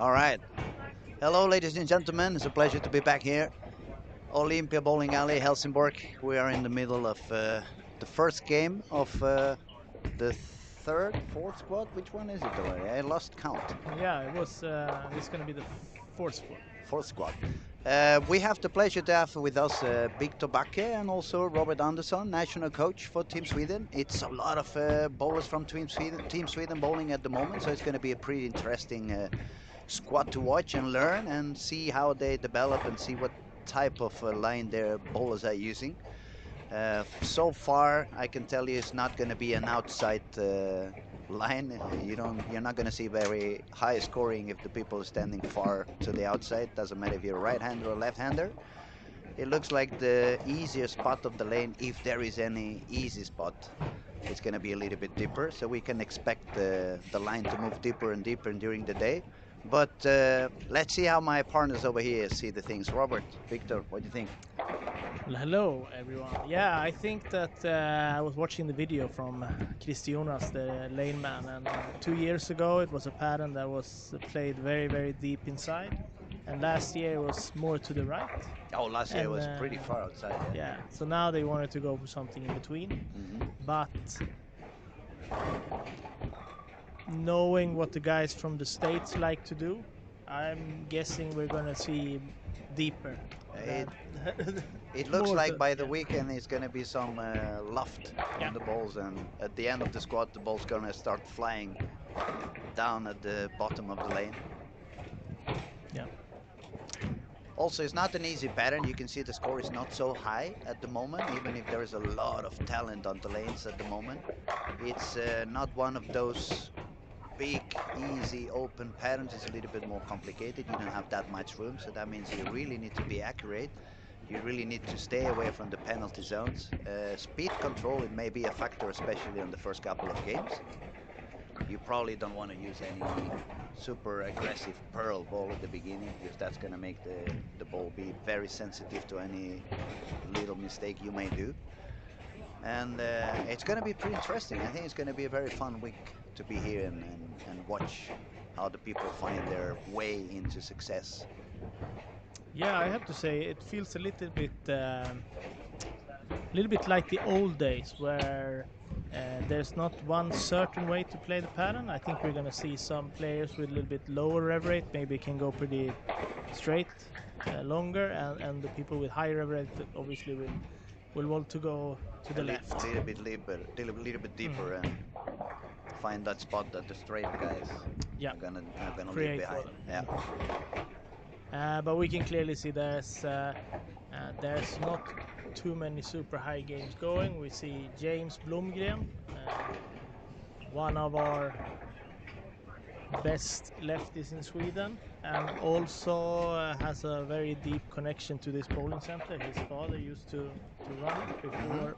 All right. Hello, ladies and gentlemen. It's a pleasure to be back here. Olympia Bowling Alley, Helsingborg. We are in the middle of the first game of the fourth squad. Which one is it already? I lost count. Yeah, it was. This is going to be the fourth squad. Fourth squad. We have the pleasure to have with us Victor Backe and also Robert Andersson, national coach for Team Sweden. It's a lot of bowlers from Team Sweden bowling at the moment, so it's going to be a pretty interesting squad to watch and learn and see how they develop and see what type of line their bowlers are using. So far, I can tell you it's not going to be an outside line. You're not going to see very high scoring if the people are standing far to the outside. Doesn't matter if you're a right-hander or left-hander. It looks like the easier spot of the lane, if there is any easy spot, it's going to be a little bit deeper. So we can expect the line to move deeper and deeper during the day. But let's see how my partners over here see the things. Robert, Victor, what do you think? Well, hello, everyone. Yeah, I think that I was watching the video from Jonas, the lane man, and 2 years ago it was a pattern that was played very, very deep inside, and last year it was more to the right. Oh, last year was pretty far outside. Yeah, so now they wanted to go for something in between, but knowing what the guys from the States like to do, I'm guessing we're going to see deeper. It looks like by the weekend it's going to be some loft on the balls, and at the end of the squad the ball's going to start flying down at the bottom of the lane. Yeah. Also, it's not an easy pattern. You can see the score is not so high at the moment, even if there is a lot of talent on the lanes at the moment. It's not one of those big, easy, open patterns. It's a little bit more complicated. You don't have that much room, so that means you really need to be accurate. You really need to stay away from the penalty zones. Speed control, it may be a factor, especially on the first couple of games. You probably don't want to use any super aggressive pearl ball at the beginning, because that's going to make the ball be very sensitive to any little mistake you may do. And it's going to be pretty interesting. I think it's going to be a very fun week to be here and watch how the people find their way into success. Yeah, I have to say it feels a little bit like the old days, where there's not one certain way to play the pattern. I think we're going to see some players with a little bit lower rev rate maybe can go pretty straight, longer, and the people with higher rev rate obviously will want to go to the left. A little bit deeper and find that spot that the straight guys are gonna leave behind. But we can clearly see there's not too many super high games going. We see James Blomgren, one of our best lefties in Sweden, and also has a very deep connection to this bowling center. His father used to run it before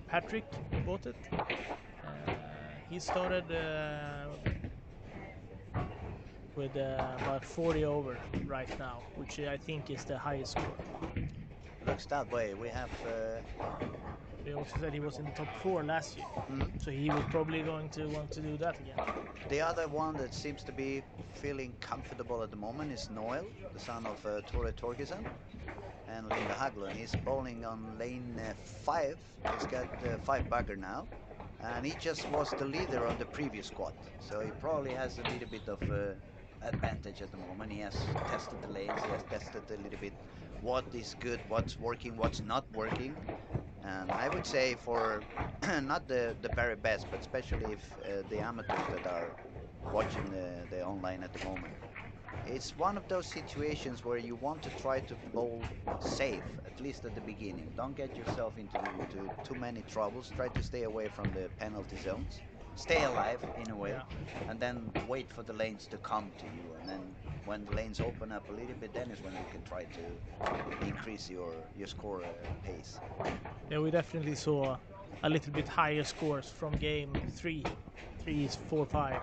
Patrick bought it. He started with about 40 over right now, which I think is the highest score. Looks that way. We have They also said he was in the top 4 last year, so he was probably going to want to do that again. the other one that seems to be feeling comfortable at the moment is Noel, the son of Tore Torgersen and Linda Haglund. He's bowling on lane 5. He's got 5 bagger now, and he just was the leader on the previous squad, so he probably has a little bit of advantage at the moment. He has tested the lanes, he has tested a little bit what is good, what's working, what's not working. And I would say for not the very best, but especially if the amateurs that are watching the online at the moment, it's one of those situations where you want to try to bowl safe, at least at the beginning. Don't get yourself into too many troubles. Try to stay away from the penalty zones. Stay alive in a way, and then wait for the lanes to come to you. And then when the lanes open up a little bit, then is when you can try to increase your score pace. Yeah, we definitely saw a little bit higher scores from game 3, 4, 5.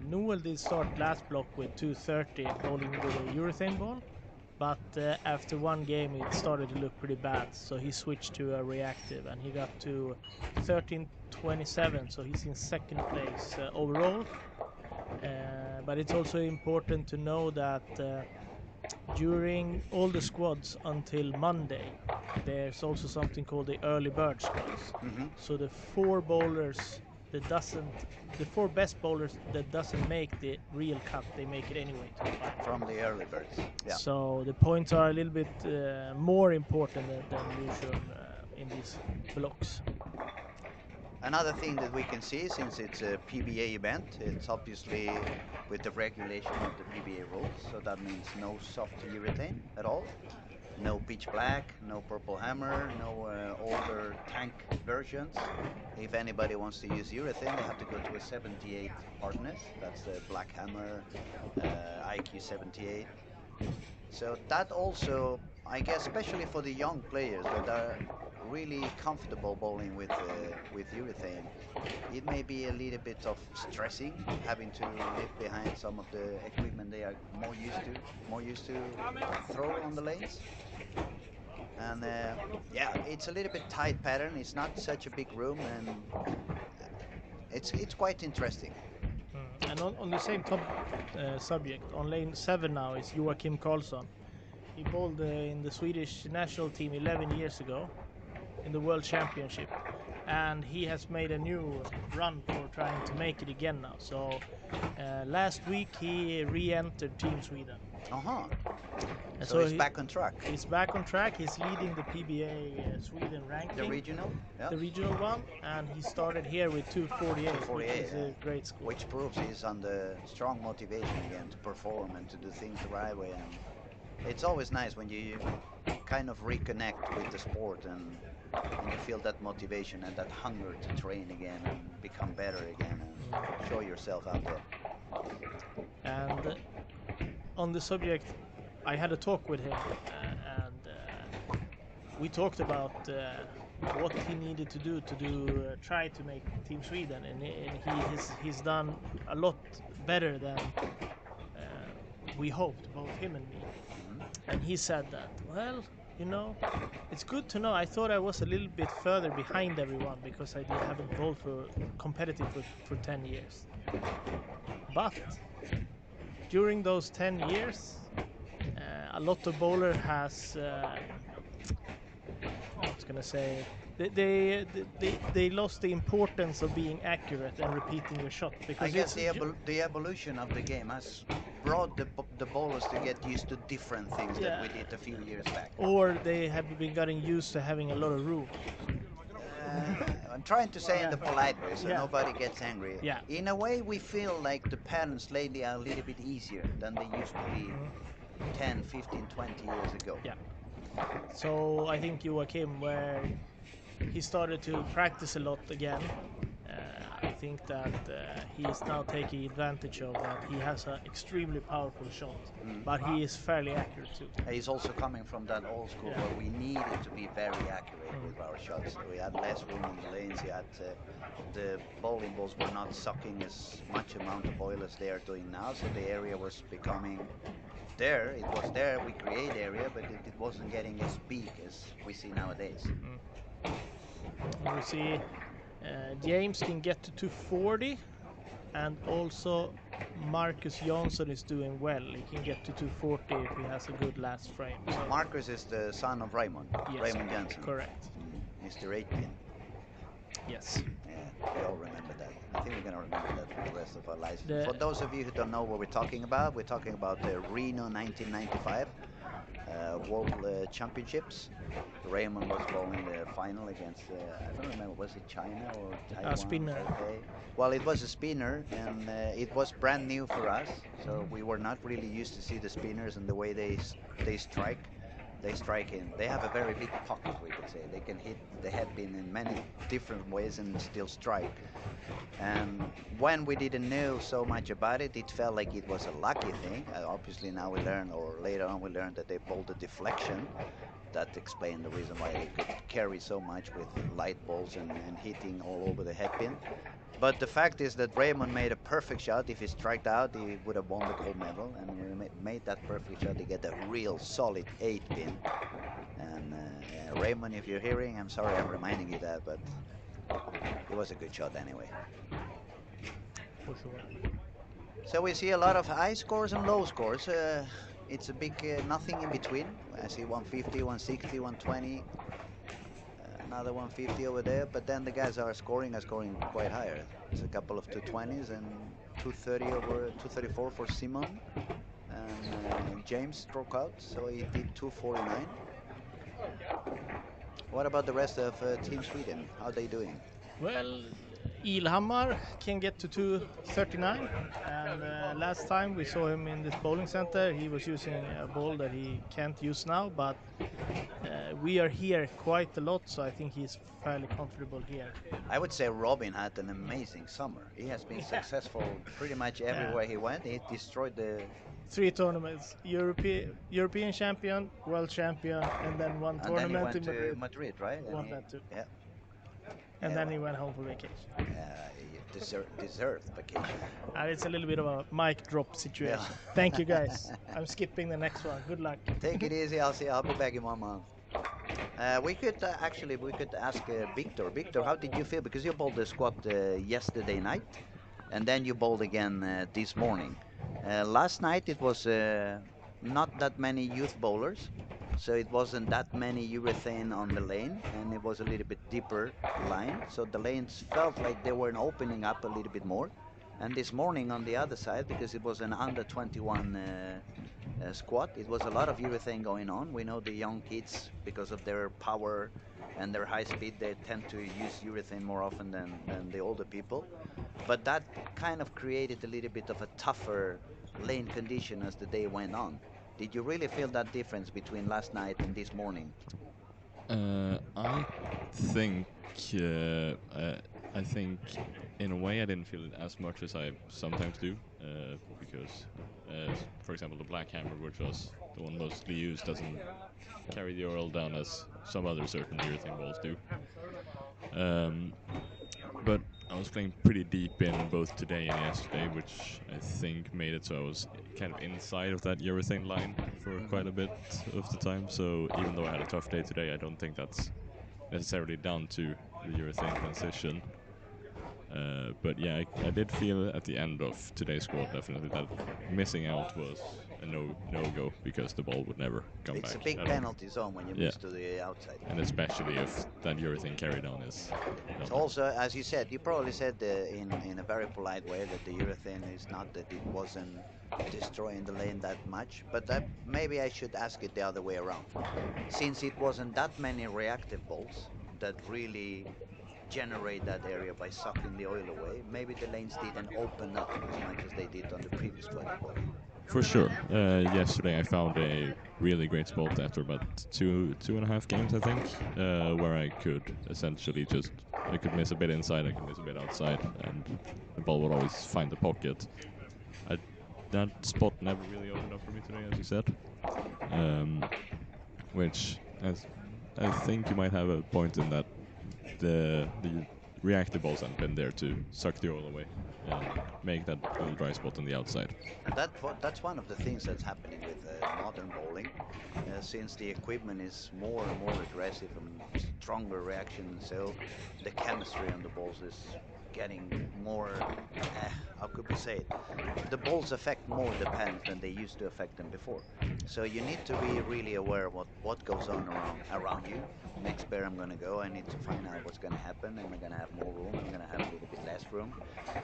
Newell did start last block with 230 bowling with a urethane ball, but after one game it started to look pretty bad, so he switched to a reactive and he got to 1327, so he's in second place overall. But it's also important to know that during all the squads until Monday, there's also something called the early bird squads. So the 4 bowlers the 4 best bowlers that doesn't make the real cut, they make it anyway to the final. From the early birds. Yeah. So the points are a little bit more important than usual in these blocks. Another thing that we can see, since it's a PBA event, it's obviously with the regulation of the PBA rules, so that means no soft urethane at all, no pitch black, no purple hammer, no older tank versions. If anybody wants to use urethane, they have to go to a 78 hardness. That's the black hammer, IQ 78. So that also, I guess, especially for the young players that are really comfortable bowling with urethane, it may be a little bit of stressing having to live behind some of the equipment they are more used to throw on the lanes. And yeah, it's a little bit tight pattern. It's not such a big room, and it's quite interesting. And on the same subject, on lane 7 now is Joakim Karlsson. He bowled in the Swedish national team 11 years ago in the World Championship, and he has made a new run for trying to make it again now. So last week he re-entered Team Sweden. So he's back on track. He's back on track. He's leading the PBA Sweden ranking. The regional? Yeah. The regional one, and he started here with 248, which is a great score. Which proves he's under strong motivation again to perform and to do things the right way. And it's always nice when you kind of reconnect with the sport and you feel that motivation and that hunger to train again and become better again and show yourself out there. And on the subject, I had a talk with him, and we talked about what he needed to do try to make Team Sweden, and he's done a lot better than we hoped, both him and me. And he said that, well, you know, it's good to know. I thought I was a little bit further behind everyone because I haven't bowled for competitive for 10 years. But during those 10 years, a lot of bowler has, I was gonna say, they lost the importance of being accurate and repeating your shot. Because I guess the evolution of the game has brought the bowlers to get used to different things that we did a few years back. Or they have been getting used to having a lot of room. I'm trying to say in the polite way so nobody gets angry. Yeah. In a way, we feel like the patterns lately are a little bit easier than they used to be 10, 15, 20 years ago. Yeah. So I think Joakim, where he started to practice a lot again, I think that he is now taking advantage of that. He has an extremely powerful shot, but he is fairly accurate too. He's also coming from that old school where we needed to be very accurate with our shots. We had less room on the lanes. The bowling balls were not sucking as much amount of oil as they are doing now, so the area was becoming there. It was there. We create area, but it wasn't getting as big as we see nowadays. We see James can get to 240, and also Marcus Johnson is doing well. He can get to 240 if he has a good last frame. So Marcus is the son of Raymond. yes, Raymond Jensen. correct. Mr. 8-pin. Yes. Yeah, we all remember that. I think we're going to remember that for the rest of our lives. For those of you who don't know what we're talking about the Reno 1995 World Championships. Raymond was bowling the final against, I don't remember, was it China or Taiwan? A spinner. Okay. Well, it was a spinner, and it was brand new for us, so we were not really used to see the spinners and the way they strike. They strike in. They have a very big pocket, we could say. They can hit the headpin in many different ways and still strike. And when we didn't know so much about it, it felt like it was a lucky thing. Obviously, now we learn, or later on we learned that they bowled a deflection. That explained the reason why they could carry so much with light balls and hitting all over the headpin. But the fact is that Raymond made a perfect shot. If he struck out, he would have won the gold medal. And when he made that perfect shot, he get a real solid 8-pin. And Raymond, if you're hearing, I'm sorry I'm reminding you that, but it was a good shot anyway. For sure. So we see a lot of high scores and low scores. It's a big nothing in between. I see 150, 160, 120. Another 150 over there, but then the guys are scoring quite higher. It's a couple of 220s and 230 over 234 for Simon, and James struck out, so he did 249. What about the rest of Team Sweden? How are they doing? Well, Ilhammar can get to 239, and last time we saw him in this bowling center, he was using a ball that he can't use now, but we are here quite a lot, so I think he's fairly comfortable here. I would say Robin had an amazing summer. He has been successful pretty much everywhere he went. He destroyed the 3 tournaments: European champion, world champion, and then one and tournament then he went in to Madrid, right? Won that too. Yeah. And then he went home for vacation. Deserved vacation. It's a little bit of a mic drop situation. Yeah. Thank you, guys. I'm skipping the next one. Good luck. Take it easy. I'll be back in 1 month. We could ask Victor. Victor, how did you feel? Because you bowled the squat yesterday night, and then you bowled again this morning. Last night it was not that many youth bowlers, so it wasn't that many urethane on the lane, and it was a little bit deeper line, so the lanes felt like they were opening up a little bit more. And this morning on the other side, because it was an under 21 squat, it was a lot of urethane going on. We know the young kids, because of their power and their high speed, they tend to use urethane more often than the older people. But that kind of created a little bit of a tougher lane condition as the day went on. Did you really feel that difference between last night and this morning? I think in a way I didn't feel it as much as I sometimes do, because, for example, the black hammer, which was the one mostly used, doesn't carry the oil down as some other certain urethane balls do. But I was playing pretty deep in both today and yesterday, which I think made it so I was kind of inside of that urethane line for quite a bit of the time. So even though I had a tough day today, I don't think that's necessarily down to the urethane transition. But yeah, I did feel at the end of today's squad definitely that missing out was a no-go because the ball would never come back. It's a big penalty zone when you miss to the outside. And especially if that urethane carry down is... So also, as you said, you probably said in a very polite way that the urethane is not that it wasn't destroying the lane that much, but that maybe I should ask it the other way around. Since it wasn't that many reactive balls that really generate that area by sucking the oil away, maybe the lanes didn't open up as much as they did on the previous buddy ball. For sure. Yesterday I found a really great spot after about two and a half games, I think, where I could essentially just I could miss a bit inside, I could miss a bit outside, and the ball would always find the pocket. That spot never really opened up for me today, as you said. Which, as I think you might have a point in that the reactive balls haven't been there to suck the oil away and make that little dry spot on the outside. And that's one of the things that's happening with modern bowling, since the equipment is more and more aggressive and stronger reaction. So the chemistry on the balls is getting more. How could we say it? The balls affect more the pens than they used to affect them before. So you need to be really aware of what goes on around you. Next pair I'm going to go, I need to find out what's going to happen. Am I going to have more room? I'm going to have a little bit less room.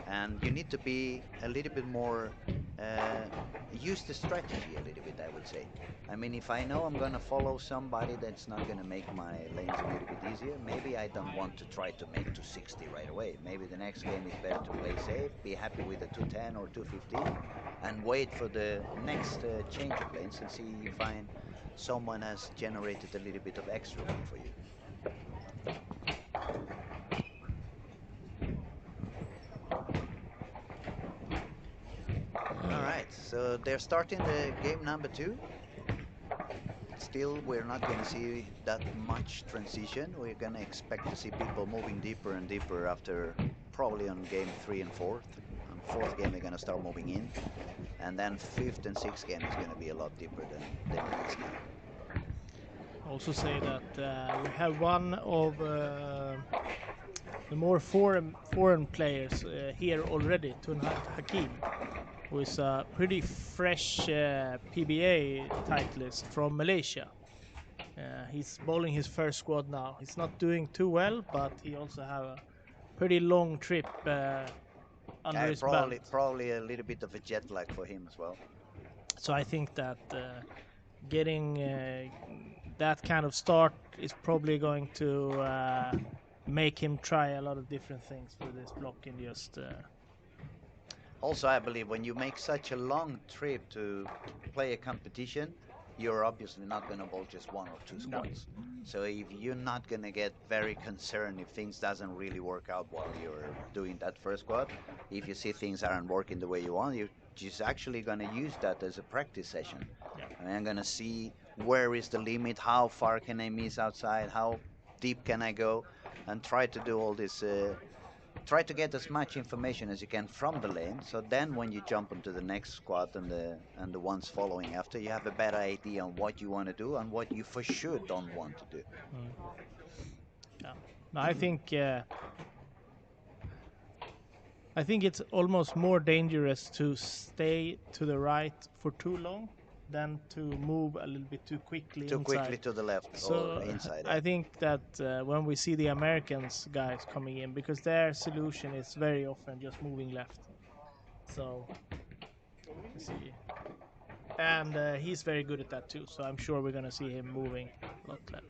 And you need to be a little bit more, use the strategy a little bit, I would say. I mean, if I know I'm going to follow somebody that's not going to make my lanes a little bit easier, maybe I don't want to try to make 260 right away. Maybe the next game is better to play safe, be happy with a 210 or 215, and wait for the next change of lanes and see if someone has generated a little bit of extra room for you. All right, so they're starting the game number 2. Still, we're not going to see that much transition. We're going to expect to see people moving deeper and deeper after probably on game 3 and 4th. On 4th game, they're going to start moving in. And then 5th and 6th game is going to be a lot deeper than it is now. Also say that we have one of the more foreign players here already, Tunhat Hakim, who is a pretty fresh PBA titleist from Malaysia. He's bowling his first squad now. He's not doing too well, but he also have a pretty long trip under his belt. Probably a little bit of a jet lag for him as well. So I think that getting that kind of start is probably going to make him try a lot of different things for this block and just. Also, I believe when you make such a long trip to play a competition, you're obviously not going to bowl just 1 or 2 squads. No. So if you're not going to get very concerned if things doesn't really work out while you're doing that first squad, if you see things aren't working the way you want, you're just actually going to use that as a practice session. Yeah. I mean, I'm going to see where is the limit, how far can I miss outside, how deep can I go, and try to do all this. Try to get as much information as you can from the lane, so then when you jump into the next squad and the ones following after, you have a better idea on what you want to do and what you for sure don't want to do. Yeah, no, I think it's almost more dangerous to stay to the right for too long than to move a little bit too quickly to the left or inside. I think that when we see the Americans guys coming in, because their solution is very often just moving left. So let's see, and he's very good at that too. So I'm sure we're gonna see him moving a lot left.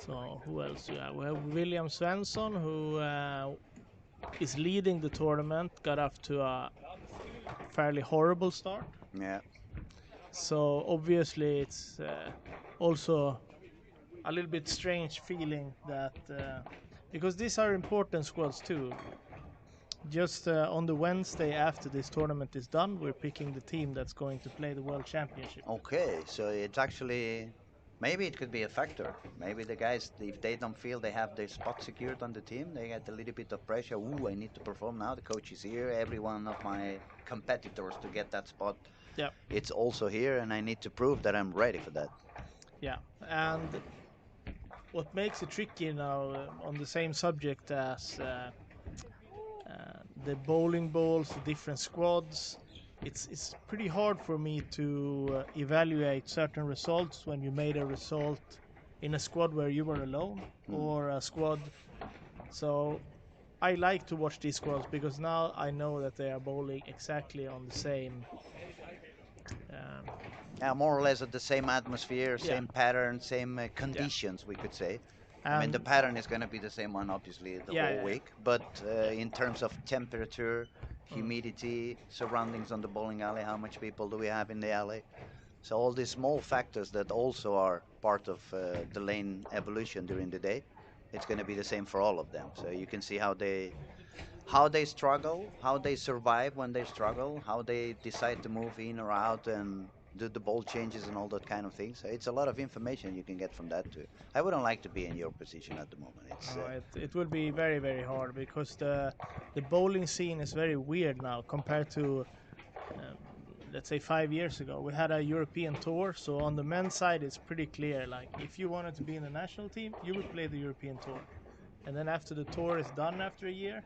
So who else? Yeah, we have William Svensson, who is leading the tournament. Got off to a fairly horrible start. Yeah. So obviously it's also a little bit strange feeling that because these are important squads too. Just on the Wednesday after this tournament is done, we're picking the team that's going to play the World Championship. Okay, so it's actually. Maybe it could be a factor. Maybe the guys, if they don't feel they have their spot secured on the team, they get a little bit of pressure. Ooh, I need to perform now. The coach is here. Every one of my competitors to get that spot. Yeah. It's also here, and I need to prove that I'm ready for that. Yeah, and what makes it tricky now on the same subject as the bowling balls, the different squads, it's pretty hard for me to evaluate certain results when you made a result in a squad where you were alone or a squad. So I like to watch these squads because now I know that they are bowling exactly on the same. More or less at the same atmosphere, same pattern, same conditions, we could say. I mean, the pattern is going to be the same one, obviously, the whole week. But in terms of temperature, humidity, surroundings on the bowling alley, how much people do we have in the alley. So all these small factors that also are part of the lane evolution during the day, it's going to be the same for all of them. So you can see how they struggle, how they survive when they struggle, how they decide to move in or out and do the ball changes and all that kind of things. So it's a lot of information you can get from that too. I wouldn't like to be in your position at the moment. It's It will be very very hard because the bowling scene is very weird now compared to um, let's say 5 years ago. We had a European tour, so on the men's side it's pretty clear. Like if you wanted to be in the national team, you would play the European tour, and then after the tour is done after a year,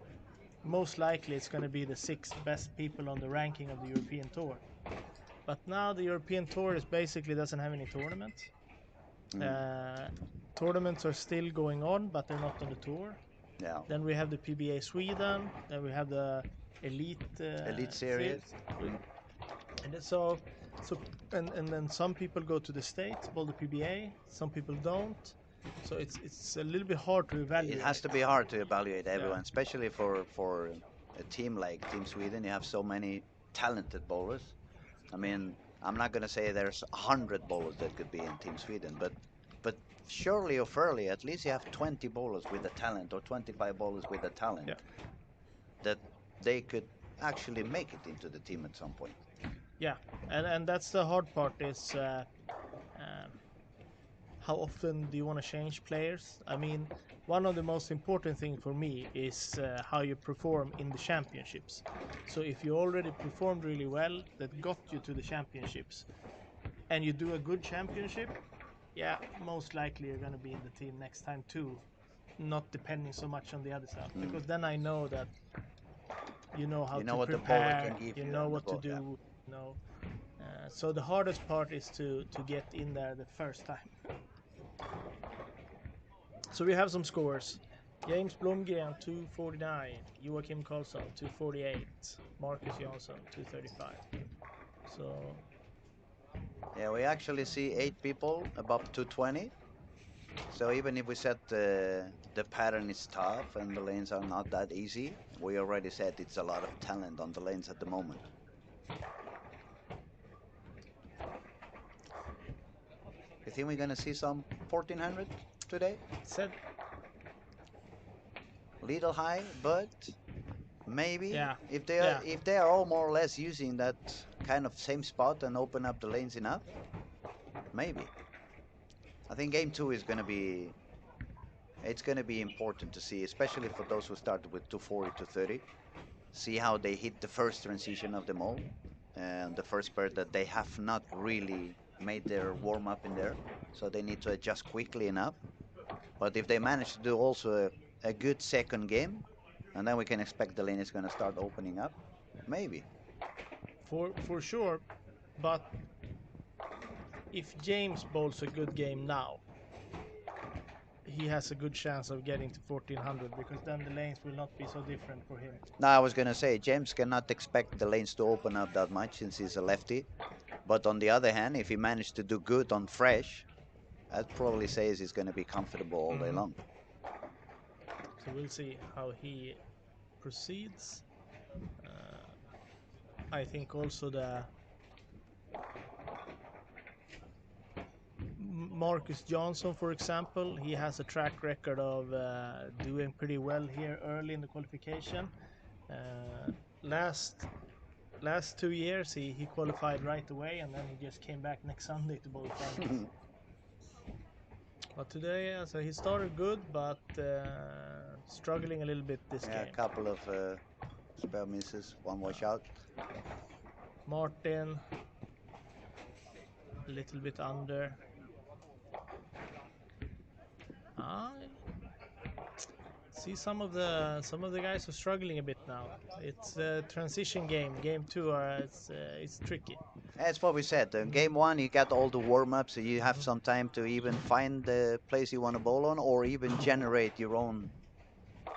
most likely it's going to be the six best people on the ranking of the European tour. But now the European tour is basically doesn't have any tournaments. Uh, Tournaments are still going on, but they're not on the tour. yeah, Then we have the PBA Sweden. Then we have the Elite elite series. And and then some people go to the States, bowl the PBA. Some people don't. So it's a little bit hard to evaluate. It has to be hard to evaluate everyone, Yeah. especially for a team like Team Sweden. You have so many talented bowlers. I mean, I'm not going to say there's 100 bowlers that could be in Team Sweden, but surely or fairly, at least you have 20 bowlers with a talent or 25 bowlers with a talent Yeah. that they could actually make it into the team at some point. Yeah, and that's the hard part is um, how often do you want to change players? I mean, one of the most important things for me is how you perform in the championships. So if you already performed really well, that got you to the championships, and you do a good championship, yeah, most likely you're going to be in the team next time too, not depending so much on the other stuff. Because then I know that you know how You know to what the bowler prepare, can give you you know and the what to ball. do, Yeah. you know. So the hardest part is to get in there the first time. So we have some scores. James Blomgren 249, Joakim Karlsson 248, Marcus Jansson 235. So Yeah, we actually see 8 people above 220. So even if we said the pattern is tough and the lanes are not that easy, we already said it's a lot of talent on the lanes at the moment. You think we're gonna see some 1400 today? said Little high, but maybe yeah, if yeah. they are all more or less using that kind of same spot and open up the lanes enough, maybe. I think game two is gonna be it's gonna be important to see, especially for those who started with 240 to 30. See how they hit the first transition of them all, and the first part that they have not really made their warm up in there, so they need to adjust quickly enough. But if they manage to do also a good second game, and then we can expect the lane is going to start opening up, maybe. For sure, but if James bowls a good game now, he has a good chance of getting to 1400 because then the lanes will not be so different for him. Now I was going to say James cannot expect the lanes to open up that much since he's a lefty. But on the other hand, if he managed to do good on fresh, that probably says he's going to be comfortable all day long. So we'll see how he proceeds. I think also the Marcus Johnson, for example, he has a track record of doing pretty well here early in the qualification. Last 2 years, he qualified right away, and then he just came back next Sunday to bowl finals. But today, so he started good, but struggling a little bit this Yeah, a game. couple of spell misses, one washout. Martin, a little bit under. I see some of the guys are struggling a bit now. It's a transition game. Game two, it's tricky. That's what we said. Game one, you got all the warm-ups, so you have some time to even find the place you want to bowl on, or even generate your own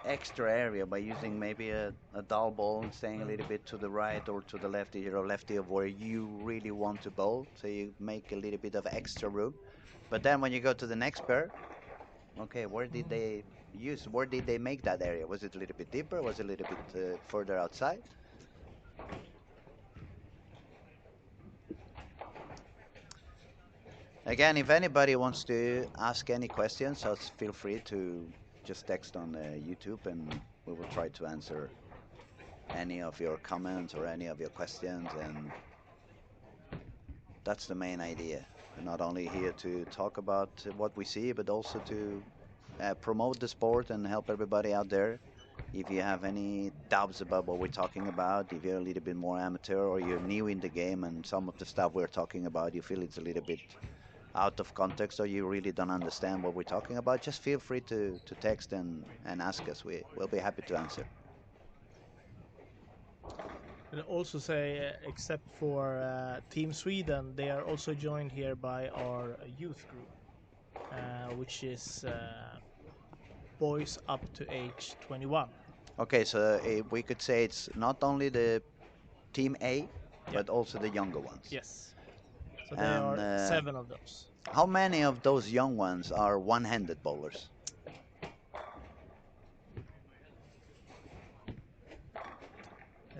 extra area by using maybe a dull ball and staying a little bit to the right or to the left, either lefty of where you really want to bowl, so you make a little bit of extra room. But then when you go to the next pair, okay, where did they make that area? Was it a little bit deeper? Was it a little bit further outside? Again, if anybody wants to ask any questions, just feel free to just text on YouTube, and we will try to answer any of your comments or any of your questions. And that's the main idea. We're not only here to talk about what we see, but also to promote the sport and help everybody out there. If you have any doubts about what we're talking about, if you're a little bit more amateur or you're new in the game and some of the stuff we're talking about, you feel it's a little bit out of context or you really don't understand what we're talking about, just feel free to text and ask us. We'll be happy to answer. And also say, except for Team Sweden, they are also joined here by our youth group, which is boys up to age 21. Okay, so we could say it's not only the Team A, but also the younger ones. Yes. So there are 7 of those. How many of those young ones are one-handed bowlers?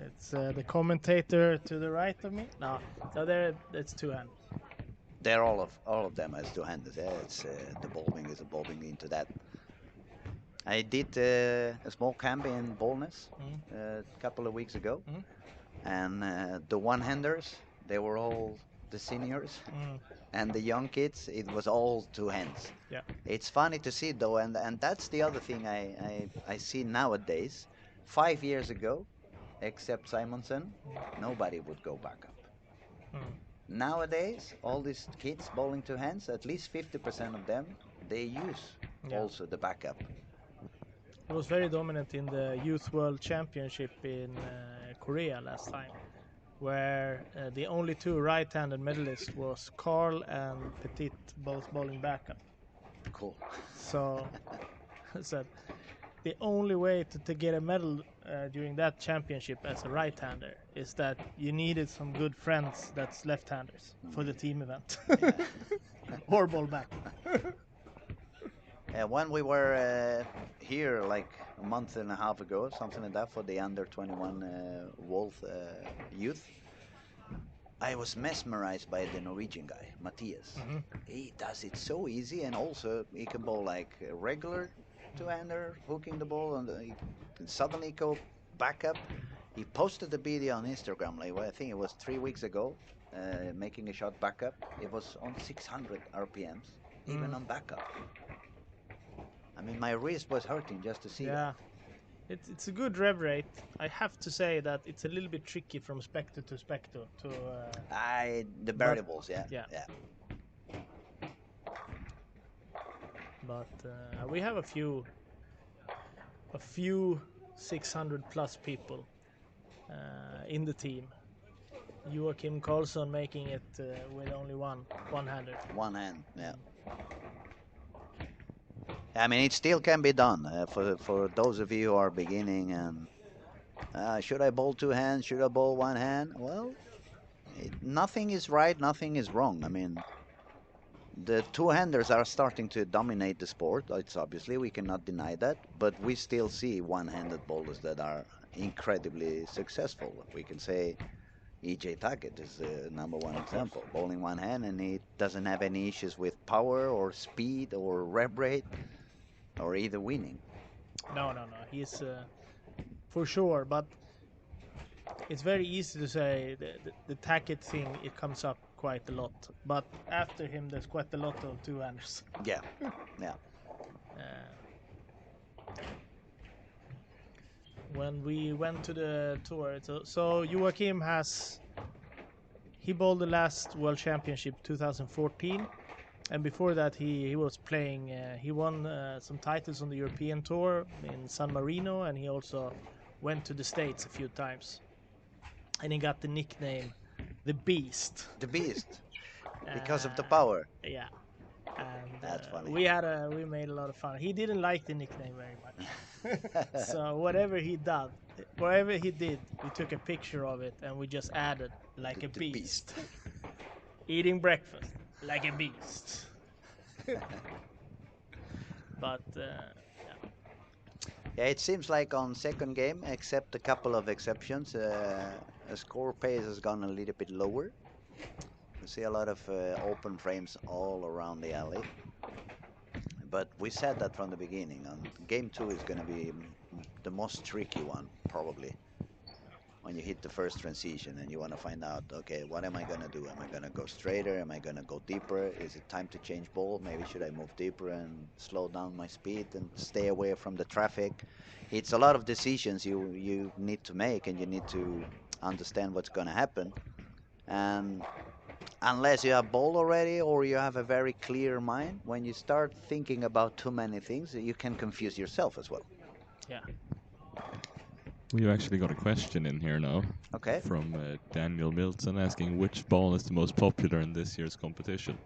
It's the commentator to the right of me. No, so there it's 2-handed. They're all of them as two-handed. Yeah, it's the bowling is evolving into that. I did a small camp in Bollnäs a couple of weeks ago, and the one-handers, they were all the seniors, and the young kids, it was all two hands. Yeah. It's funny to see though, and that's the other thing I see nowadays. 5 years ago, except Simonsen, nobody would go back up. Nowadays, all these kids bowling two hands, at least 50% of them, they use also the backup. It was very dominant in the Youth World Championship in Korea last time, where the only 2 right-handed medalists was Carl and Petit, both bowling backup. Cool. So, so the only way to get a medal during that championship as a right-hander is that you needed some good friends that's left-handers for the team event. Or ball back. When we were here like a month and a half ago, something like that, for the under 21 Wolf youth, I was mesmerized by the Norwegian guy, Matthias. He does it so easy, and also he can bowl like a regular two-hander, hooking the ball, and he can suddenly go back up. He posted the video on Instagram, like, I think it was 3 weeks ago, making a shot back up. It was on 600 RPMs, even on backup. I mean, my wrist was hurting just to see that. It's a good rev rate. I have to say that it's a little bit tricky from spectre to spectre to. The variables, yeah. But we have a few 600 plus people in the team. Joachim Karlsson making it with only one-hander. One hand, yeah. I mean, it still can be done for those of you who are beginning and should I bowl two hands? Should I bowl one hand? Well, nothing is right, nothing is wrong. I mean, the two-handers are starting to dominate the sport. It's obviously, we cannot deny that, but we still see one-handed bowlers that are incredibly successful. We can say E.J. Tackett is the #1 example, bowling one hand, and he doesn't have any issues with power or speed or rev rate or either winning. No. He's for sure, but it's very easy to say the Tackett thing. It comes up quite a lot, but after him, there's quite a lot of two-handers. Yeah. When we went to the tour, so Joachim he bowled the last World Championship 2014, and before that he was playing. He won some titles on the European Tour in San Marino, and he also went to the States a few times, and he got the nickname the Beast. The Beast, because of the power. Yeah. And that's funny. We made a lot of fun. He didn't like the nickname very much. So whatever he did, we took a picture of it and we just added like a beast. Eating breakfast like a beast. But yeah, it seems like on second game, except a couple of exceptions, the score pace has gone a little bit lower. We see a lot of open frames all around the alley. But we said that from the beginning. Game 2 is going to be the most tricky one, probably. When you hit the first transition and you want to find out, okay, what am I going to do? Am I going to go straighter? Am I going to go deeper? Is it time to change ball? Maybe should I move deeper and slow down my speed and stay away from the traffic? It's a lot of decisions you need to make, and you need to understand what's going to happen. And unless you have ball already or you have a very clear mind, when you start thinking about too many things, you can confuse yourself as well. Yeah. We've actually got a question in here now. Okay. From Daniel Milton asking which ball is the most popular in this year's competition.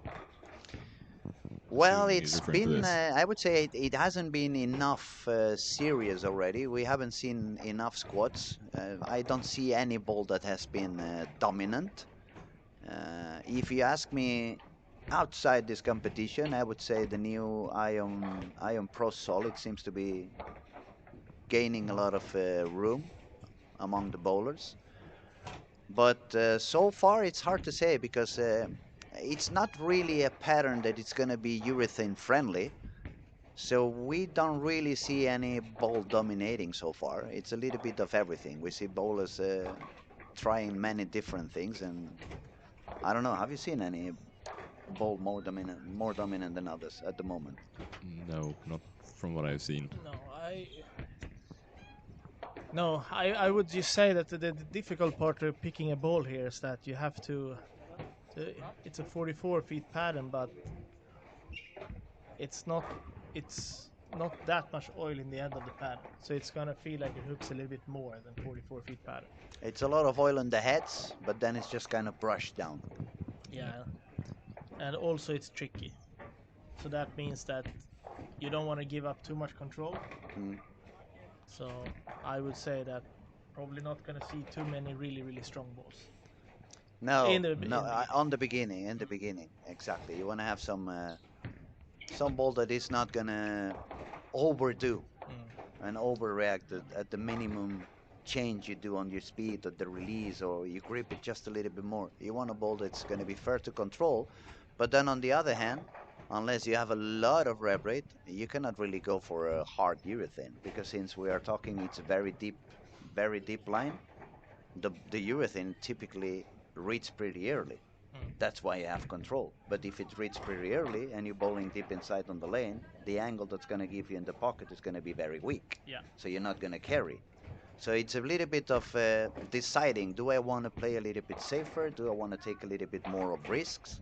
Well, Assuming he's it's referring to been, this. I would say it hasn't been enough series already. We haven't seen enough squads. I don't see any ball that has been dominant. If you ask me outside this competition, I would say the new Ion Pro Solid seems to be gaining a lot of room among the bowlers. But so far it's hard to say because it's not really a pattern that it's going to be urethane friendly. So we don't really see any ball dominating so far. It's a little bit of everything. We see bowlers trying many different things, and I don't know. Have you seen any ball more dominant than others at the moment? No, not from what I've seen. I would just say that the difficult part of picking a ball here is that you have to it's a 44 feet pattern, but it's not that much oil in the end of the pattern, so it's gonna feel like it hooks a little bit more than 44 feet pattern. It's a lot of oil on the heads, but then it's just kind of brushed down. Yeah, and also it's tricky, so that means that you don't want to give up too much control. So I would say that probably not gonna see too many really strong balls. No, In the on the beginning, in the beginning, exactly. You want to have some ball that is not gonna overdo and overreact at the minimum change you do on your speed or the release, or you grip it just a little bit more. You want a ball that's going to be fair to control, but then on the other hand, unless you have a lot of rev rate, you cannot really go for a hard urethane, because since we are talking it's a very deep line, the urethane typically reads pretty early. That's why you have control. But if it reads pretty early and you're bowling deep inside on the lane, the angle that's going to give you in the pocket is going to be very weak. Yeah. So you're not going to carry. So it's a little bit of deciding, do I want to play a little bit safer? Do I want to take a little bit more of risks?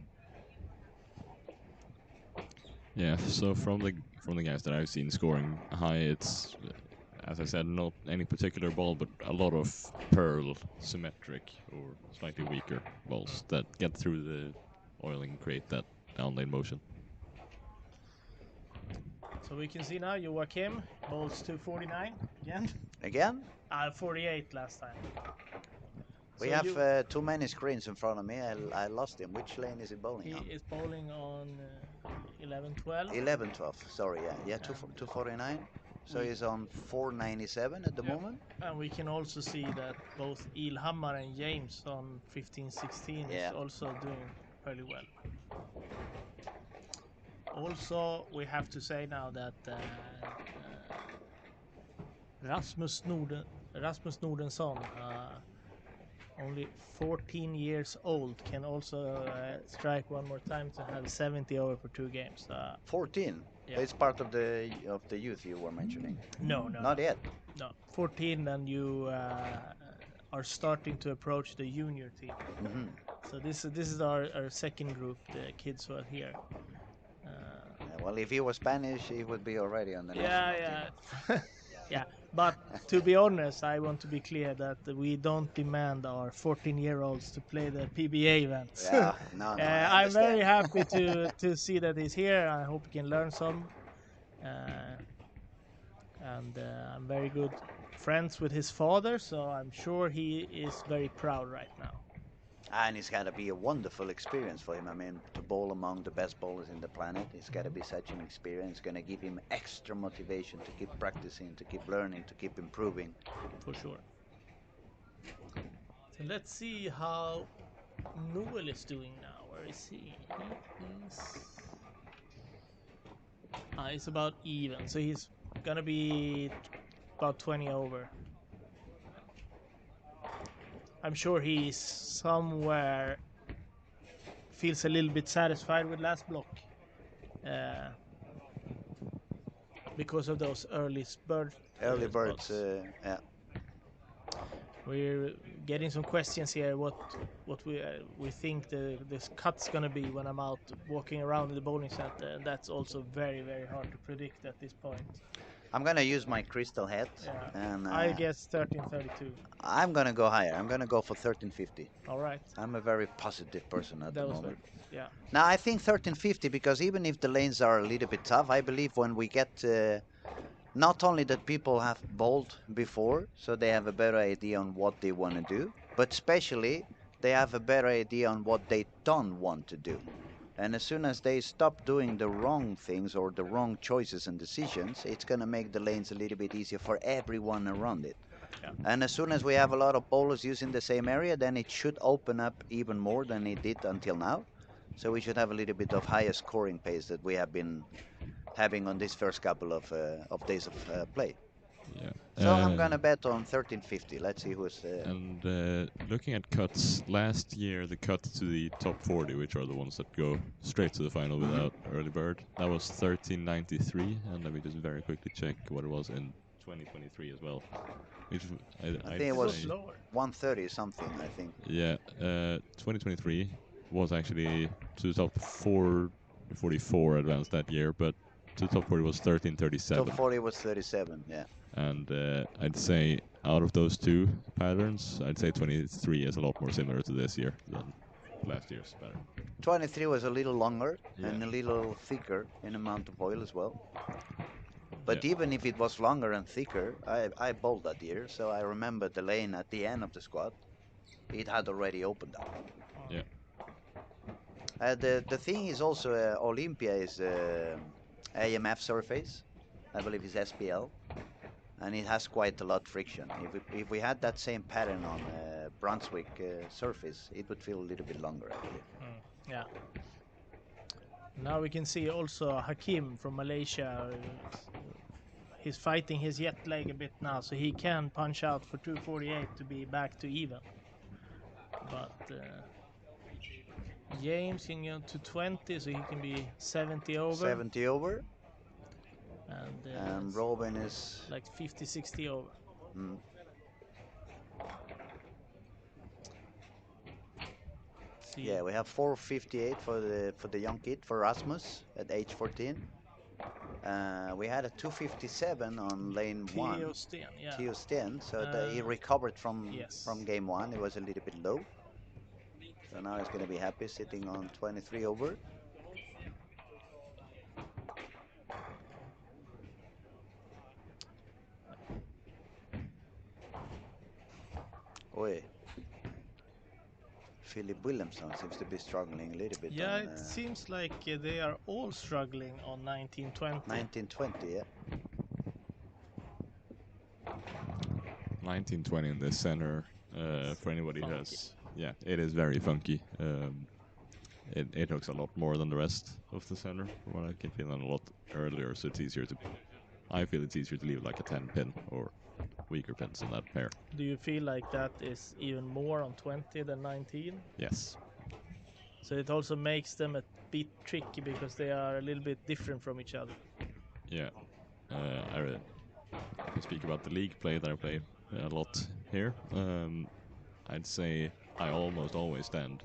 Yeah, so from the guys that I've seen scoring high, it's, as I said, not any particular ball, but a lot of pearl, symmetric, or slightly weaker balls that get through the oil and create that down lane motion. So we can see now Joachim bowls 249 again. Again? 48 last time. We So have too many screens in front of me. I lost him. Which lane is he bowling on? He is bowling on 11-12. 11-12, sorry, yeah, 249. So he's on 497 at the moment. And we can also see that both Ilhammar and James on 15-16 is also doing fairly well. Also, we have to say now that Rasmus Nordensson, only 14 years old, can also strike one more time to have 70 over for 2 games. 14? Yeah. It's part of the youth you were mentioning. No. Not yet. No, 14, and you are starting to approach the junior team. So this is our second group, the kids who are here. Well, if he was Spanish, he would be already on the national team. Yeah, but to be honest, I want to be clear that we don't demand our 14-year-olds to play the PBA events. Yeah, no, I'm very happy to see that he's here. I hope he can learn some. And I'm very good friends with his father, so I'm sure he is very proud right now. And it's got to be a wonderful experience for him. I mean, to bowl among the best bowlers in the planet, it's got to be such an experience. Going to give him extra motivation to keep practicing, to keep learning, to keep improving. For sure. So let's see how Noel is doing now. Where is he? He is. He's about even, so he's gonna be about 20 over. I'm sure he's somewhere feels a little bit satisfied with last block uh, because of those Early birds, spots. yeah. We're getting some questions here. What we think this cut's gonna be when I'm out walking around in the bowling center, and that's also very hard to predict at this point. I'm gonna use my crystal head, Yeah, and I guess 1332. I'm gonna go higher. I'm gonna go for 1350. All right, I'm a very positive person at the that was very moment. yeah. Now I think 1350 because even if the lanes are a little bit tough, I believe when we get not only that people have bowled before, so they have a better idea on what they want to do, but especially they have a better idea on what they don't want to do. And as soon as they stop doing the wrong things or the wrong choices and decisions, it's going to make the lanes a little bit easier for everyone around it. Yeah. And as soon as we have a lot of bowlers using the same area, then it should open up even more than it did until now. So we should have a little bit of higher scoring pace that we have been having on this first couple of days of play. Yeah. So I'm gonna bet on 1350. Let's see who's. And looking at cuts, last year the cut to the top 40, which are the ones that go straight to the final without early bird, that was 1393. And let me just very quickly check what it was in 2023 as well. Which I think it was say, lower. 130 something. I think. Yeah, 2023 was actually to the top 444 advanced that year, but to the top 40 was 1337. Top 40 was 37. Yeah. And I'd say out of those two patterns, I'd say 23 is a lot more similar to this year than last year's pattern. 23 was a little longer and Yeah. a little thicker in amount of oil as well. But Yeah. even if it was longer and thicker, I bowled that year, so I remember the lane at the end of the squad. It had already opened up. Yeah. The thing is also Olympia is AMF surface. I believe it's SPL. And it has quite a lot friction. If we had that same pattern on Brunswick surface, it would feel a little bit longer, I believe. Yeah. Now we can see also Hakim from Malaysia. He's fighting his jet lag a bit now, so he can punch out for 248 to be back to even. But James can go to 20, so he can be 70 over. 70 over. And Robin is like 50, 60 over. Mm. Yeah, we have 458 for the young kid for Rasmus at age 14. We had a 257 on lane Theo 1. Sten, yeah. Theo Sten, so he recovered from game 1. It was a little bit low. So now he's going to be happy sitting on 23 over. Oi. Philip Williamson seems to be struggling a little bit. Yeah, on, it seems like they are all struggling on 1920. 1920, yeah. 1920 in the center, for anybody who has... Yeah, it is very funky. It hooks a lot more than the rest of the center, from what I can feel, and a lot earlier, so it's easier to... I feel it's easier to leave like a 10 pin or weaker pins in that pair. Do you feel like that is even more on 20 than 19? Yes. So it also makes them a bit tricky because they are a little bit different from each other. Yeah. I can speak about the league play that I play a lot here. I'd say I almost always stand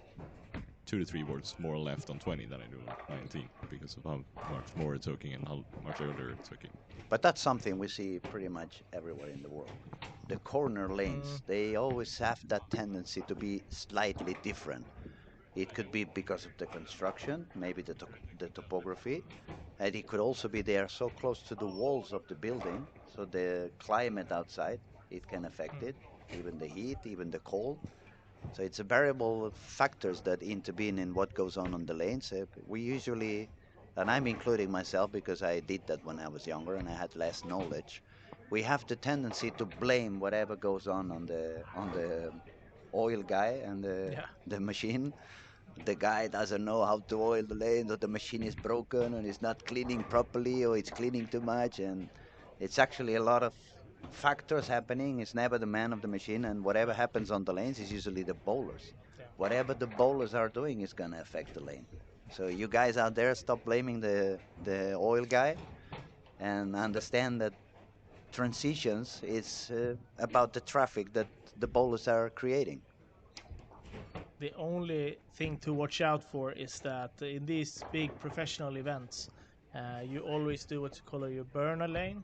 2 to 3 boards more left on 20 than I do on 19 because of how much more it's hooking and how much earlier it's hooking. But that's something we see pretty much everywhere in the world. The corner lanes, they always have that tendency to be slightly different. It could be because of the construction, maybe the topography, and it could also be they are so close to the walls of the building, so the climate outside, it can affect it, even the heat, even the cold. So it's a variable factors that intervene in what goes on the lanes. We usually, and I'm including myself because I did that when I was younger and I had less knowledge. We have the tendency to blame whatever goes on oil guy and Yeah. the machine. The guy doesn't know how to oil the lane, or the machine is broken, and it's not cleaning properly, or it's cleaning too much, and it's actually a lot of factors happening. It's never the man of the machine, and whatever happens on the lanes is usually the bowlers. Yeah. Whatever the bowlers are doing is gonna affect the lane. So you guys out there, stop blaming the oil guy and understand that transitions is about the traffic that the bowlers are creating. The only thing to watch out for is that in these big professional events, you always do what you call your burner lane.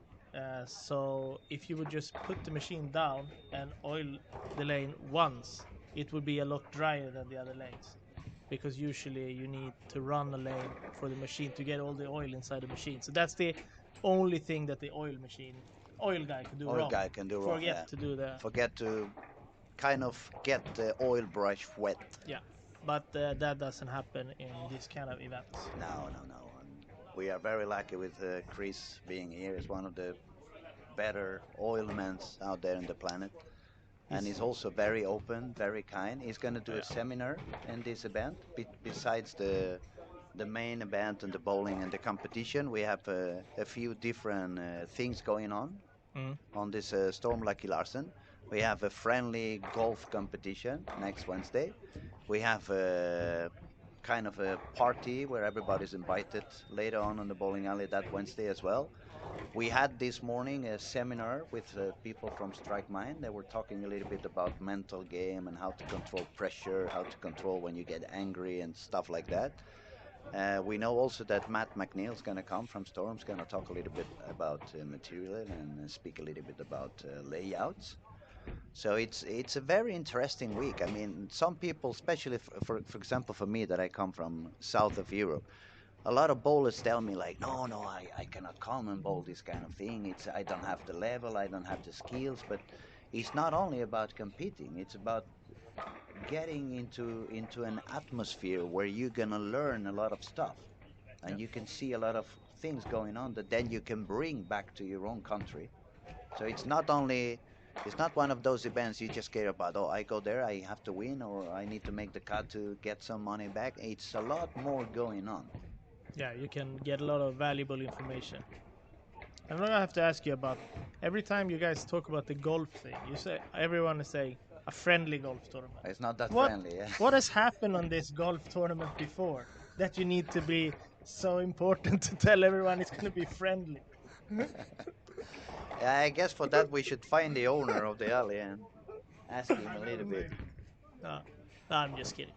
So if you would just put the machine down and oil the lane once, it would be a lot drier than the other lanes. Because usually you need to run a lane for the machine to get all the oil inside the machine. So that's the only thing that the oil guy can do Oil wrong. guy can do wrong. Yeah. Forget to do the Forget to kind of get the oil brush wet. yeah, but that doesn't happen in this kind of events. No, no, no. And we are very lucky with Chris being here. He's one of the better oilmen out there in the planet. And he's also very open, very kind. He's going to do a Yeah. seminar in this event. Besides the main event and the bowling and the competition, we have a few different things going Mm. on this Storm Lucky Larsen. We have a friendly golf competition next Wednesday. We have a kind of a party where everybody's invited later on the bowling alley that Wednesday as well. We had this morning a seminar with people from Strike Mind. They were talking a little bit about mental game and how to control pressure, how to control when you get angry and stuff like that. We know also that Matt McNeil is going to come from Storm's going to talk a little bit about material and speak a little bit about layouts. So it's a very interesting week. I mean, some people, especially for example for me that I come from south of Europe, a lot of bowlers tell me like, no, no, I cannot come and bowl this kind of thing. It's I don't have the level, I don't have the skills. But it's not only about competing. It's about getting into an atmosphere where you're gonna learn a lot of stuff, Yeah. and you can see a lot of things going on that then you can bring back to your own country. So it's not one of those events you just care about, oh, I go there, I have to win, or I need to make the cut to get some money back. It's a lot more going on. Yeah, you can get a lot of valuable information. I'm gonna have to ask you about every time you guys talk about the golf thing. You say everyone is saying a friendly golf tournament. It's not that What friendly. Yeah. what has happened on this golf tournament before that you need to be so important to tell everyone it's gonna be friendly? Yeah, I guess for that we should find the owner of the alley and ask him a little bit. No, no, I'm just kidding.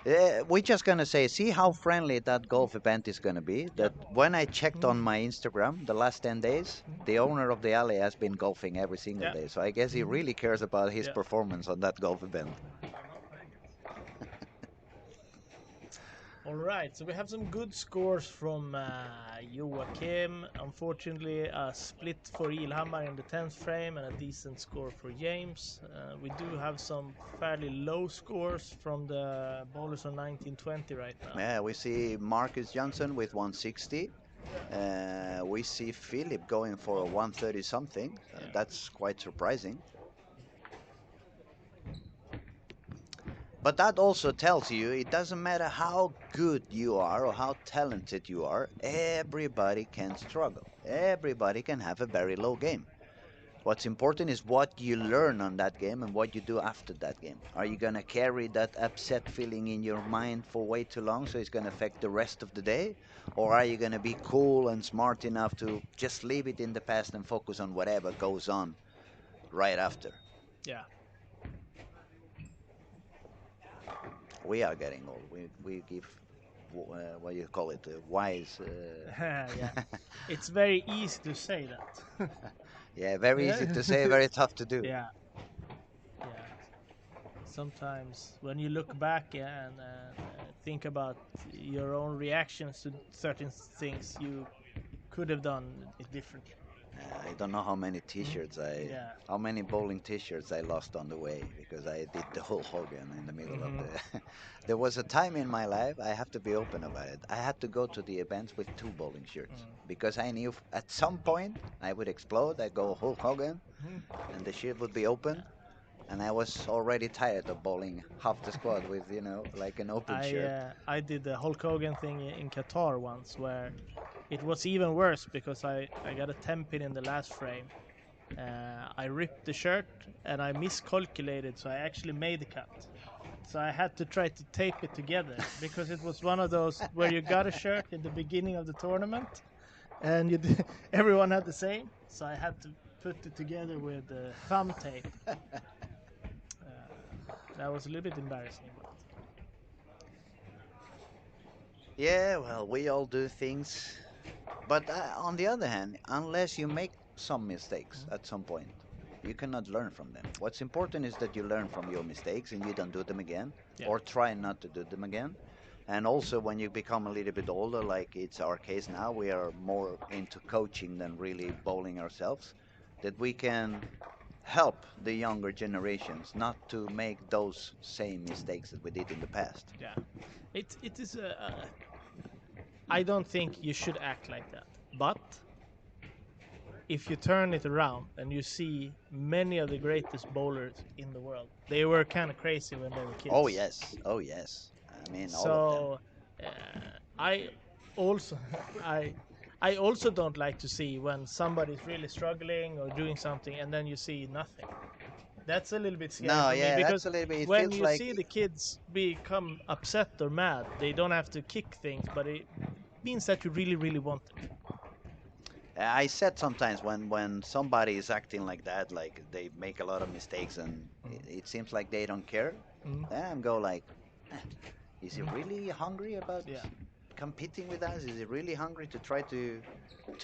We're just gonna say, see how friendly that golf event is gonna be. That when I checked on my Instagram the last 10 days, the owner of the alley has been golfing every single Yeah. day. So I guess he really cares about his Yeah. performance on that golf event. All right, so we have some good scores from Joachim. Unfortunately, a split for Ilhamar in the 10th frame and a decent score for James. We do have some fairly low scores from the bowlers on 1920 right now. Yeah, we see Marcus Johnson with 160. We see Philip going for a 130 something. That's quite surprising. But that also tells you it doesn't matter how good you are or how talented you are, everybody can struggle. Everybody can have a very low game. What's important is what you learn on that game and what you do after that game. Are you going to carry that upset feeling in your mind for way too long so it's going to affect the rest of the day? Or are you going to be cool and smart enough to just leave it in the past and focus on whatever goes on right after? Yeah. We are getting old. We give what do you call it, wise. Yeah. It's very easy to say that. Yeah, very easy to say, very tough to do. Yeah. Yeah. Sometimes when you look back and think about your own reactions to certain things, you could have done it differently. I don't know how many T-shirts Yeah. how many bowling T-shirts I lost on the way because I did the whole Hogan in the middle of the. There was a time in my life, I have to be open about it. I had to go to the events with two bowling shirts because I knew at some point I would explode. I'd go Hulk Hogan, and the shirt would be open. and I was already tired of bowling half the squad with, you know, like an open shirt. I did the Hulk Hogan thing in Qatar once, where it was even worse because I got a 10 pin in the last frame. I ripped the shirt and I miscalculated, so I actually made the cut. So I had to try to tape it together because it was one of those where you got a shirt in the beginning of the tournament, and everyone had the same. So I had to put it together with thumb tape. That was a little bit embarrassing. Yeah, well, we all do things. But on the other hand, unless you make some mistakes at some point, you cannot learn from them. What's important is that you learn from your mistakes and you don't do them again, Yeah. or try not to do them again. And also, when you become a little bit older, like it's our case now, we are more into coaching than really bowling ourselves, that we can help the younger generations not to make those same mistakes that we did in the past. Yeah, it is I don't think you should act like that. But if you turn it around and you see many of the greatest bowlers in the world, they were kind of crazy when they were kids. Oh yes, oh yes. I mean, all of them. So I also I I also don't like to see when somebody's really struggling or doing something and then you see nothing. That's a little bit scary No, for me yeah, because that's a little bit. It when feels you like see the kids become upset or mad, they don't have to kick things, but it means that you really, really want it. I said sometimes when somebody is acting like that, like they make a lot of mistakes and it seems like they don't care. Mm. Then I'm go like, "Eh, is he really hungry about Yeah, competing with us? Is he really hungry to try to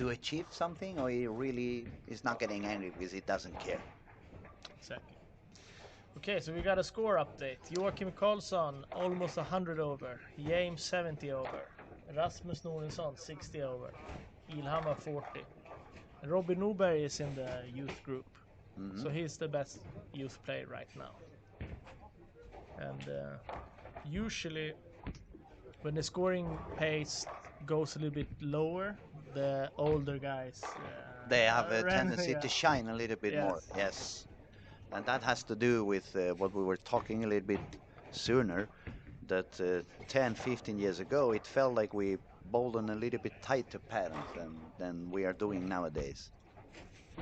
achieve something, or he really is not getting angry because he doesn't care?" exactly. Okay, so we got a score update. Joakim Karlsson, almost 100 over. James, 70 over. Rasmus Norensson, 60 over. Ilhamar, 40. Robin Norberg is in the youth group. Hmm. So he's the best youth player right now. And usually, when the scoring pace goes a little bit lower, the older guys They have a ran. tendency to shine a little bit more. Yes. Yes, and that has to do with what we were talking a little bit sooner. That 10, 15 years ago, it felt like we bowled on a little bit tighter patterns than we are doing nowadays.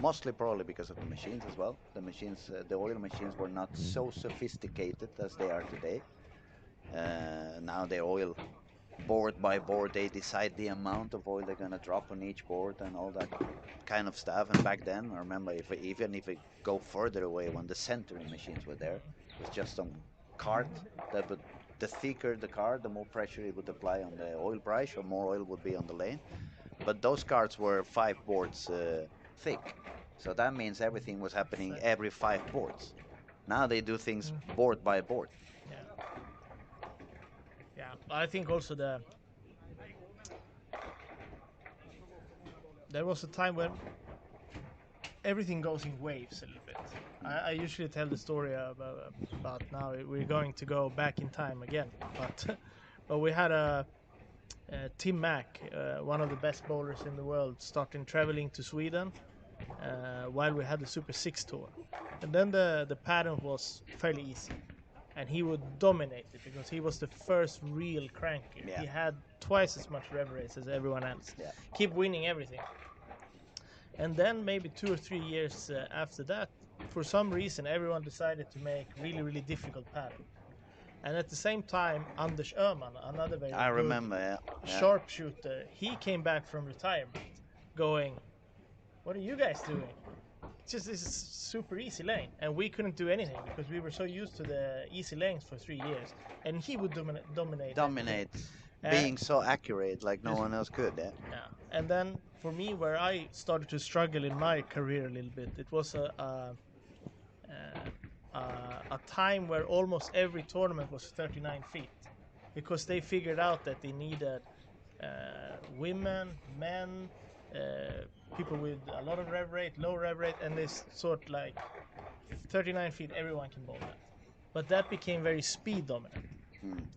Mostly probably because of the machines as well. The machines, the oil machines were not so sophisticated as they are today. Now the oil board by board, they decide the amount of oil they're gonna drop on each board and all that kind of stuff. And back then, I remember even if we go further away, when the centering machines were there, it was just some cart that would, the thicker the cart, the more pressure it would apply on the oil brush, or more oil would be on the lane. But those carts were 5 boards thick, so that means everything was happening every 5 boards. Now they do things board by board. Yeah. Yeah, I think also there was a time when everything goes in waves a little bit. I usually tell the story about now we're going to go back in time again, but but we had a Tim Mack, one of the best bowlers in the world, starting traveling to Sweden while we had the Super 6 tour, and then the pattern was fairly easy. And he would dominate it because he was the first real cranker. Yeah. He had twice as much rev race as everyone else. Yeah. Keep winning everything. And then maybe 2 or 3 years after that, for some reason, everyone decided to make really, really difficult pattern. And at the same time, Anders Öhman, another very I good remember, yeah. sharpshooter, he came back from retirement going, what are you guys doing? It's just this super easy lane, and we couldn't do anything because we were so used to the easy lanes for 3 years, and he would dominate. Dominate, everything. being so accurate like no one else could. Yeah. Yeah, and then for me, where I started to struggle in my career a little bit, it was a time where almost every tournament was 39 feet, because they figured out that they needed women, men, people with a lot of rev rate, low rev rate, and this sort like 39 feet, everyone can bowl that. But that became very speed dominant.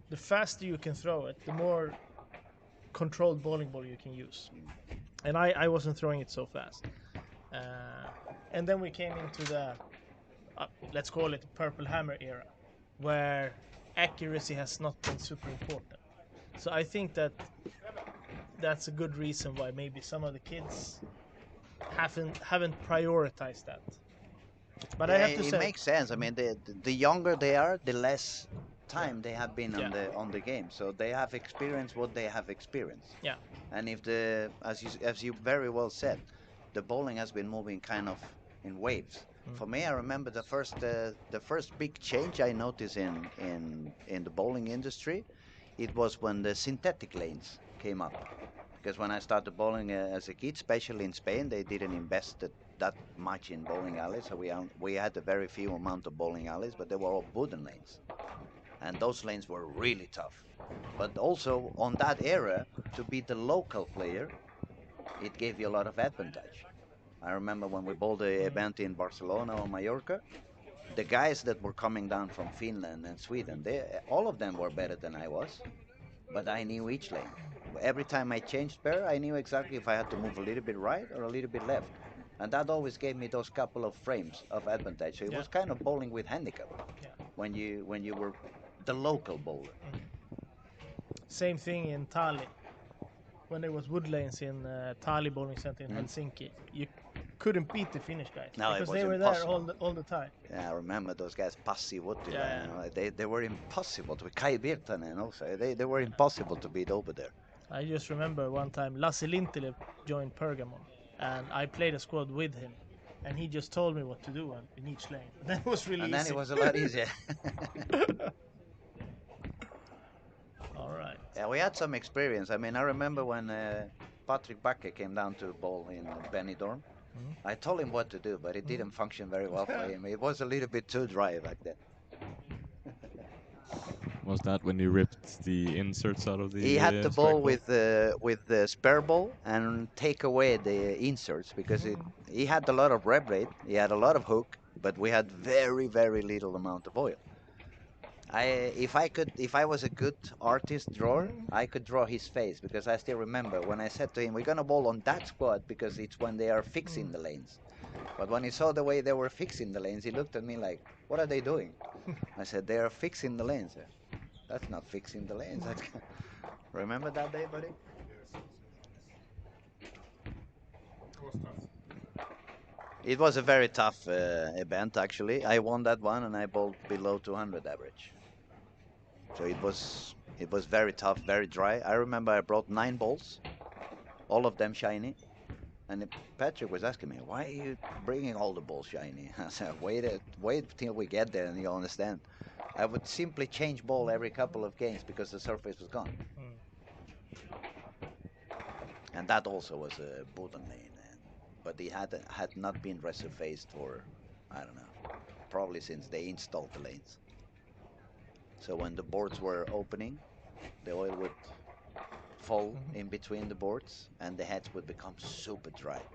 The faster you can throw it, the more controlled bowling ball you can use. And I wasn't throwing it so fast. And then we came into the let's call it purple hammer era, where accuracy has not been super important. So I think that that's a good reason why maybe some of the kids haven't prioritized that. But I Yeah, have to it say, makes sense. I mean, the younger they are, the less yeah, time they have been yeah, on the game, so they have experienced what they have experienced. yeah, And if the as you very well said, the bowling has been moving kind of in waves. For me, I remember the first big change I noticed in the bowling industry, it was when the synthetic lanes came up. Because when I started bowling as a kid, especially in Spain, they didn't invest that much in bowling alleys, so we had a very few amount of bowling alleys, but they were all wooden lanes, and those lanes were really tough. But also on that era, to be the local player, it gave you a lot of advantage. I remember when we bowled the event in Barcelona or Mallorca, the guys that were coming down from Finland and Sweden, all of them were better than I was, but I knew each lane. Every time I changed pair, I knew exactly if I had to move a little bit right or a little bit left. And that always gave me those couple of frames of advantage. So it yeah, was kind of bowling with handicap yeah. when you were the local bowler. Same thing in Tali. When there was wood lanes in Tali Bowling Center in Helsinki, you couldn't beat the Finnish guys No, it because was they were there impossible. all the time. Yeah, I remember those guys, Passi Vuttila, Yeah, you know, they were impossible to Kai Virtanen also. They were yeah. impossible to beat over there. I just remember one time Lasse Lintilä joined Pergamon, and I played a squad with him, and he just told me what to do in each lane. That was really And then it easy. was a lot easier. All right. Yeah, we had some experience. I mean, I remember when Patrick Backe came down to bowl in Benidorm. I told him what to do, but it didn't function very well for him. It was a little bit too dry back then. Was that when you ripped the inserts out of He had the to strike bowl ball? with the spare ball and take away the inserts because he had a lot of rev rate, he had a lot of hook, but we had very little amount of oil. If I was a good artist drawer, I could draw his face because I still remember when I said to him, "We're gonna bowl on that squad because it's when they are fixing the lanes." But when he saw the way they were fixing the lanes, he looked at me like, "What are they doing?" I said, "They are fixing the lanes." That's not fixing the lanes. Remember that day, buddy? It was a very tough event, actually. I won that one, and I bowled below 200 average. So it was very tough, very dry. I remember I brought 9 balls, all of them shiny. And Patrick was asking me, "Why are you bringing all the balls shiny?" I said, wait till we get there and you'll understand. I would simply change ball every couple of games because the surface was gone. And that also was a wooden lane. But it had not been resurfaced for, I don't know, probably since they installed the lanes. So when the boards were opening, the oil would fall in between the boards and the heads would become super dry.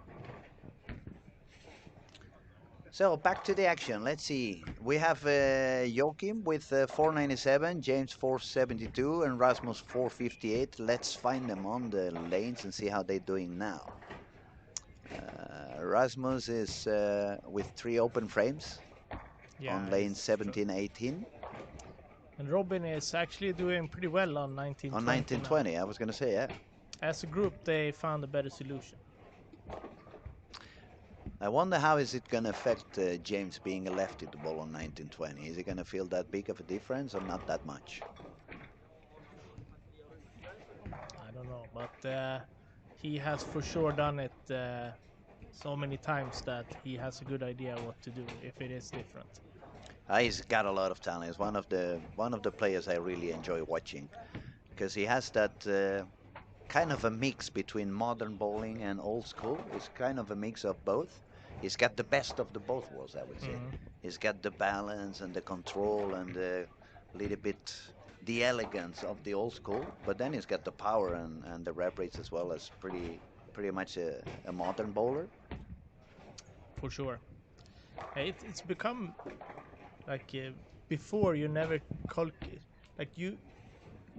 So back to the action. Let's see. We have Joachim with 497, James 472, and Rasmus 458. Let's find them on the lanes and see how they're doing now. Rasmus is with 3 open frames on lane 17, 18. And Robin is actually doing pretty well on 1920. On 1920, I was going to say, yeah. As a group, they found a better solution. I wonder how is it going to affect James being a lefty to bowl on 1920. Is he going to feel that big of a difference or not that much? I don't know, but he has for sure done it so many times that he has a good idea what to do if it is different. He's got a lot of talent. He's one of the players I really enjoy watching because he has that kind of a mix between modern bowling and old school. It's kind of a mix of both. He's got the best of the both worlds, I would say. He's got the balance and the control and a little bit the elegance of the old school, but then he's got the power and the rep rates as well as pretty much a modern bowler. For sure. It's become like before you never like you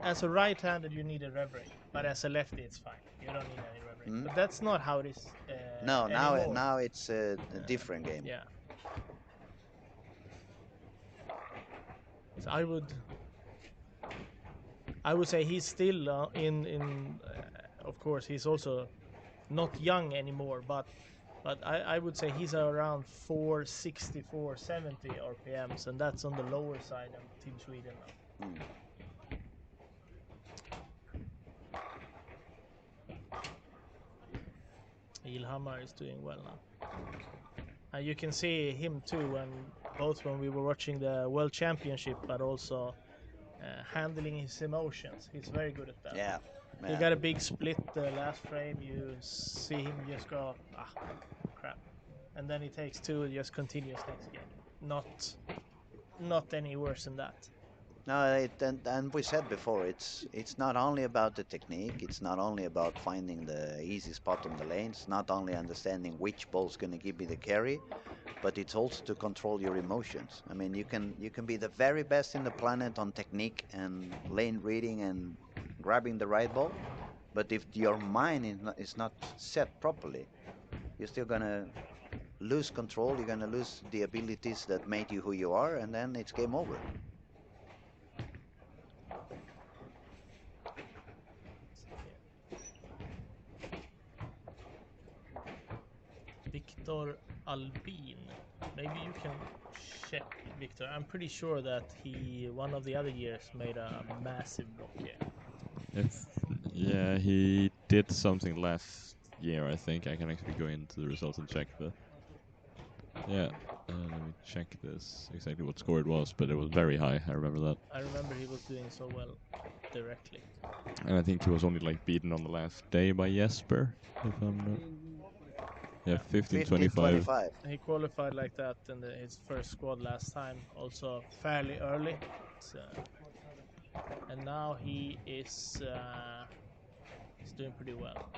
as a right-handed you need a rev rate, but as a lefty it's fine. You don't need any rev rate. But that's not how it is No, anymore. now it's a different game. Yeah. So I would say he's still in. Of course, he's also not young anymore, but I would say he's around 460, 470 RPMs, and that's on the lower side of Team Sweden now. Mm. Ilhamar is doing well now. And you can see him too, when we were watching the World Championship, but also handling his emotions. He's very good at that. Yeah. He got a big split the last frame. You see him just go, crap. And then he takes two and just continues next game. Not any worse than that. No, and we said before, it's not only about the technique. It's not only about finding the easy spot on the lane. It's not only understanding which ball's going to give me the carry, but it's also to control your emotions. I mean, you can be the very best in the planet on technique and lane reading and grabbing the right ball, but if your mind is not set properly, you're still going to lose control. You're going to lose the abilities that made you who you are, and then it's game over. Victor Albin. Maybe you can check, Victor. I'm pretty sure that he, one of the other years, made a massive block here. Yeah, he did something last year, I think. I can actually go into the results and check that. Yeah, let me check this, exactly what score it was, but it was very high, I remember that. I remember he was doing so well directly. And I think he was only like beaten on the last day by Jesper, if I'm not... Yeah, 15-25. He qualified like that in his first squad last time, also fairly early. And now he is he's doing pretty well.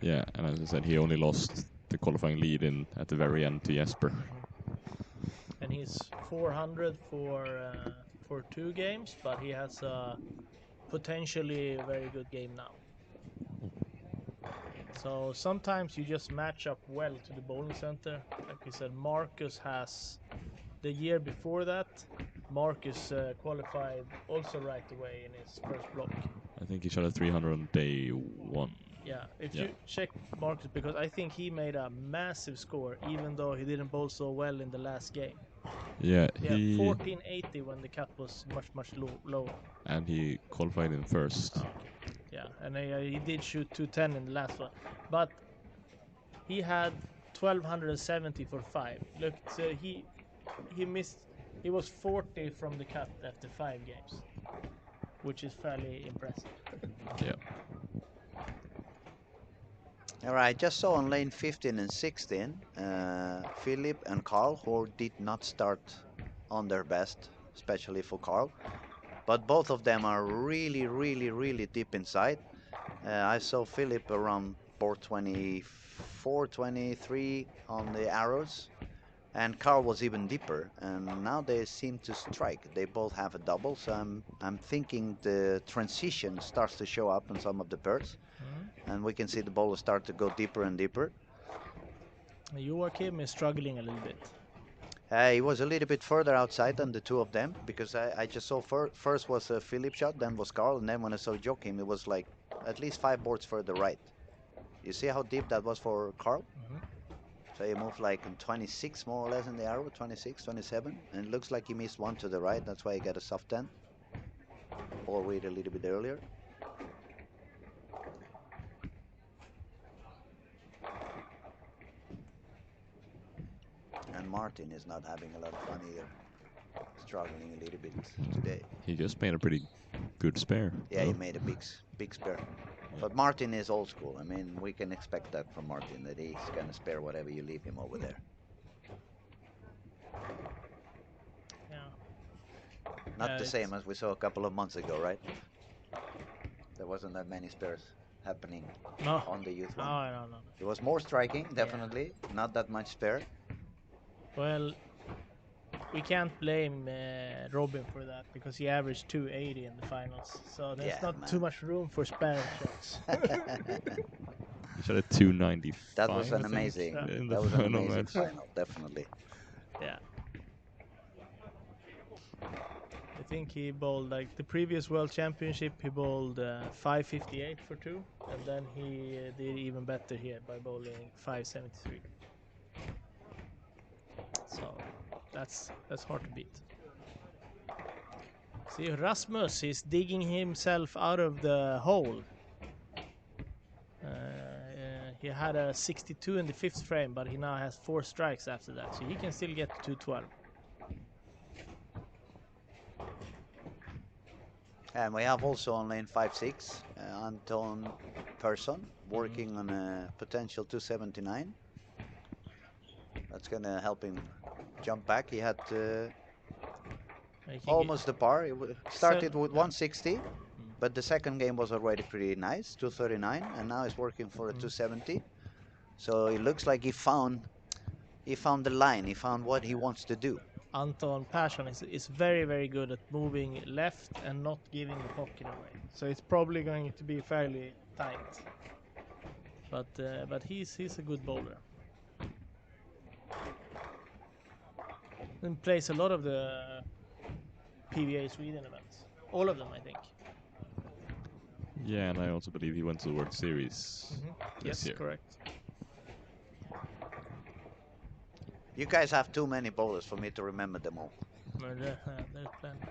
Yeah, and as I said, he only lost the qualifying lead at the very end to Jesper. And he's 400 for 2 games, but he has a potentially very good game now. So sometimes you just match up well to the bowling center. Like we said, Marcus has, the year before that, Marcus qualified also right away in his first block. I think he shot a 300 on day 1. Yeah, if you check Marcus, because I think he made a massive score, even though he didn't bowl so well in the last game. Yeah, he 1480 when the cut was much lower. And he qualified in first. Okay. Yeah, and he did shoot 210 in the last one, but he had 1270 for 5. Look, so he missed. He was 40 from the cut after 5 games, which is fairly impressive. Yeah. All right, just saw on lane 15 and 16, Philip and Carl, who did not start on their best, especially for Carl. But both of them are really deep inside. I saw Philip around 424, 23 on the arrows, and Carl was even deeper. And now they seem to strike. They both have a double, so I'm thinking the transition starts to show up on some of the birds. And we can see the bowler start to go deeper and deeper. Joachim is struggling a little bit. He was a little bit further outside than the two of them, because I just saw first was a Philip shot, then was Carl, and then when I saw Joachim, it was like at least 5 boards further right. You see how deep that was for Carl? So he moved like 26 more or less in the arrow, 26, 27, and it looks like he missed one to the right. That's why he got a soft 10. Ball read a little bit earlier. And Martin is not having a lot of fun either. Struggling a little bit today. He just made a pretty good spare. Yeah, he made a big spare. But Martin is old school. I mean, we can expect that from Martin, that he's going to spare whatever you leave him over there. Yeah. Not the same as we saw a couple of months ago, right? There wasn't that many spares happening on the youth one. No. It was more striking, definitely. Yeah. Not that much spare. Well, we can't blame Robin for that, because he averaged 280 in the finals. So there's not too much room for spare shots. He shot a 295. That was an amazing. That was an amazing final, definitely. Yeah. think he bowled like the previous World Championship. He bowled 558 for two, and then he did even better here by bowling 573. So that's hard to beat. See, Rasmus is digging himself out of the hole. He had a 62 in the fifth frame, but he now has 4 strikes after that, so he can still get to 212. And we have also on lane 5-6 Anton Persson working on a potential 279. That's gonna help him jump back. He had almost the par. It started with 160, but the second game was already pretty nice, 239, and now he's working for a 270. So it looks like he found the line. He found what he wants to do. Anton Persson is very, very good at moving left and not giving the pocket away. So it's probably going to be fairly tight. But he's a good bowler. And plays a lot of the PBA Sweden events. All of them, I think. Yeah, and I also believe he went to the World Series this year. Yes, correct. You guys have too many bowlers for me to remember them all. There's plenty.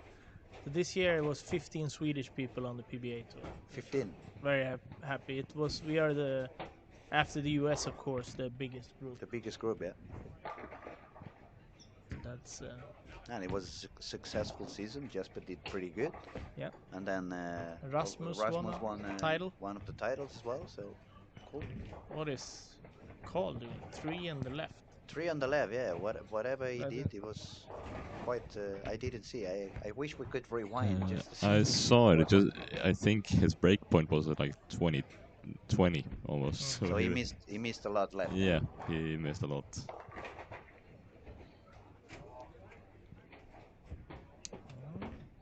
So this year it was 15 Swedish people on the PBA tour. 15. Very happy. We are after the US, of course, the biggest group. The biggest group, yeah. That's. And it was a successful season. Jesper did pretty good. Yeah. And then Rasmus won title. One of the titles as well. So cool. What is called 3 on the left? 3 on the left, yeah. Whatever he did, it was quite. I didn't see. I wish we could rewind. Just to see. I saw it. I think his break point was at like 20 almost. So he missed a lot left. Yeah, he missed a lot.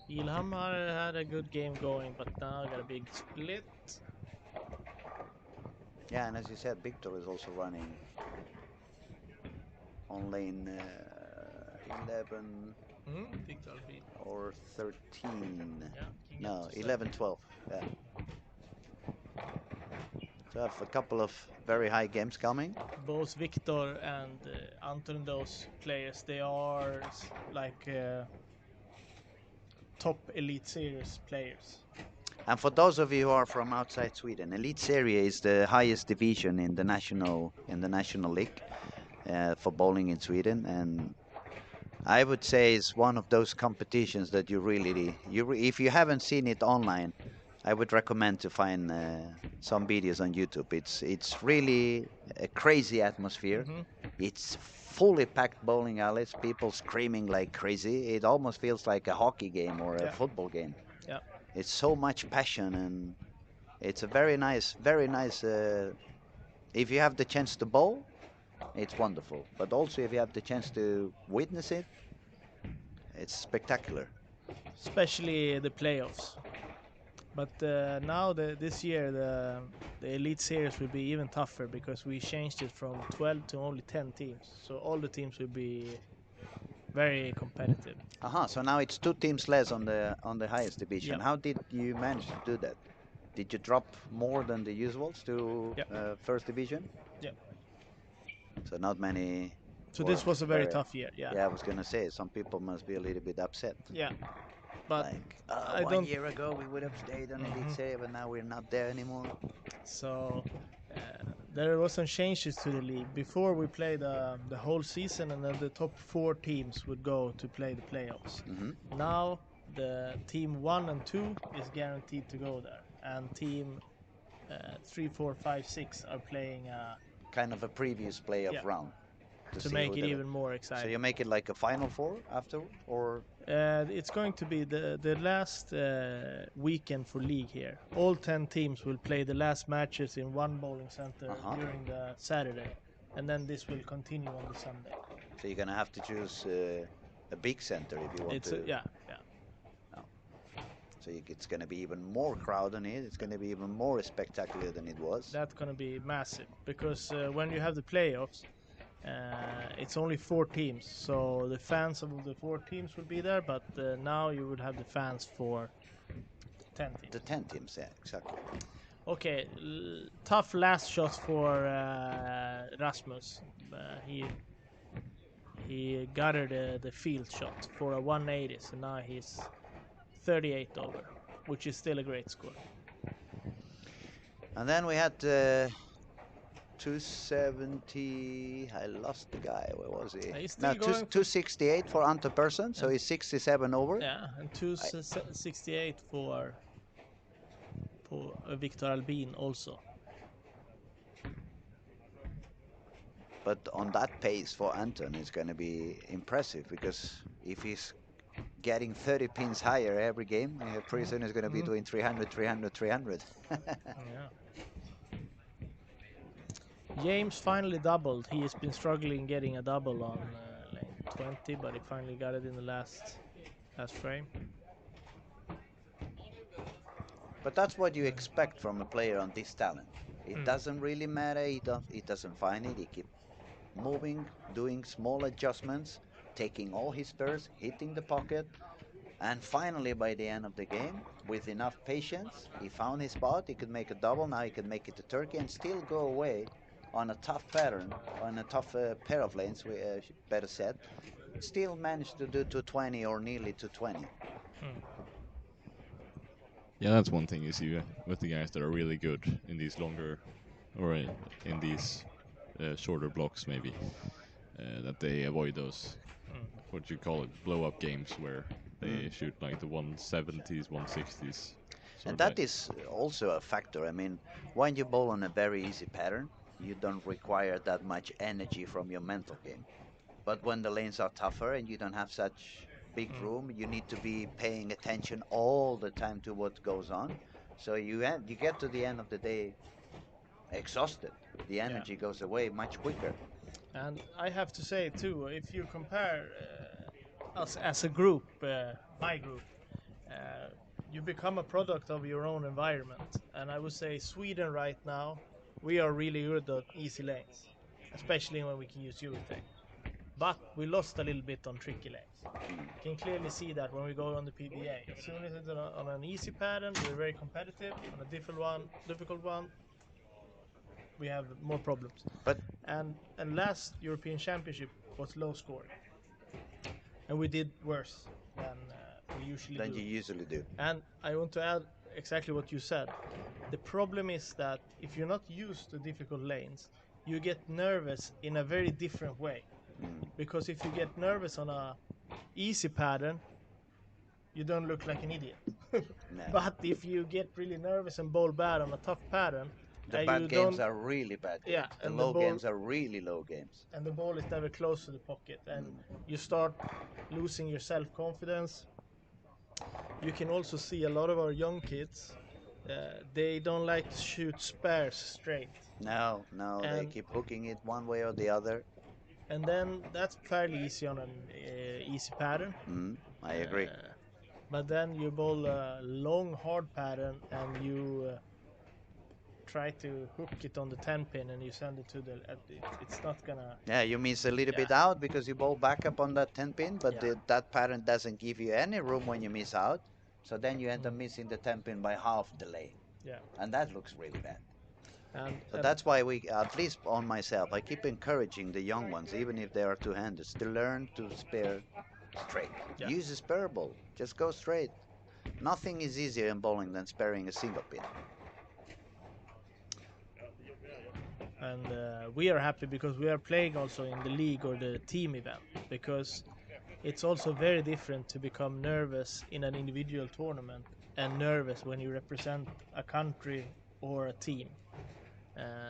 Ilhamar had a good game going, but now got a big split. Yeah, and as you said, Victor is also running on lane 11 or 13. Yeah, no, 11, 12. Yeah. So I have a couple of very high games coming. Both Victor and Anton, those players, they are like top Elite Series players. And for those of you who are from outside Sweden, Elite Serie is the highest division in the national league for bowling in Sweden, and I would say it's one of those competitions that if you haven't seen it online, I would recommend to find some videos on YouTube. It's really a crazy atmosphere. It's fully packed bowling alleys, people screaming like crazy. It almost feels like a hockey game or a football game. Yeah. It's so much passion, and it's a very nice. If you have the chance to bowl, it's wonderful. But also, if you have the chance to witness it, it's spectacular. Especially the playoffs. But now this year the Elite Series will be even tougher because we changed it from 12 to only 10 teams. So all the teams will be very competitive. So now it's 2 teams less on the highest division. Yeah. How did you manage to do that? Did you drop more than the usuals to first division? Yeah. So not many. So this was a very tough year. Yeah. Yeah, I was gonna say some people must be a little bit upset. Yeah. But like, 1 year ago we would have stayed on Elite Serie, but now we're not there anymore. So there was some changes to the league. Before we played the whole season, and then the top 4 teams would go to play the playoffs. Now the team 1 and 2 is guaranteed to go there, and team 3, 4, 5, 6 are playing kind of a previous playoff round to make it even more exciting. So you make it like a final 4 after, or it's going to be the last weekend for league here. All 10 teams will play the last matches in one bowling center during the Saturday, and then this will continue on the Sunday. So you're gonna have to choose a big center if you want to. Yeah. So it's gonna be even more crowd on it. It's gonna be even more spectacular than it was. That's gonna be massive because when you have the playoffs, It's only 4 teams, so the fans of the 4 teams will be there, but now you would have the fans for 10 teams. The 10 teams, yeah, exactly. Okay, tough last shot for Rasmus. He gutted the field shot for a 180, so now he's 38 over, which is still a great score. And then we had 270. I lost the guy. Where was he? He's still No, going 268 for Ante Persson, so And- he's 67 over. Yeah, and 268 for Victor Albin also. But on that pace for Anton, it's going to be impressive, because if he's getting 30 pins higher every game, pretty soon he's going to be doing 300, 300, 300. Yeah. James finally doubled. He has been struggling getting a double on lane 20, but he finally got it in the last frame. But that's what you expect from a player on this talent. It doesn't really matter. He doesn't find it. He keeps moving, doing small adjustments, taking all his spares, hitting the pocket, and finally by the end of the game, with enough patience, he found his spot. He could make a double. Now he can make it to turkey and still go away on a tough pattern, on a tough pair of lanes, better said. Still managed to do 220 or nearly 220. Yeah, that's one thing you see with the guys that are really good in these longer, or in these shorter blocks, maybe, that they avoid those, what you call it, blow-up games, where they shoot like the 170s, 160s. And that is also a factor. I mean, when you bowl on a very easy pattern, you don't require that much energy from your mental game. But when the lanes are tougher and you don't have such big room, you need to be paying attention all the time to what goes on. So you get to the end of the day exhausted. The energy goes away much quicker. And I have to say too, if you compare us as a group, my group, you become a product of your own environment. And I would say Sweden right now, we are really good at easy lanes, especially when we can use Eurotech. But we lost a little bit on tricky lanes. You can clearly see that when we go on the PBA. As soon as it's on an easy pattern, we're very competitive. On a difficult one, we have more problems. But and last European Championship was low scoring, and we did worse than we usually do. And I want to add exactly what you said. The problem is that if you're not used to difficult lanes, you get nervous in a very different way. Because if you get nervous on a easy pattern, you don't look like an idiot. No. But if you get really nervous and bowl bad on a tough pattern, the bad games are really bad games. Yeah, the and low games are really low games. And the ball is never close to the pocket, and you start losing your self-confidence. You can also see a lot of our young kids, they don't like to shoot spares straight. No, they keep hooking it one way or the other. And then that's fairly easy on an easy pattern. I agree. But then you bowl a long, hard pattern, and you try to hook it on the 10 pin, and you send it to the. It's not gonna. Yeah, you miss a little bit out because you bowl back up on that 10 pin, but that pattern doesn't give you any room when you miss out. So then you end up missing the 10 pin by half the lane. Yeah. And that looks really bad. So and that's why we, at least on myself, I keep encouraging the young ones, even if they are two-handers, to learn to spare straight. Yeah. Use a spare ball. Just go straight. Nothing is easier in bowling than sparing a single pin. And we are happy because we are playing also in the league or the team event, because it's also very different to become nervous in an individual tournament and nervous when you represent a country or a team.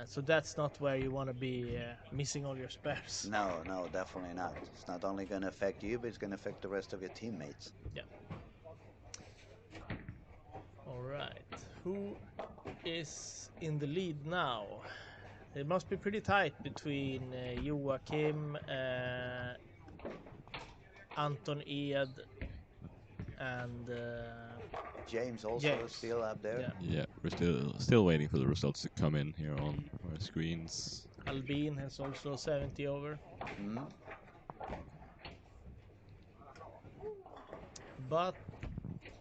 So that's not where you want to be missing all your spares. No, definitely not. It's not only going to affect you, but it's going to affect the rest of your teammates. Yeah. All right. Who is in the lead now? It must be pretty tight between Joachim, Anton Ed, and James also still up there. Yeah, we're still waiting for the results to come in here on our screens. A Albin has also 70 over. Mm. But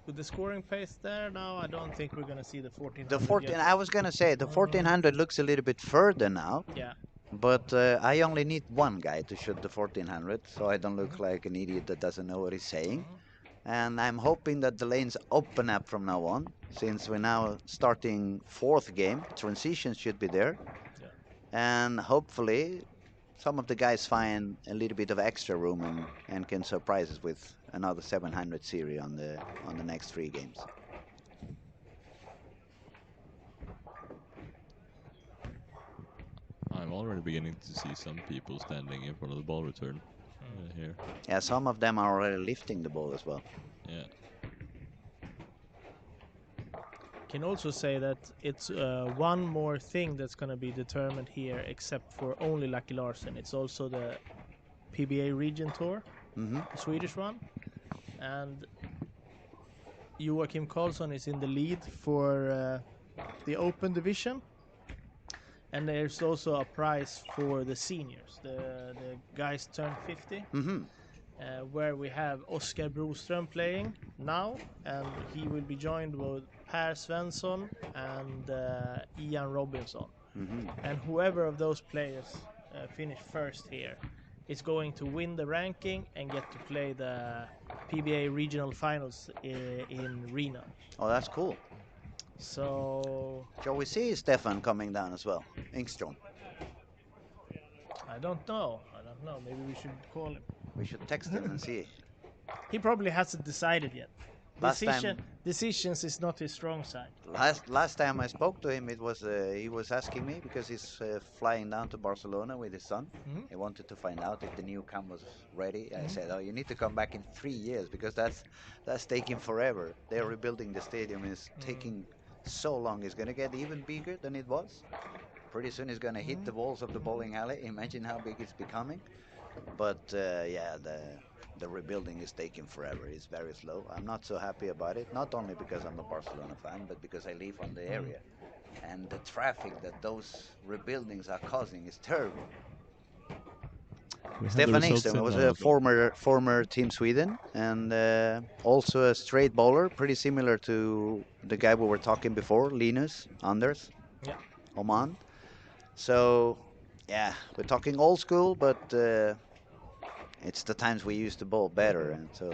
with the scoring pace there now, I don't think we're gonna see the The 1400 14, yet. I was gonna say the 1400 looks a little bit further now, Yeah. but I only need one guy to shoot the 1400, so I don't look like an idiot that doesn't know what he's saying. And I'm hoping that the lanes open up from now on, since we're now starting fourth game. Transitions should be there, Yeah. and hopefully some of the guys find a little bit of extra room and can surprise us with another 700 series on the next three games. I'm already beginning to see some people standing in front of the ball return here. Yeah, some of them are already lifting the ball as well. Yeah. Can also say that it's one more thing that's going to be determined here, except for only Lucky Larsen. It's also the PBA Region Tour, the Swedish one, and Joakim Karlsson is in the lead for the Open Division, and there's also a prize for the seniors. The guys turn 50. Where we have Oskar Broström playing now, and he will be joined with Per Svensson and Ian Robinson. And whoever of those players finish first here is going to win the ranking and get to play the PBA regional finals in Reno. Oh, that's cool. So Shall we see Stefan coming down as well? Engström. I don't know. Maybe we should call him. We should text him and see. He probably hasn't decided yet. Last time- Decisions is not his strong side. Last time I spoke to him, it was he was asking me because he's flying down to Barcelona with his son. He wanted to find out if the new cam was ready. I said, "Oh, you need to come back in 3 years because that's taking forever. They're rebuilding the stadium. It's taking so long. It's gonna get even bigger than it was. Pretty soon it's gonna hit the walls of the bowling alley. Imagine how big it's becoming." But yeah, the rebuilding is taking forever. It's very slow. I'm not so happy about it. Not only because I'm a Barcelona fan, but because I live on the area, and the traffic that those rebuildings are causing is terrible. Stefan Engström was a former Team Sweden and also a straight bowler, pretty similar to the guy we were talking before, Linus Anders, Oman. So yeah, we're talking old school, but it's the times we used to bowl better, and so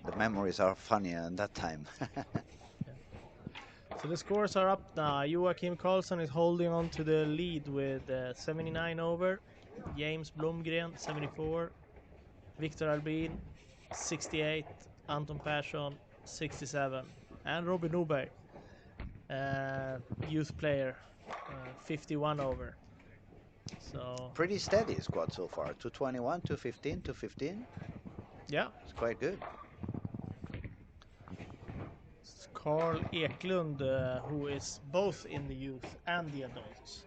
the memories are funnier in that time. So the scores are up now. Joakim Karlsson is holding on to the lead with 79 over. James Blomgren 74. Victor Albin 68. Anton Persson 67. And Robin Norberg, youth player, 51 over. So Pretty steady squad so far. 221, 215, 215. yeah, It's quite good. Carl Eklund, who is both in the youth and the adults,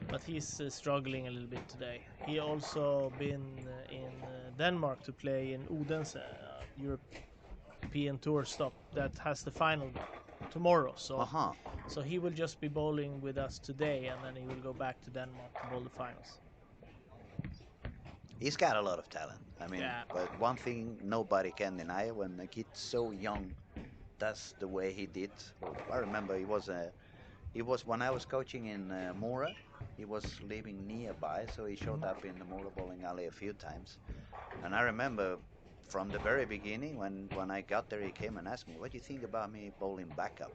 but he's struggling a little bit today. He also been in Denmark to play in Odense, European Tour stop that has the final tomorrow. So so he will just be bowling with us today, and then he will go back to Denmark to bowl the finals. He's got a lot of talent. I mean, but one thing nobody can deny, when a kid so young does the way he did. Well, I remember he was when I was coaching in Mora. He was living nearby, so he showed up in the Mora bowling alley a few times. And I remember from the very beginning, when I got there, he came and asked me, "What do you think about me bowling backup?"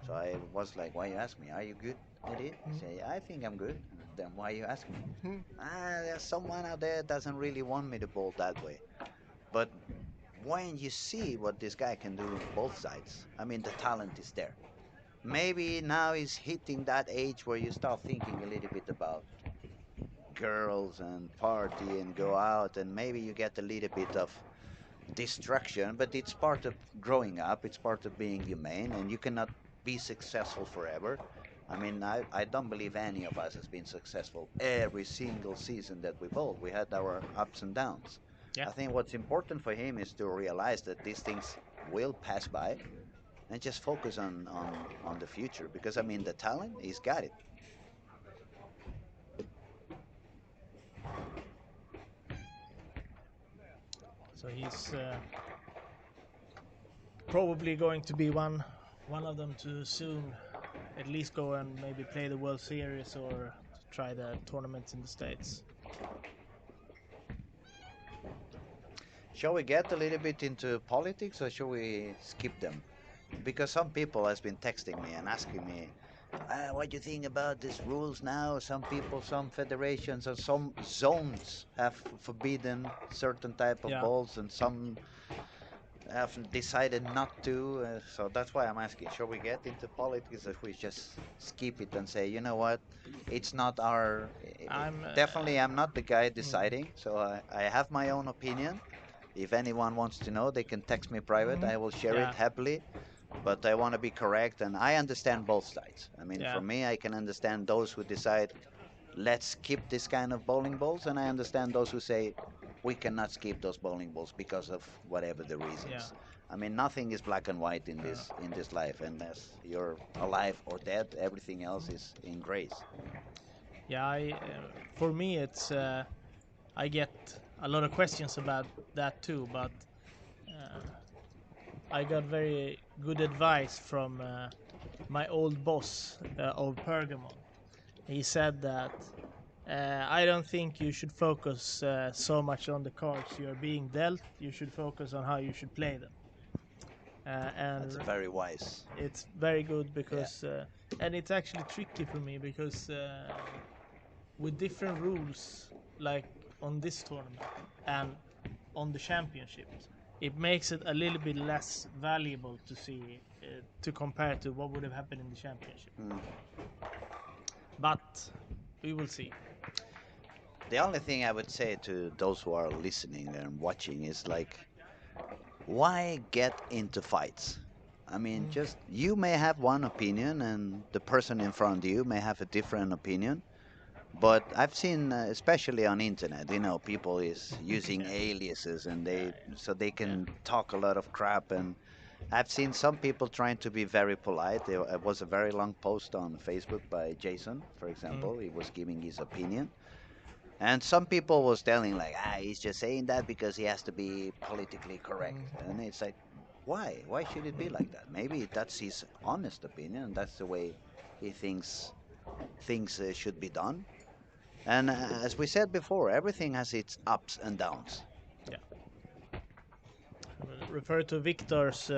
So I was like, "Why you ask me? Are you good at it?" He said, "I think I'm good." Then why you ask me? There's someone out there that doesn't really want me to bowl that way. But when you see what this guy can do on both sides, I mean, the talent is there. Maybe now he's hitting that age where you start thinking a little bit about girls and party and go out, and maybe you get a little bit of distraction, but it's part of growing up, it's part of being humane, and you cannot be successful forever. I mean, I don't believe any of us has been successful every single season that we bowled. We had our ups and downs. I think what's important for him is to realize that these things will pass by and just focus on the future, because I mean, the talent, he's got it. So he's probably going to be one of them to soon at least go and maybe play the World Series or try the tournaments in the States. Shall we get a little bit into politics or shall we skip them? Because some people has been texting me and asking me, what do you think about these rules now? Some people, some federations, or some zones have forbidden certain type of Yeah. balls, and some have decided not to. So that's why I'm asking: shall we get into politics, or we just skip it and say, you know what, it's not our. Definitely, I'm not the guy deciding. So I have my own opinion. If anyone wants to know, they can text me private. I will share it Yeah. happily. But I want to be correct, and I understand both sides. I mean, Yeah. for me, I can understand those who decide, let's skip this kind of bowling balls, and I understand those who say, we cannot skip those bowling balls because of whatever the reasons. Yeah. I mean, nothing is black and white in this life, unless you're alive or dead. Everything else is in grace. Yeah, for me, it's I get a lot of questions about that too, but I got very good advice from my old boss of Pergamon. He said that I don't think you should focus so much on the cards you're being dealt. You should focus on how you should play them. And That's very wise. it's very good because, and it's actually tricky for me because with different rules, like on this tournament and on the championships, it makes it a little bit less valuable to see to compare to what would have happened in the championship. But we will see. The only thing I would say to those who are listening and watching is like, why get into fights? I mean, just you may have one opinion and the person in front of you may have a different opinion. But I've seen, especially on internet, people is using aliases and so they can talk a lot of crap. And I've seen some people trying to be very polite. It was a very long post on Facebook by Jason, for example. He was giving his opinion. And some people was telling like, he's just saying that because he has to be politically correct. And it's like, why? Why should it be like that? Maybe that's his honest opinion. That's the way he thinks things should be done. And as we said before, everything has its ups and downs. Yeah. Refer to Victor's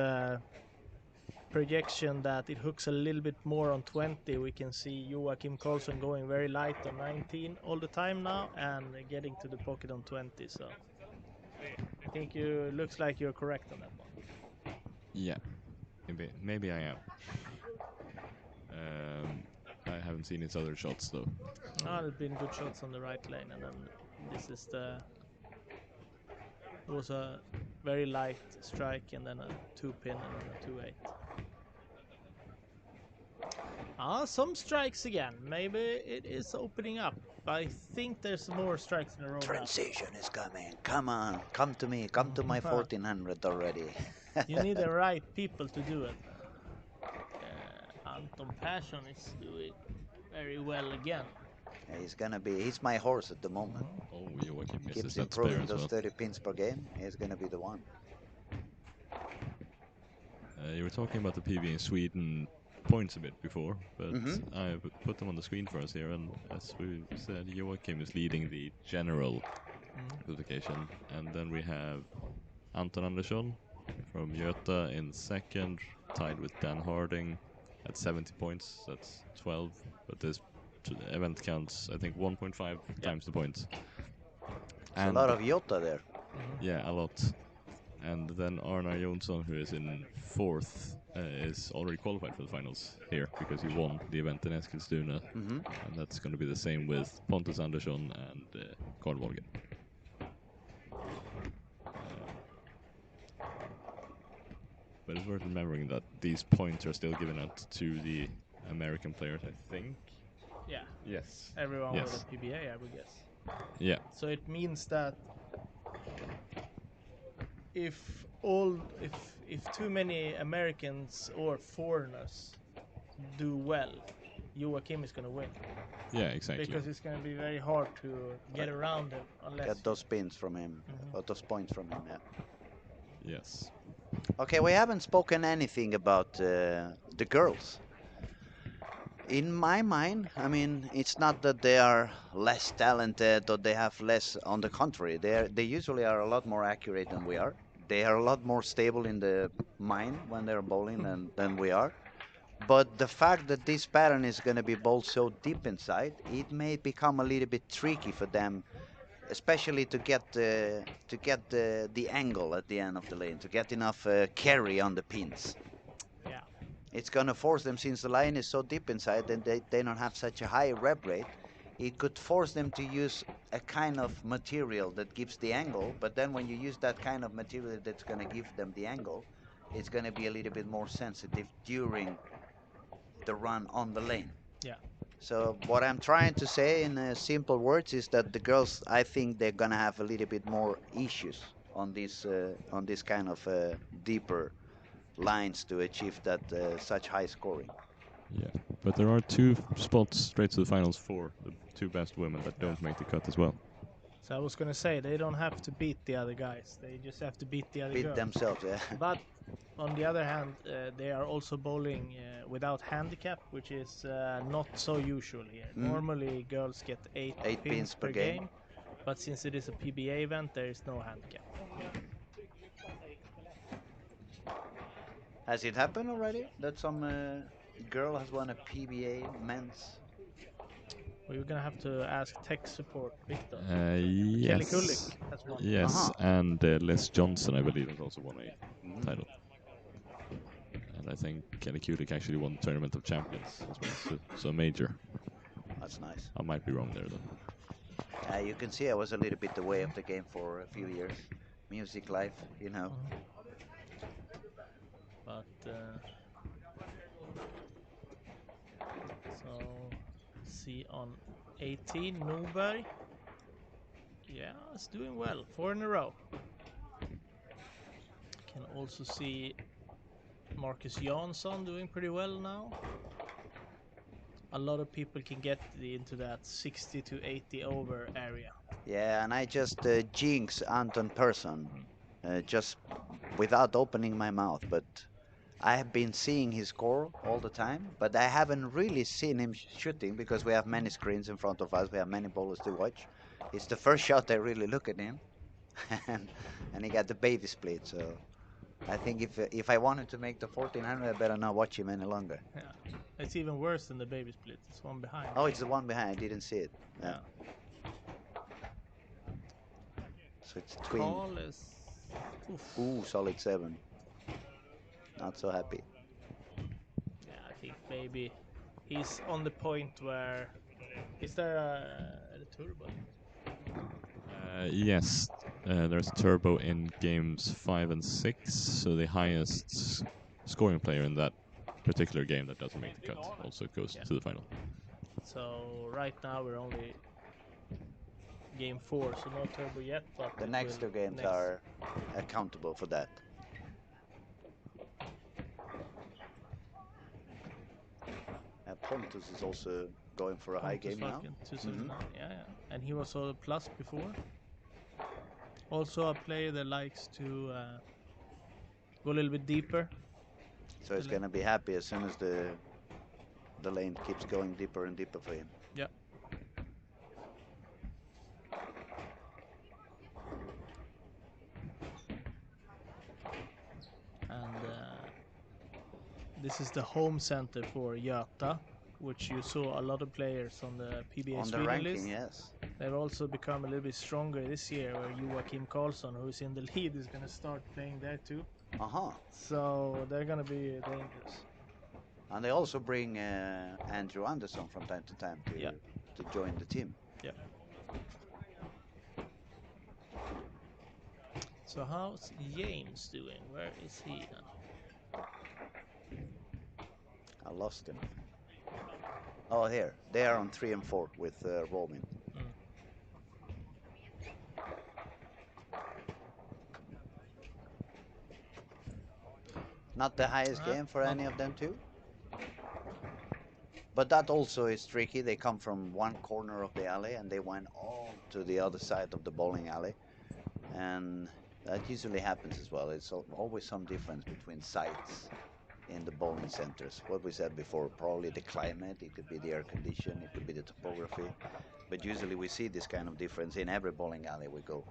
projection that it hooks a little bit more on 20. We can see Joachim Karlsson going very light on 19 all the time now and getting to the pocket on 20. So I think you looks like you're correct on that one. Yeah, maybe I am. I haven't seen his other shots though. Oh, there's been good shots on the right lane, and then this is it was a very light strike and then a 2-pin and then a 2-8. Some strikes again. Maybe it is opening up. I think there's more strikes in a row. Transition is coming. Come on, come to me. Come to my 1400 already. You need the right people to do it. Anton Persson is doing very well again. He's my horse at the moment. Oh, Joachim misses Keeps that improving spare as those well. 30 pins per game. He's gonna be the one. You were talking about the PB in Sweden points a bit before, but I put them on the screen for us here, and as we said, Joachim is leading the general qualification, and then we have Anton Andersson from Göta in second, tied with Dan Harding at 70 points. That's 12, but this event counts, I think, 1.5 times the points. And a lot of Jota there. Yeah, a lot. And then Arnar Jonsson, who is in fourth, is already qualified for the finals here because he won the event in Eskilstuna. And that's going to be the same with Pontus Andersson and Carl Morgan. But it's worth remembering that these points are still given out to the American players, I think. Yeah. Yes. Everyone with a PBA, I would guess. Yeah. So it means that if too many Americans or foreigners do well, Joachim is going to win. Yeah, exactly. Because it's going to be very hard to get around him unless get those pins from him lot of points from him. Yeah. Yes. Okay, we haven't spoken anything about the girls. In my mind, I mean, it's not that they are less talented or they have less. On the contrary, they usually are a lot more accurate than we are. They are a lot more stable in the mind when they're bowling than we are. But the fact that this pattern is going to be bowled so deep inside, it may become a little bit tricky for them, especially to get the angle at the end of the lane, to get enough carry on the pins. Yeah. It's going to force them, since the line is so deep inside and they don't have such a high rep rate, it could force them to use a kind of material that gives the angle. But then when you use that kind of material that's going to give them the angle, it's going to be a little bit more sensitive during the run on the lane. Yeah. So what I'm trying to say in simple words is that the girls, I think they're gonna have a little bit more issues on this kind of deeper lines to achieve that such high scoring. Yeah. But there are 2 spots straight to the finals for the 2 best women that don't make the cut as well. So I was gonna say they don't have to beat the other guys. They just have to beat the other Beat girls. themselves, yeah. But on the other hand, they are also bowling without handicap, which is not so usual here. Normally, girls get 8 pins per game, but since it is a PBA event, there is no handicap. Has it happened already that some girl has won a PBA men's? We're gonna have to ask tech support, Victor. Kelly Kulik Yes. has won. Yes, and Les Johnson, I believe, has also won a title. And I think Kelly Kulik actually won Tournament of Champions as well, so major. That's nice. I might be wrong there, though. You can see I was a little bit away of the game for a few years. Music life, you know. But so see on 18 Norberg. Yeah, it's doing well. 4 in a row. Can also see Marcus Jansson doing pretty well now. A lot of people can get into that 60 to 80 over area. Yeah, and I just jinx Anton Persson, just without opening my mouth. But I have been seeing his score all the time, but I haven't really seen him shooting because we have many screens in front of us. We have many bowlers to watch. It's the first shot I really look at him, and he got the baby split. So I think if I wanted to make the 1400, I better not watch him any longer. Yeah, it's even worse than the baby split. It's one behind. Oh, it's the one behind. I didn't see it. Yeah. So it's twin. Carl is. Oof. Ooh, solid 7. Not so happy. Yeah, I think maybe he's on the point where. Is there a turbo? Yes, there's a turbo in games 5 and 6, so the highest scoring player in that particular game that doesn't make the cut also goes to the final. So right now we're only game 4, so no turbo yet. But the next 2 games are accountable for that. Pontus is also going for a high game now. Yeah, and he was a plus before. Also a player that likes to go a little bit deeper. So he's going to be happy as soon as the lane keeps going deeper and deeper for him. Yeah. And this is the home center for Göta, which you saw a lot of players on the PBA on the Sweden ranking, list. Yes. They've also become a little bit stronger this year, where Joakim Karlsson, who's in the lead, is going to start playing there too. So they're going to be dangerous. And they also bring Andrew Anderson from time to time to join the team. Yeah. So how's James doing? Where is he now? I lost him. Oh, here. They are on 3 and 4 with Robin. Not the highest game for any of them too. But that also is tricky. They come from one corner of the alley and they went all to the other side of the bowling alley. and that usually happens as well. It's always some difference between sites in the bowling centers. What we said before, probably the climate, it could be the air condition, it could be the topography, but usually we see this kind of difference in every bowling alley we go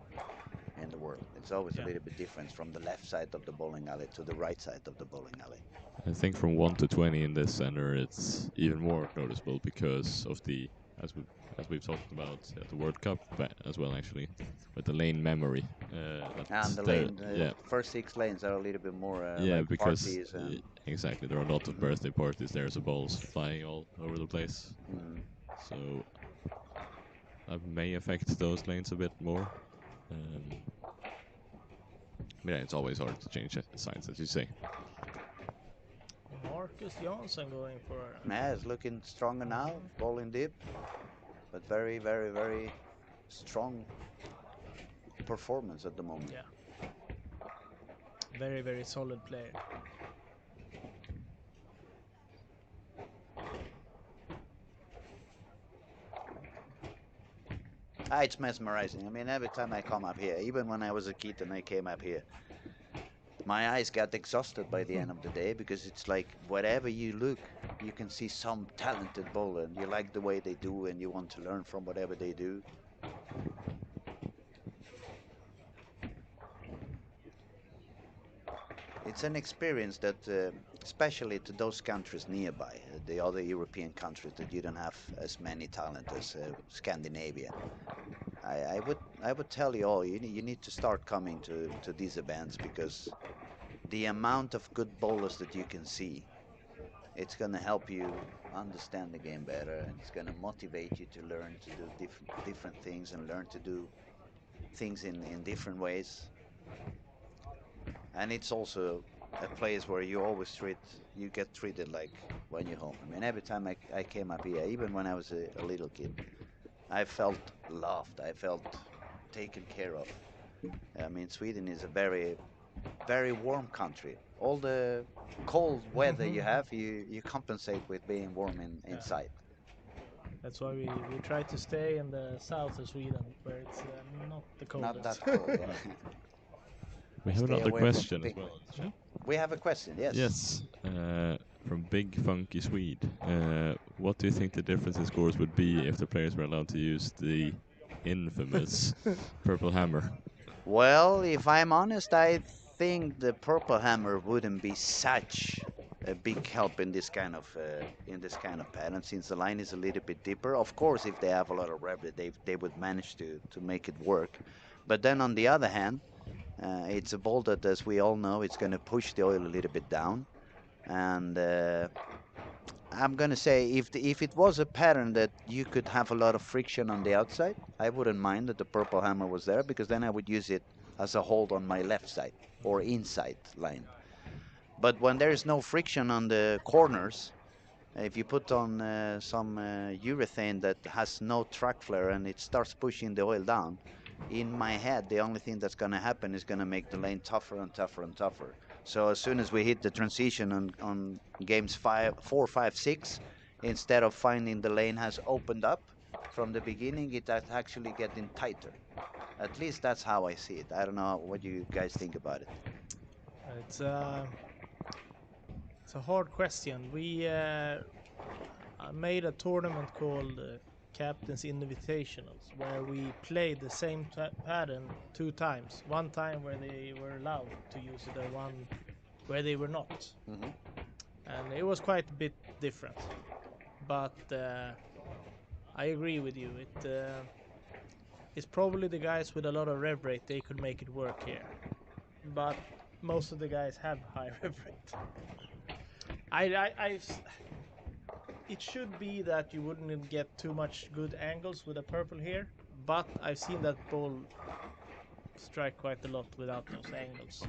in the world. It's always a Yeah. little bit different from the left side of the bowling alley to the right side of the bowling alley. I think from 1 to 20 in this center, it's even more noticeable because of the, as we as we've talked about at the World Cup as well, actually, with the lane memory. And That's the there, lane, yeah, first 6 lanes are a little bit more yeah, like because parties and. exactly there are a lot of birthday parties there, so balls flying all over the place. Mm. So that may affect those lanes a bit more. But yeah, it's always hard to change sides, as you say. Marcus Jansson going for. Yeah, it's looking stronger now, bowling deep, but very, very, very strong performance at the moment. Yeah. Very, very solid player. It's mesmerizing. I mean, every time I come up here, even when I was a kid and I came up here, my eyes got exhausted by the end of the day because it's like wherever you look, you can see some talented bowler and you like the way they do and you want to learn from whatever they do. It's an experience that, especially to those countries nearby, the other European countries that you don't have as many talent as Scandinavia. I would tell you all, you need to start coming to these events because the amount of good bowlers that you can see, it's going to help you understand the game better and it's going to motivate you to learn to do different things and learn to do things in different ways. And it's also a place where you get treated like when you're home. I mean, every time I came up here, even when I was a little kid, I felt loved. I felt taken care of. I mean, Sweden is a very, very warm country. All the cold weather you have, you compensate with being warm inside. That's why we try to stay in the south of Sweden, where it's not the Not coldest. that cold. Yeah. We have Stay another away from question as big. well. We have a question. Yes. Yes, from Big Funky Swede. What do you think the difference in scores would be if the players were allowed to use the infamous purple hammer? Well, if I'm honest, I think the purple hammer wouldn't be such a big help in this kind of pattern since the line is a little bit deeper. Of course, if they have a lot of rev, they would manage to make it work. But then on the other hand, it's a ball that, as we all know, it's going to push the oil a little bit down. And I'm going to say if it was a pattern that you could have a lot of friction on the outside, I wouldn't mind that the purple hammer was there because then I would use it as a hold on my left side or inside line. But when there is no friction on the corners, if you put on some urethane that has no track flare and it starts pushing the oil down, in my head, the only thing that's going to happen is going to make the lane tougher and tougher and tougher. So as soon as we hit the transition on games 4, 5, 6, instead of finding the lane has opened up from the beginning, it's actually getting tighter. At least that's how I see it. I don't know what you guys think about it. It's it's a hard question. We made a tournament called Captain's Invitationals, where we played the same pattern 2 times. One time where they were allowed to use it, and one where they were not. Hmm. And it was quite a bit different. But I agree with you. It's probably the guys with a lot of rev rate, they could make it work here. But most of the guys have high rev rate. It should be that you wouldn't get too much good angles with a purple here, but I've seen that ball strike quite a lot without those angles.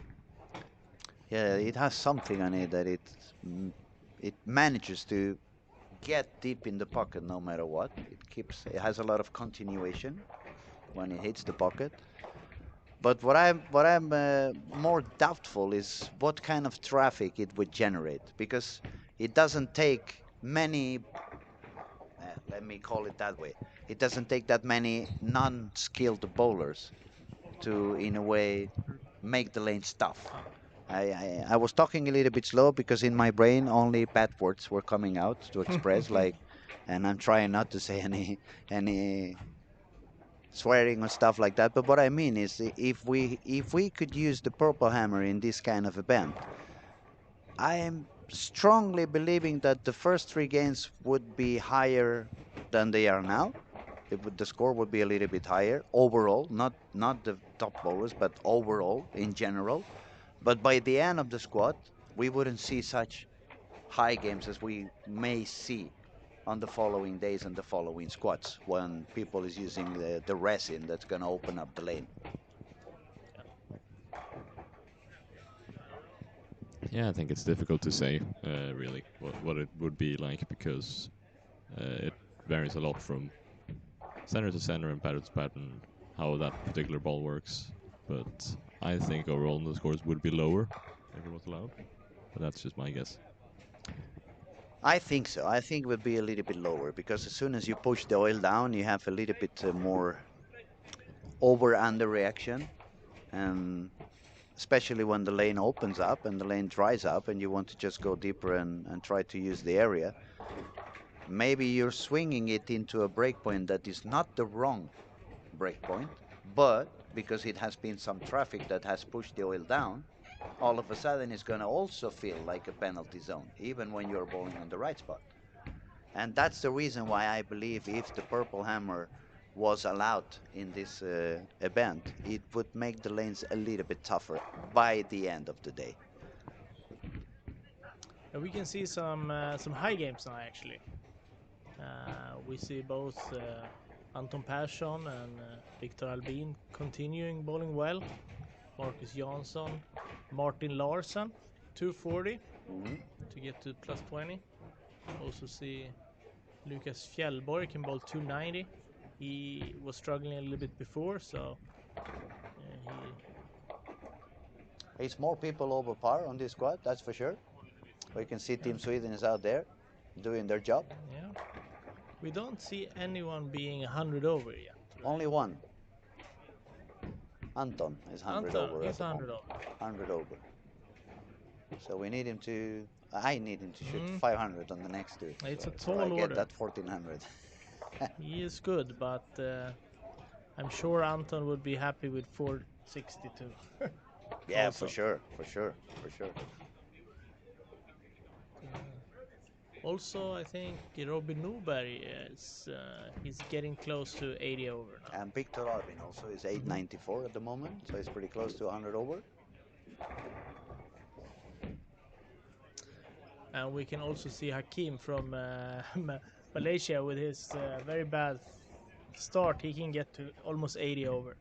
Yeah, it has something on it that it manages to get deep in the pocket no matter what. It has a lot of continuation when it hits the pocket. But what I'm more doubtful is what kind of traffic it would generate because it doesn't take many. Let me call it that way. It doesn't take that many non-skilled bowlers to, in a way, make the lanes tough. I was talking a little bit slow because in my brain only bad words were coming out to express like, and I'm trying not to say any swearing or stuff like that. But what I mean is, if we could use the purple hammer in this kind of event, I am strongly believing that the first three games would be higher than they are now. The score would be a little bit higher overall, not the top bowlers, but overall in general. But by the end of the squad, we wouldn't see such high games as we may see on the following days and the following squads when people is using the resin that's going to open up the lane. Yeah, I think it's difficult to say really what it would be like because it varies a lot from center to center and pattern to pattern how that particular ball works. But I think overall the scores would be lower if it was allowed. But that's just my guess. I think so. I think it would be a little bit lower because as soon as you push the oil down, you have a little bit more over under reaction, and especially when the lane opens up and the lane dries up and you want to just go deeper and try to use the area. Maybe you're swinging it into a breakpoint that is not the wrong breakpoint, but because it has been some traffic that has pushed the oil down, all of a sudden it's going to also feel like a penalty zone, even when you're bowling on the right spot. And that's the reason why I believe if the purple hammer was allowed in this event, it would make the lanes a little bit tougher by the end of the day. And we can see some high games now actually. We see both Anton Persson and Victor Albin continuing bowling well. Marcus Jansson, Martin Larsen, 240 to get to plus 20. Also see Lucas Fjällborg can bowl 290. He was struggling a little bit before, so It's more people over par on this squad, that's for sure. We can see Team Sweden is out there doing their job. Yeah. We don't see anyone being 100 over yet. Only one. Anton is 100 over. He's 100 over. 100 over. So we need him to. I need him to shoot 500 on the next two. It's so, a tall so I order. get that 1400. He is good, but I'm sure Anton would be happy with 462. Yeah, Also. for sure. Also, I think Robin Newberry is he's getting close to 80 over now. And Victor Arvin also is 894 at the moment, so he's pretty close to 100 over. And we can also see Hakim from Malaysia with his very bad start. He can get to almost 80 over.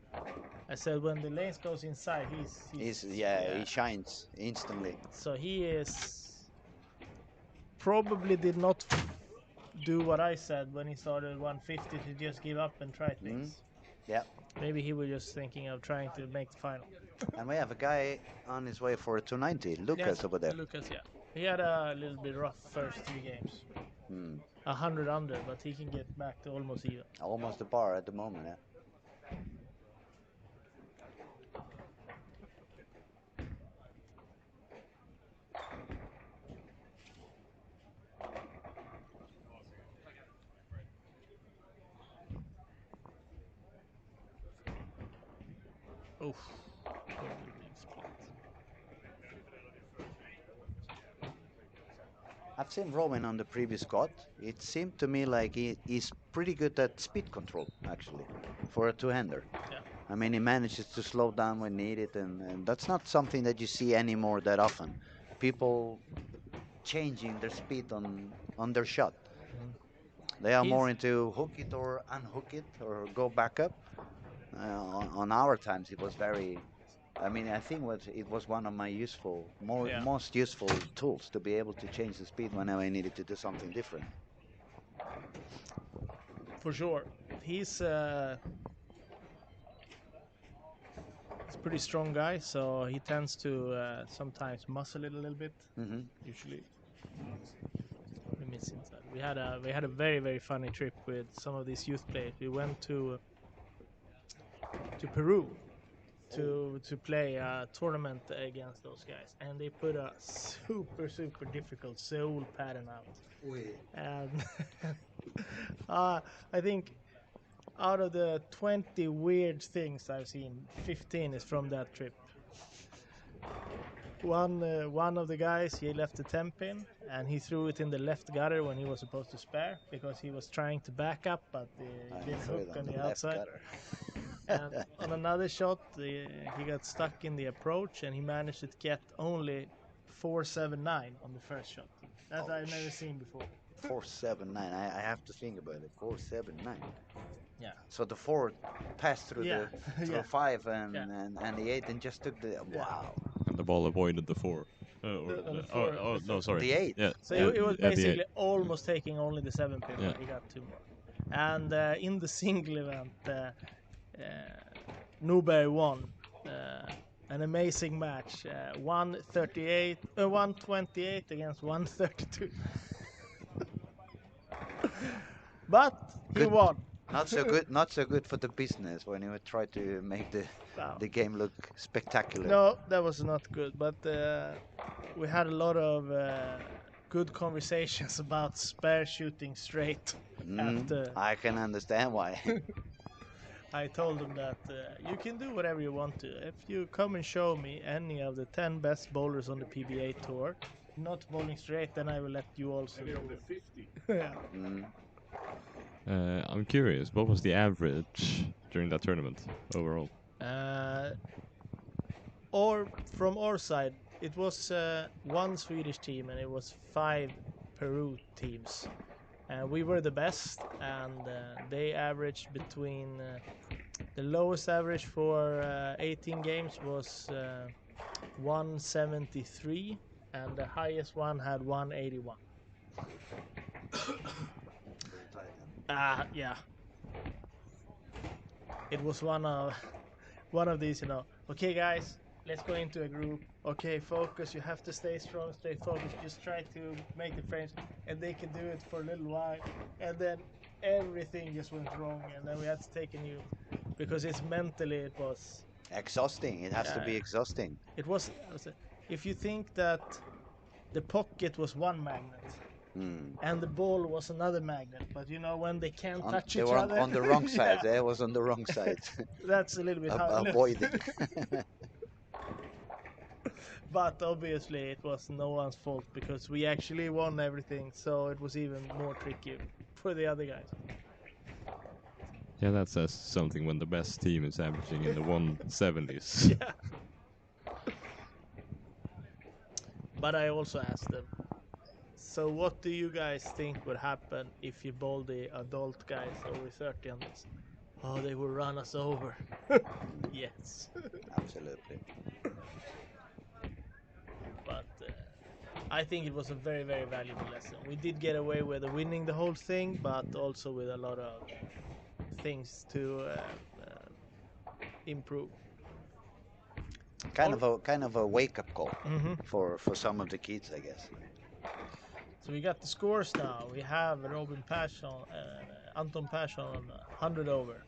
I said when the lanes goes inside, He shines instantly. So he is probably did not do what I said when he started 150 to just give up and try things. Yeah. Maybe he was just thinking of trying to make the final. And we have a guy on his way for a 290, Lucas over there. Lucas, yeah. He had a little bit rough first 3 games. 100 under, but he can get back to almost even. Almost a par at the moment, yeah. Oof. I've seen Roman on the previous squad. It seemed to me like he's pretty good at speed control, actually, for a two-hander. Yeah. I mean, he manages to slow down when needed, and that's not something that you see anymore that often. People changing their speed on their shot. They are more into hook it or unhook it or go back up. On our times, it was very. I mean, I think it was one of my most useful tools to be able to change the speed whenever I needed to do something different. For sure, he's a pretty strong guy, so he tends to sometimes muscle it a little bit. Usually, we miss inside. We had a very, very funny trip with some of these youth players. We went to Peru to play a tournament against those guys, and they put a super difficult Seoul pattern out. And I think out of the 20 weird things I've seen, 15 is from that trip. One of the guys, he left the 10 pin and he threw it in the left gutter when he was supposed to spare because he was trying to back up, but it didn't hook on the outside. And on another shot, he got stuck in the approach and he managed to get only 479 on the first shot. That I've never seen before. 479. I have to think about it. 479. Yeah. So the 4 passed through Yeah. the Yeah. 5 Yeah. and the 8 and just took the wow. And the ball avoided the 4. No, sorry. The 8. Yeah. So yeah, it was yeah, the basically 8. almost taking only the 7 pin, Yeah. but he got 2 more. And in the single event, Newberry won an amazing match, 128 against 132. But he Good. won. Not so good. Not so good for the business when you try to make the game look spectacular. No, that was not good. But we had a lot of good conversations about spare shooting straight. After I can understand why. I told him that you can do whatever you want to. If you come and show me any of the 10 best bowlers on the PBA tour, not bowling straight, then I will let you also do it. Yeah. I'm curious, what was the average during that tournament overall? Or from our side, it was one Swedish team and it was 5 Peru teams. We were the best, and they averaged between the lowest average for 18 games was 173, and the highest one had 181. Yeah. It was one of these, okay guys, let's go into a group. Okay, focus, you have to stay strong, stay focused, just try to make the frames, and they can do it for a little while, and then everything just went wrong, and then we had to take a new, because it's mentally, it was exhausting. It has to be exhausting. It was, if you think that the pocket was one magnet, and the ball was another magnet, but when they can't touch each other. They were on the wrong side. It was on the wrong side. That's a little bit how it avoiding. But obviously it was no one's fault because we actually won everything, so it was even more tricky for the other guys. Yeah, that says something when the best team is averaging in the 170s. Yeah. But I also asked them, so what do you guys think would happen if you bowl the adult guys over 30 on this? Oh, they will run us over. Yes. Absolutely. But I think it was a very, very valuable lesson. We did get away with winning the whole thing, but also with a lot of things to improve. Kind of a wake-up call for some of the kids, I guess. So we got the scores now. We have Robin Persson, Anton Persson on 100 over.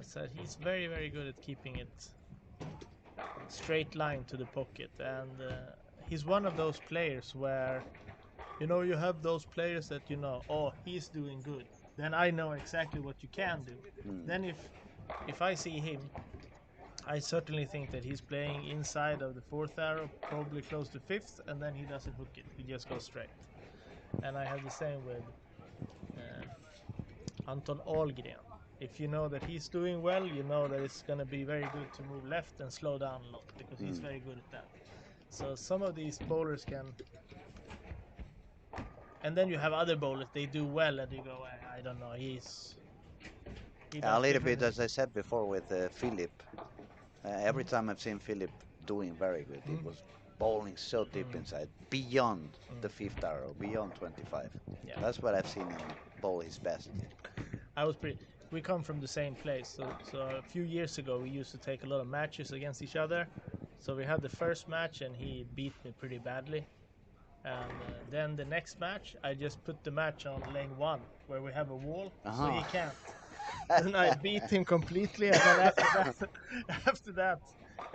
So he's very, very good at keeping it straight line to the pocket, and he's one of those players where you have those players that oh, he's doing good, then I know exactly what you can do. Then if I see him, I certainly think that he's playing inside of the 4th arrow, probably close to 5th, and then he doesn't hook it, he just goes straight. And I have the same with Anton Ahlgren. If you know that he's doing well, you know that it's going to be very good to move left and slow down a lot, because he's very good at that. So some of these bowlers can... And then you have other bowlers, they do well, and you go, I don't know, a little bit, as I said before, with Philip. Every time I've seen Philip doing very good, it was bowling so deep inside, beyond the 5th arrow, beyond 25. Yeah. That's what I've seen him bowl his best. We come from the same place, so a few years ago we used to take a lot of matches against each other. So we had the first match and he beat me pretty badly. And then the next match, I just put the match on lane 1, where we have a wall, so he can't. then I beat him completely, and then after that, after that,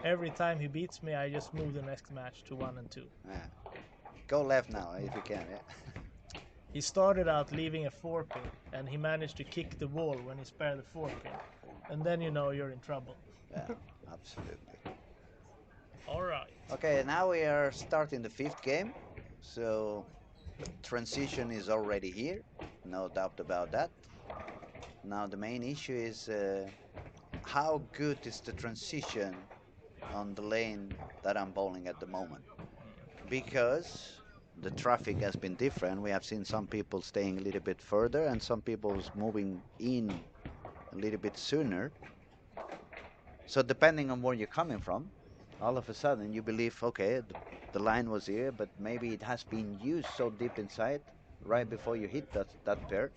every time he beats me, I just move the next match to 1 and 2. Yeah. Go left now if you can. Yeah. He started out leaving a 4-pin, and he managed to kick the wall when he spared the 4-pin, and then you know you're in trouble. Yeah. Absolutely. All right. Okay. Now we are starting the fifth game. So transition is already here. No doubt about that. Now the main issue is how good is the transition on the lane that I'm bowling at the moment, because the traffic has been different. We have seen some people staying a little bit further and some people moving in a little bit sooner. So depending on where you're coming from, all of a sudden you believe, okay, the line was here, but maybe it has been used so deep inside right before you hit that pair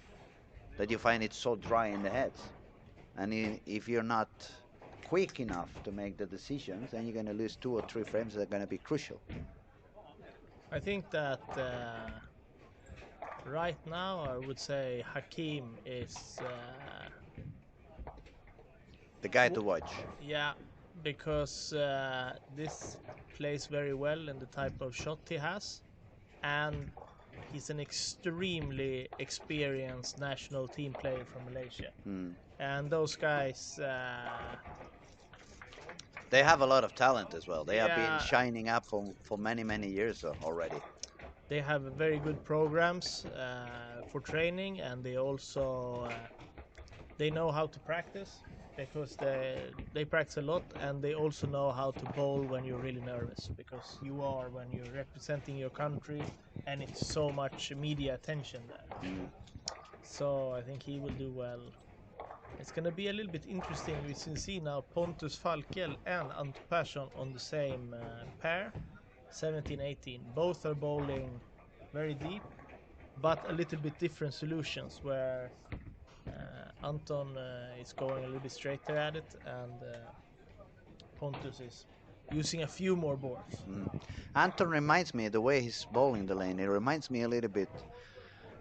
that you find it so dry in the heads. And if you're not quick enough to make the decisions, then you're going to lose 2 or 3 frames that are going to be crucial. I think that right now I would say Hakim is The guy to watch. yeah, because this plays very well in the type of shot he has, and he's an extremely experienced national team player from Malaysia. And those guys, they have a lot of talent as well. They have been yeah, shining up for many years already. they have very good programs for training, and they also they know how to practice because they practice a lot, and they also know how to bowl when you're really nervous, because you are when you're representing your country and it's so much media attention there. So I think he will do well. It's going to be a little bit interesting. We can see now Pontus Falkel and Ante Persson on the same pair, 17-18. Both are bowling very deep, but a little bit different solutions, where Anton is going a little bit straighter at it, and Pontus is using a few more boards. Anton reminds me, the way he's bowling the lane, it reminds me a little bit,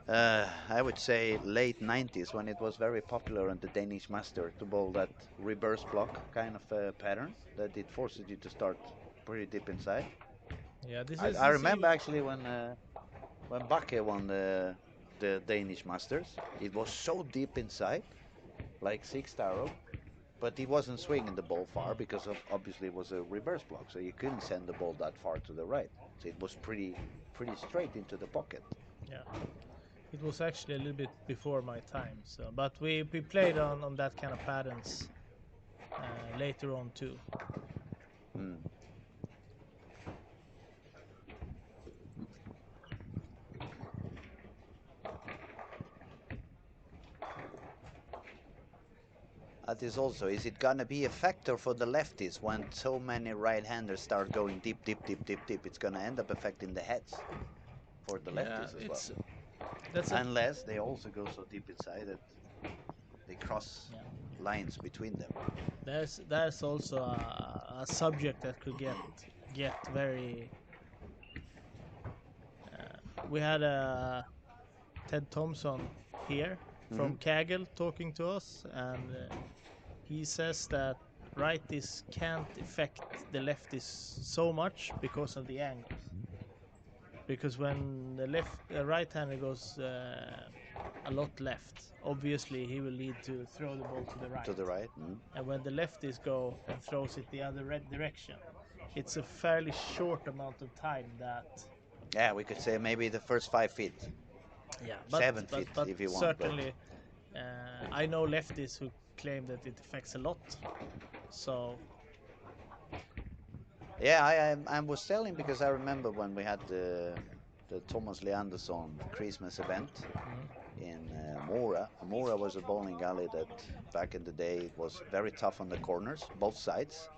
I would say late 90s, when it was very popular on the Danish Master to bowl that reverse block kind of pattern, that it forces you to start pretty deep inside. Yeah, I remember actually when Bakke won the Danish Masters, it was so deep inside, like sixth arrow, but he wasn't swinging the ball far because obviously it was a reverse block, so you couldn't send the ball that far to the right. So it was pretty straight into the pocket. Yeah, it was actually a little bit before my time. So, but we played on that kind of patterns later on too. That is also, is it gonna be a factor for the lefties when so many right-handers start going deep? It's gonna end up affecting the heads for the lefties as well. Unless they also go so deep inside that they cross lines between them. There's also a subject that could get very. We had Ted Thompson here from Kaggle talking to us, and he says that righties can't affect the lefties so much because of the angles. Because when the right-hander goes a lot left, obviously he will need to throw the ball to the right. To the right. And when the lefties go and throws it the other direction, it's a fairly short amount of time that. Yeah, we could say maybe the first 5 feet. Yeah, 7 feet if you want. Certainly, I know lefties who claim that it affects a lot. So. Yeah, I was telling because I remember when we had the Thomas Leandersson Christmas event in Mora. Mora was a bowling alley that back in the day was very tough on the corners, both sides.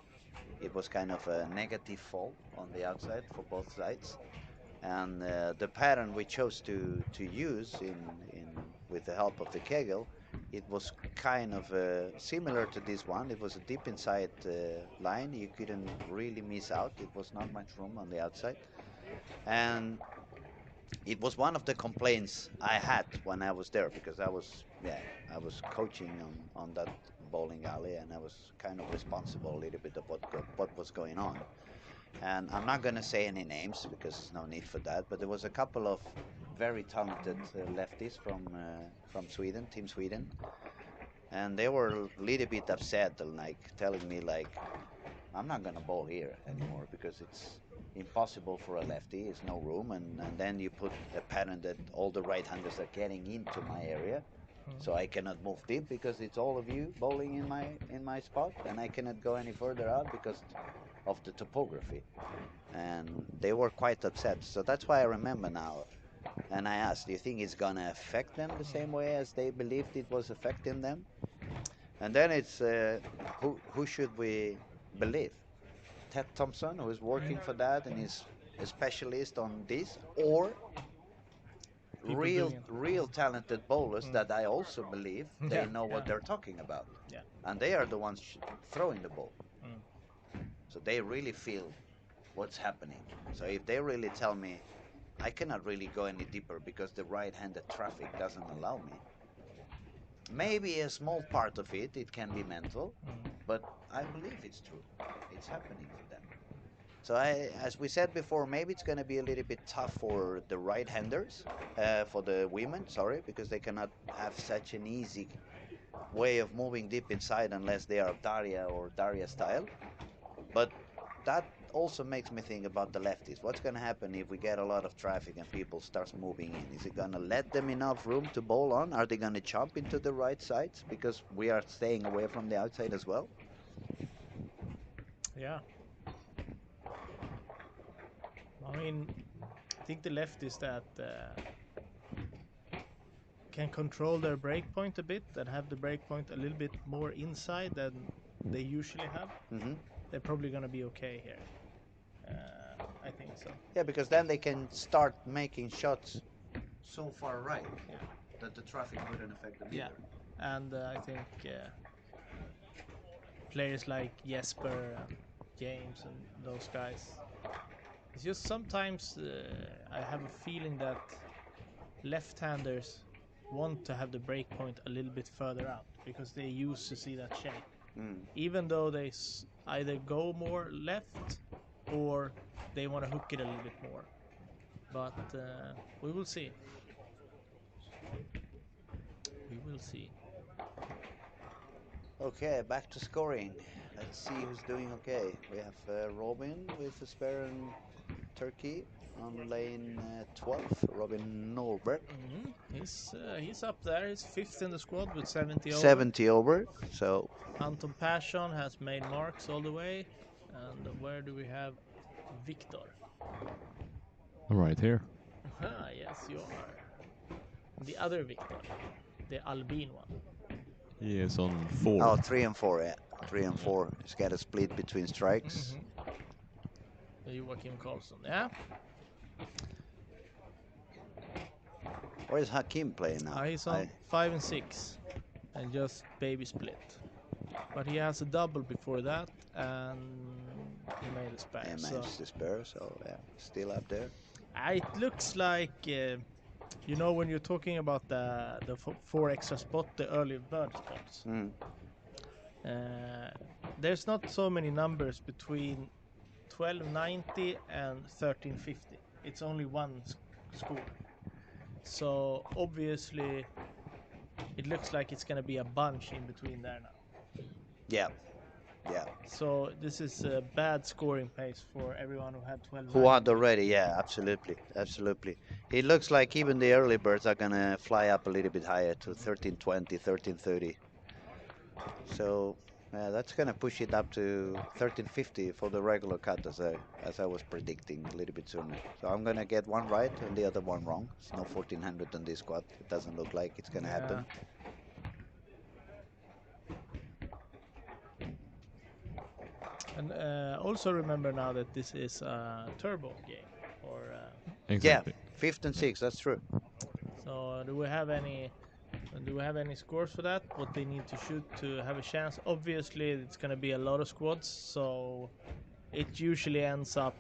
It was kind of a negative fall on the outside for both sides. And the pattern we chose to use with the help of the Kegel, it was kind of similar to this one. It was a deep inside line. You couldn't really miss out. It was not much room on the outside. And it was one of the complaints I had when I was there, because I was yeah, I was coaching on that bowling alley, and I was kind of responsible a little bit of what was going on. And I'm not gonna say any names because there's no need for that. But there was a couple of very talented lefties from Sweden, Team Sweden, and they were a little bit upset, like telling me like, I'm not gonna bowl here anymore because it's impossible for a lefty. There's no room, and then you put a pattern that all the right-handers are getting into my area, so I cannot move deep because it's all of you bowling in my spot, and I cannot go any further out because of the topography. And they were quite upset. So that's why I remember now. And I asked, do you think it's gonna affect them the same way as they believed it was affecting them? And then it's who should we believe? Ted Thompson, who is working for that and is a specialist on this, or People doing it. real talented bowlers that I also believe they Yeah, know what yeah. they're talking about, Yeah. and they are the ones throwing the ball, Mm. so they really feel what's happening. So if they really tell me I cannot really go any deeper because the right-handed traffic doesn't allow me, maybe a small part of it can be mental, but I believe it's true. It's happening for them. So as we said before, maybe it's going to be a little bit tough for the right-handers, for the women, sorry, because they cannot have such an easy way of moving deep inside unless they are Daria or Daria style. But that also makes me think about the lefties. What's going to happen if we get a lot of traffic and people starts moving in? Is it going to let them enough room to bowl on? Are they going to jump into the right sides because we are staying away from the outside as well? Yeah. I mean, I think the lefties that can control their break point a bit and have the break point a little bit more inside than they usually have, they're probably going to be okay here. I think so. Yeah, because then they can start making shots so far right that the traffic wouldn't affect them either. And I think players like Jesper and James and those guys, it's just sometimes I have a feeling that left-handers want to have the break point a little bit further out because they used to see that shape. Even though they either go more left or they want to hook it a little bit more. But we will see. We will see. Okay, back to scoring. Let's see who's doing okay. We have Robin with a spare and Turkey on lane 12. Robin Norberg. He's up there. He's fifth in the squad with 70 over. 70 over. So Anton Persson has made marks all the way. And where do we have Victor? Right here. Ah, yes, you are. The other Victor, the Albin one. He is on 4. oh, 3 and 4, yeah. 3 and 4. He's got a split between strikes. Joakim Karlsson, yeah. Where's Hakim playing now? He's on 5 and 6 and just baby split. But he has a double before that and he made a spare. Yeah, managed to spare, so yeah, still up there. It looks like, you know, when you're talking about the 4 extra spot, the early bird spots. There's not so many numbers between 1290 and 1350. It's only one score. So obviously it looks like it's going to be a bunch in between there now. Yeah. Yeah. So this is a bad scoring pace for everyone who had 12. Who had already, yeah, absolutely. Absolutely. It looks like even the early birds are going to fly up a little bit higher to 1320, 1330. So that's going to push it up to 1350 for the regular cut as I was predicting a little bit sooner. So I'm going to get one right and the other one wrong. It's no 1400 on this squad. It doesn't look like it's going to happen. And also remember now that this is a turbo game. Or Exactly. Yeah, 5th and 6th, that's true. so do we have any scores for that? What they need to shoot to have a chance? Obviously, it's going to be a lot of squads, so it usually ends up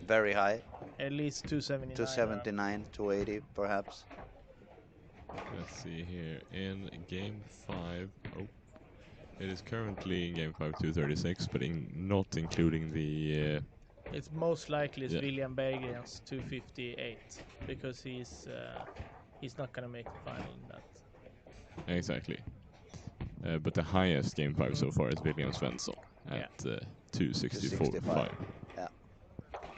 very high. At least 279. 279, 280 perhaps. Let's see here. In game 5, oh, it is currently in game 5 236, but not including the. It's most likely it's Yeah. William Berggren's 258 because he's not gonna make the final in that. Exactly. But the highest game 5 so far is William Svensson at 264. 265. Yeah.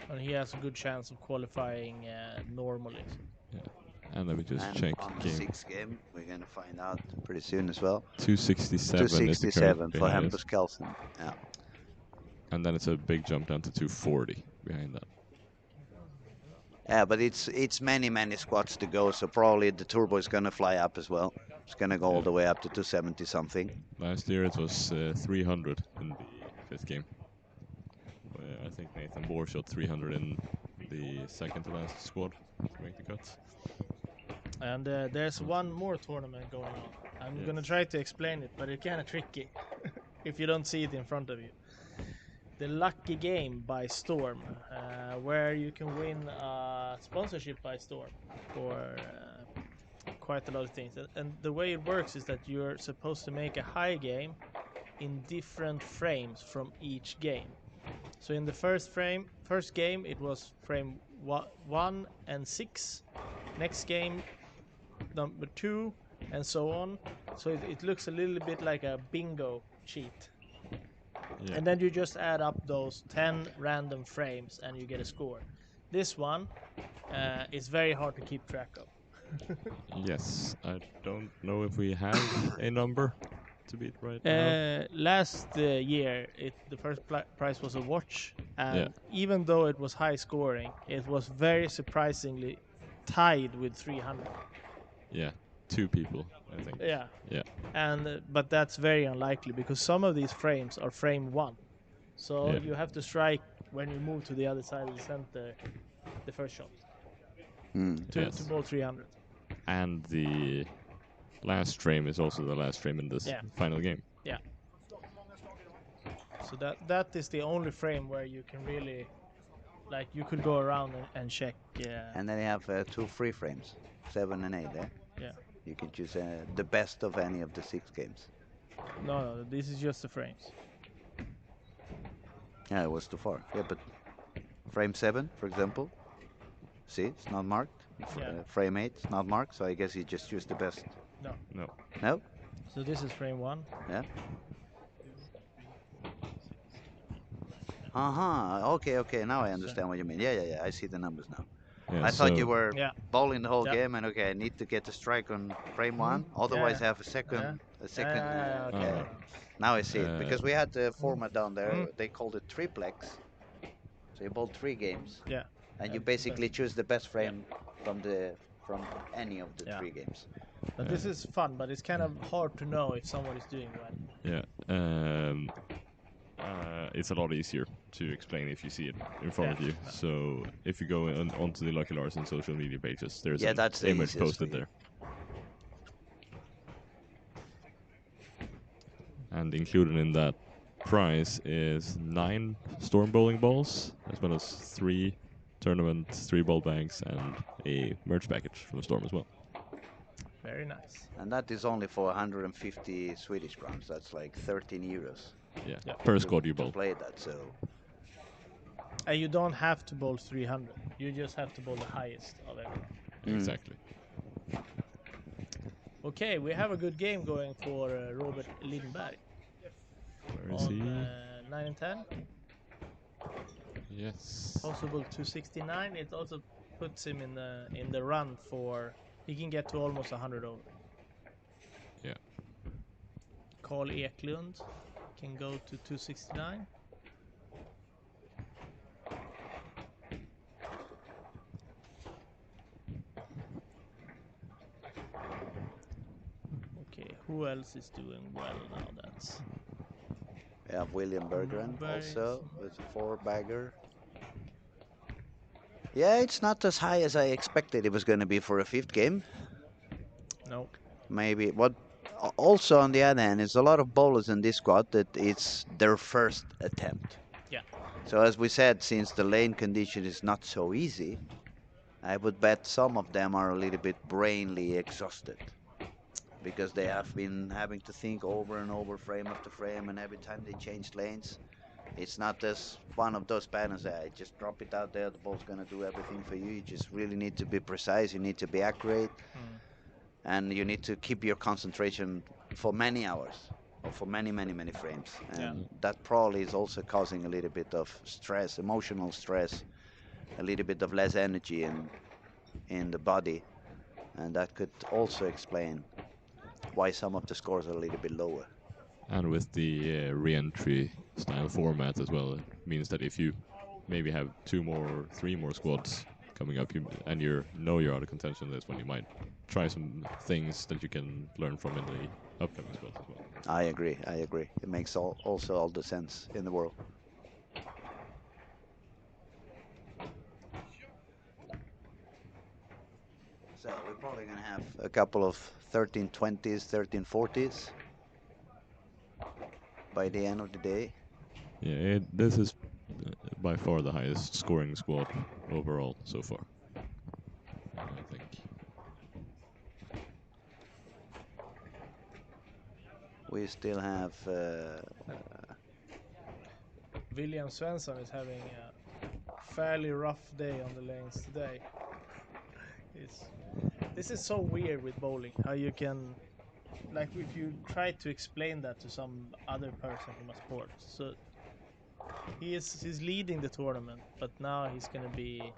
And he has a good chance of qualifying normally. Yeah. And let me just And check on the game. 6th game, we're going to find out pretty soon as well. 267 is the current for highest. Hampus Kelsen. Yeah. And then it's a big jump down to 240 behind that. Yeah, but it's many squats to go, so probably the turbo is going to fly up as well. It's going to go all the way up to 270 something. Last year it was 300 in the 5th game. I think Nathan Bohr shot 300 in the second to last squad to make the cuts. And there's one more tournament going on. I'm gonna try to explain it, but it's kind of tricky if you don't see it in front of you. The Lucky Game by Storm, where you can win a sponsorship by Storm for quite a lot of things. And the way it works is that you're supposed to make a high game in different frames from each game. So in the first game, it was frame 1 and 6. Next game, number 2, and so on. So it looks a little bit like a bingo cheat. Yeah. And then you just add up those 10 random frames and you get a score. This one is very hard to keep track of. Yes, I don't know if we have a number to beat right now. Last year, the first prize was a watch, and even though it was high scoring, it was very surprisingly tied with 300. Yeah, 2 people, I think. Yeah. Yeah. And but that's very unlikely because some of these frames are frame 1, so you have to strike when you move to the other side of the center, the first shot to ball 300. And the last frame is also the last frame in this final game. Yeah. So that is the only frame where you can really, like, you could go around and check. And then you have 2 free frames, 7 and 8 there. Yeah. You can choose the best of any of the 6 games. No, this is just the frames. Yeah, it was too far. Yeah, but frame 7, for example, see, it's not marked. Frame 8, it's not marked, so I guess you just choose the best. No. No? So this is frame 1. Yeah. Okay, now I understand what you mean. Yeah, I see the numbers now. Yeah, I thought you were bowling the whole Yeah. game, and okay, I need to get the strike on frame 1, otherwise I have a second. Okay. Now I see it, because we had the format down there, they called it triplex. So you bowl 3 games. Yeah. And you basically choose the best frame from any of the 3 games. But this is fun, but it's kind of hard to know if someone is doing well. Yeah. It's a lot easier to explain if you see it in front of you. So if you go onto the Lucky Larsen social media pages, there's an image posted there. And included in that prize is 9 Storm bowling balls, as well as 3 tournament 3-ball bags and a merch package from the Storm as well. Very nice. And that is only for 150 Swedish crowns. That's like 13 euros. Yeah. Per squad you bowl. Play that, so. And you don't have to bowl 300. You just have to bowl the highest of everyone. Exactly. Okay, we have a good game going for Robert Lindberg. Where is he? 9 and 10. Yes. Possible 269. It also puts him in the run for. He can get to almost 100 over. Yeah. Carl Eklund can go to 269. Okay, who else is doing well now? That's. We have William Berggren also with a 4-bagger. Yeah, it's not as high as I expected it was going to be for a 5th game. No. Maybe. What also on the other hand, is a lot of bowlers in this squad that it's their first attempt. Yeah. So as we said, since the lane condition is not so easy, I would bet some of them are a little bit brainly exhausted because they have been having to think over and over frame after frame, and every time they change lanes, it's not just one of those patterns that I just drop it out there, the ball's gonna do everything for you. You just really need to be precise, you need to be accurate, and you need to keep your concentration for many hours or for many frames. And that probably is also causing a little bit of stress, emotional stress, a little bit of less energy in the body, and that could also explain why some of the scores are a little bit lower. And with the re-entry style format as well, it means that if you maybe have 2 more or 3 more squads coming up, and you're out of contention, that's when you might try some things that you can learn from in the upcoming squads as well. I agree. It makes also all the sense in the world. So we're probably going to have a couple of 1320s, 1340s by the end of the day. Yeah, this is by far the highest scoring squad overall so far, I think. We still have William Svensson is having a fairly rough day on the lanes today. This is so weird with bowling, how you can, like, if you try to explain that to some other person from a sport. So he's leading the tournament, but now he's gonna be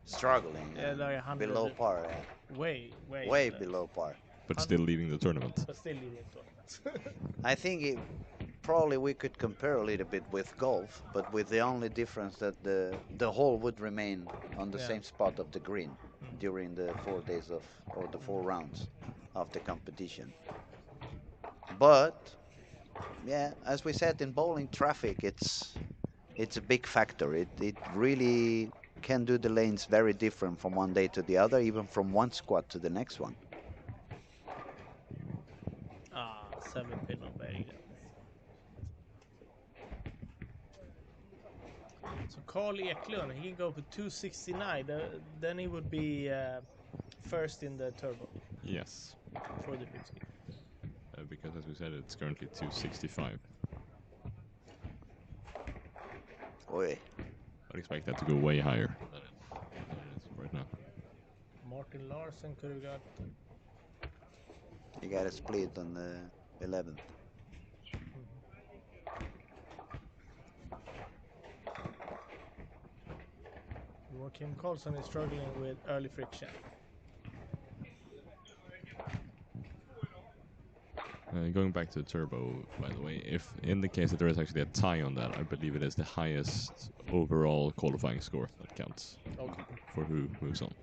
struggling, like 100, below par, way below par. But still leading the tournament. But still leading the tournament. I think probably we could compare a little bit with golf, but with the only difference that the hole would remain on the same spot of the green during the 4 days or the 4 rounds of the competition. But yeah, as we said, in bowling, traffic it's a big factor. It really can do the lanes very different from one day to the other, even from one squad to the next one. 7-pin on very good. So Carl Eklund, he can go for 269. Then he would be first in the turbo. Yes. For the big ski. Because as we said, it's currently 265. Oi. I'd expect that to go way higher than it is right now. Martin Larsen could have got. You got a split on the 11th. Joachim Karlsson is struggling with early friction. Going back to the turbo, by the way, if in the case that there is actually a tie on that, I believe it is the highest overall qualifying score that counts for who moves on.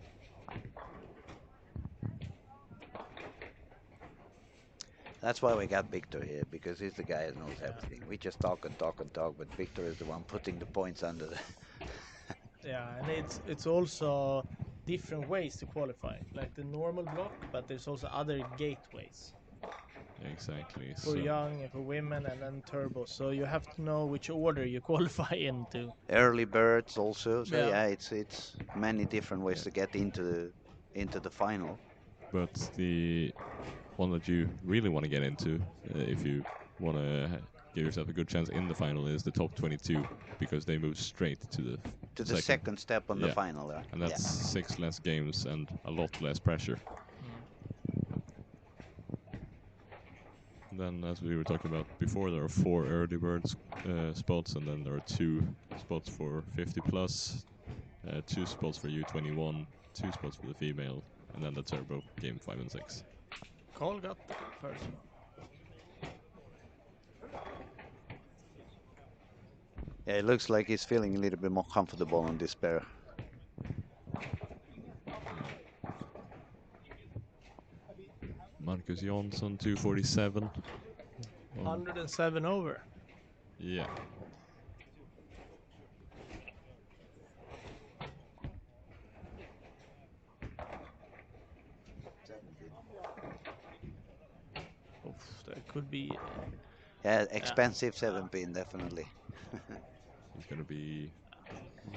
That's why we got Victor here, because he's the guy who knows everything. We just talk and talk and talk, but Victor is the one putting the points under the... Yeah, and it's also different ways to qualify, like the normal block, but there's also other gateways. Exactly. For young and for women, and then turbo. So you have to know which order you qualify into. Early birds also. So yeah, it's many different ways to get into the final. But the one that you really want to get into, if you want to give yourself a good chance in the final, is the top 22, because they move straight to the second step on the final. And that's 6 less games and a lot less pressure. Then, as we were talking about before, there are 4 early bird spots, and then there are 2 spots for 50 plus, 2 spots for U21, 2 spots for the female, and then the turbo game 5 and 6. Carl got the first one. Yeah, it looks like he's feeling a little bit more comfortable on this pair. Marcus Jansson, 247. 107 over. Yeah. That could be... Yeah, expensive 7-pin, definitely. He's going to be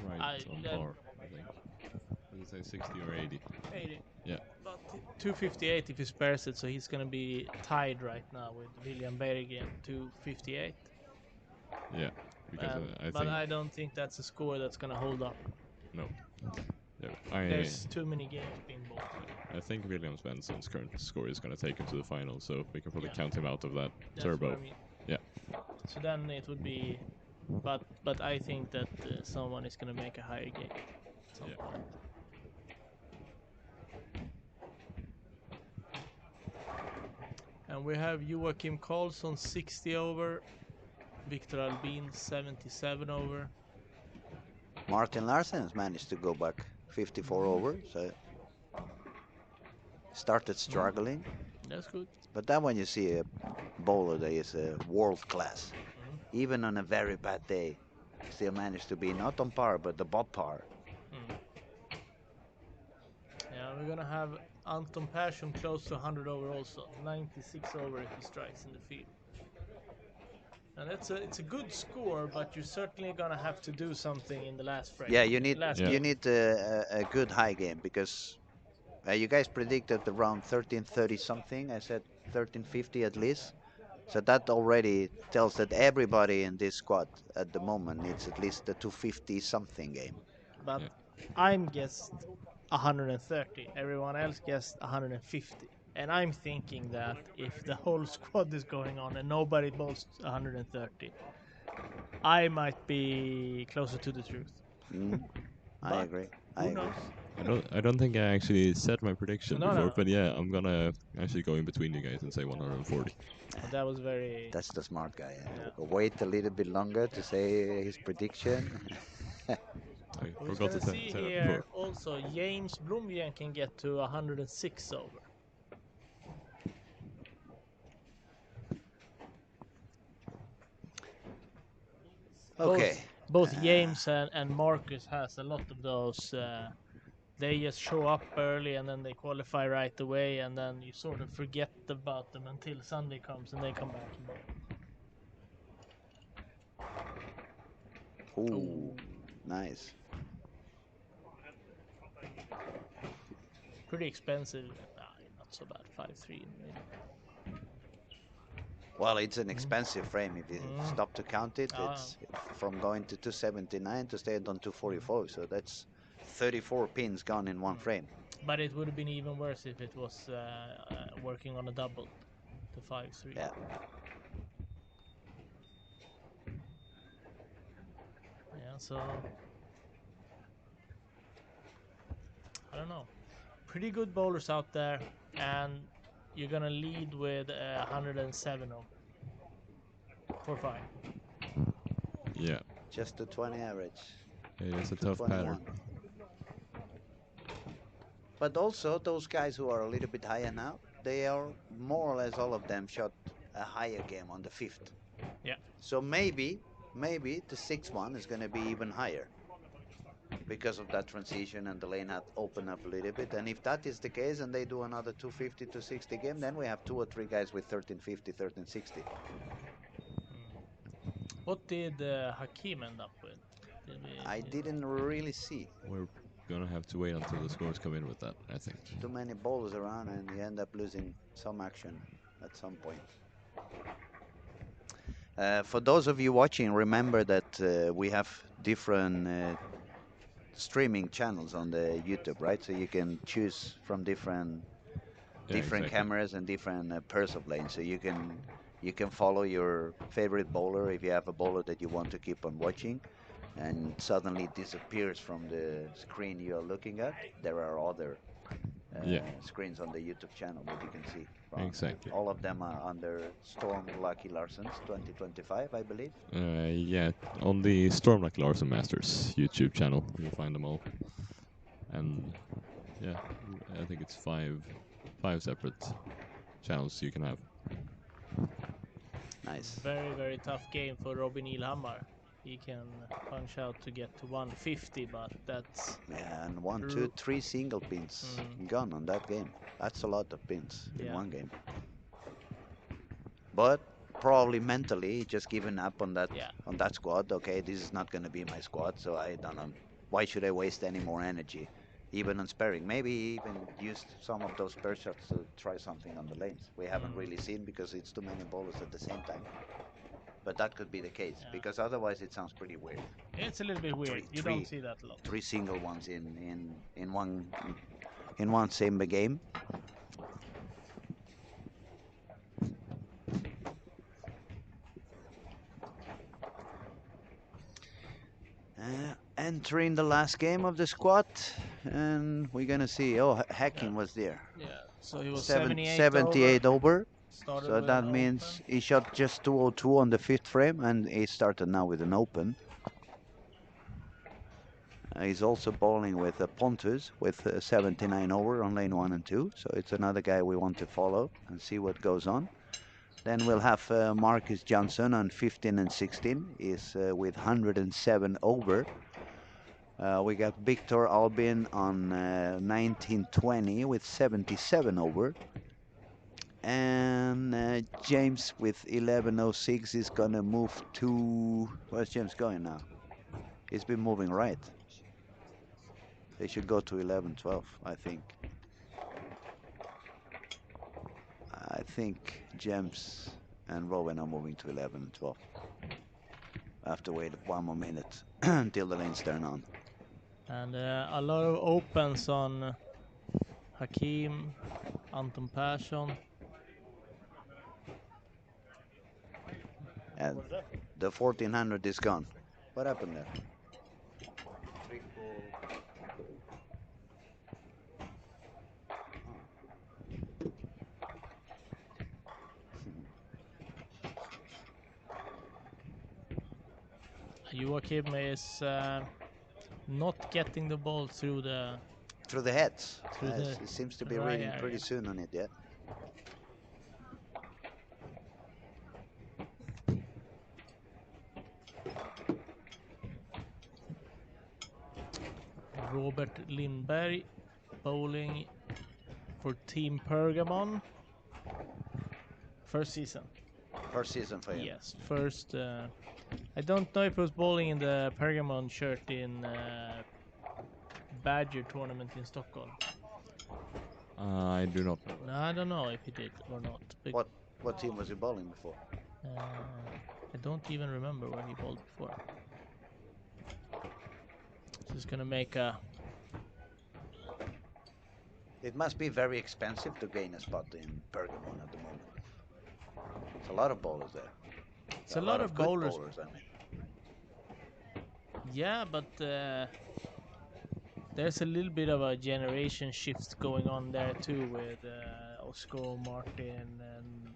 right on par, I think. it say 60 or 80? 80. Yeah. But 258 if he spares it, so he's gonna be tied right now with William Berggren, 258. Yeah, because I But think I don't think that's a score that's gonna hold up. no. Yeah, I There's too many games being bought. I think William Svensson's current score is going to take him to the final, so we can probably Yeah. count him out of that That's what turbo. I mean. Yeah. So then it would be, but I think that someone is gonna make a higher game at some Yeah. point. And we have Joakim Karlsson 60 over, Victor Albin 77 over. Martin Larsen has managed to go back 54 over, so started struggling. That's good. But then when you see a bowler that is world class, even on a very bad day, still managed to be not on par but above par. Yeah, we're gonna have Anton Persson close to 100 over also, 96 over if he strikes in the field. And it's a good score, but you're certainly gonna have to do something in the last frame. Yeah, you need last Yeah. you game. need a good high game because you guys predicted around 1330 something. I said 1350 at least. So that already tells that everybody in this squad at the moment needs at least a 250 something game. But Yeah. I'm guessed 130. Everyone else guessed 150. And I'm thinking that if the whole squad is going on and nobody bowls 130, I might be closer to the truth. I But agree. who I agree. knows? I don't think I actually said my prediction No, before, no. but yeah, I'm gonna actually go in between you guys and say 140. But that was very. That's the smart guy. Yeah. Wait a little bit longer to say his prediction. I Who's forgot to gonna see say that here? before. Also, James Blomgren can get to 106 over. Okay. Both James and Marcus has a lot of those. They just show up early and then they qualify right away, and then you sort of forget about them until Sunday comes and they come back. Ooh, nice. Pretty expensive. Not so bad. 5-3 maybe. Well, it's an expensive frame. If you stop to count it, Ah. it's from going to 279 to staying on 244. So that's 34 pins gone in one frame. But it would have been even worse if it was working on a double to 5-3. Yeah. Yeah, so I don't know. Pretty good bowlers out there, and you're gonna lead with 107 over. 4-5. Yeah. Just a 20 average. It's a tough 221. pattern. But also those guys who are a little bit higher now, they are more or less all of them shot a higher game on the fifth. Yeah. So maybe the sixth one is going to be even higher because of that transition and the lane had opened up a little bit. And if that is the case and they do another 250 to 60 game, then we have 2 or 3 guys with 1350, 1360. What did Hakim end up with? I didn't really see. We're gonna have to wait until the scores come in with that, I think. Too many bowlers around and you end up losing some action at some point. For those of you watching, remember that we have different streaming channels on the YouTube, right? So you can choose from different Exactly. cameras and different pairs of lanes. So you can follow your favorite bowler if you have a bowler that you want to keep on watching, and suddenly disappears from the screen you are looking at. There are other screens on the YouTube channel that you can see. Exactly. All of them are under Storm Lucky Larsens 2025, I believe. Yeah, on the Storm Like Larsen Masters YouTube channel, you'll find them all. And yeah, I think it's five separate channels you can have. Nice. Very, very tough game for Robin Ilhammar. He can punch out to get to 150, but that's... Yeah, and 1, 2, 3 single pins gone on that game. That's a lot of pins in one game. But probably mentally just given up on that squad. Okay, this is not going to be my squad, so I don't know. Why should I waste any more energy? even on sparring. Maybe he even used some of those spare shots to try something on the lanes. We haven't really seen because it's too many bowlers at the same time. But that could be the case Yeah. because otherwise it sounds pretty weird. It's a little bit weird. You don't see that a lot. 3 single ones in one same game. Entering the last game of the squad, and we're gonna see. Oh, Hacking was there. Yeah. So he was 78 over. Started So with that an means open. he shot just 202 on the 5th frame, and he started now with an open. He's also bowling with Pontus with 79 over on lane 1 and 2. So it's another guy we want to follow and see what goes on. Then we'll have Marcus Johnson on 15 and 16. Is with 107 over. We got Victor Albin on 1920 with 77 over. And James with 1106 is gonna move to... Where's James going now? He's been moving right. They should go to 11-12, I think. I think James and Rowan are moving to 11 and 12. I have to wait 1 more minute until the lanes turn on. And a lot of opens on Hakim, Anton Persson. And the 1400 is gone. What happened there? Joachim is not getting the ball through the heads. Through the It seems to be right reading pretty area. soon on it, yeah. Robert Lindberg bowling for Team Pergamon. First season. First season for him. Yes, first. I don't know if he was bowling in the Pergamon shirt in Badger tournament in Stockholm. I do not know. No, I don't know if he did or not. What team was he bowling before? I don't even remember where he bowled before. Just gonna make a... It must be very expensive to gain a spot in Pergamon at the moment. It's a lot of bowlers there. It's a lot of good bowlers. I mean. Yeah, but there's a little bit of a generation shift going on there too with Oscar, Martin, and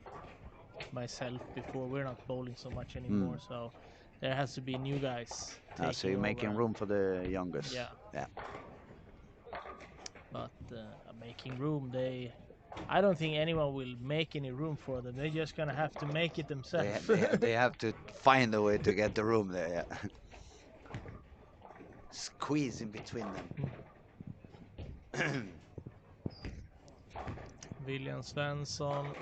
myself before. We're not bowling so much anymore, so there has to be new guys taking So you're making over. room for the youngest. Yeah. Yeah. But making room, I don't think anyone will make any room for them. They're just gonna have to make it themselves. They have to find a way to get the room there, yeah. Squeeze in between them. William Svensson,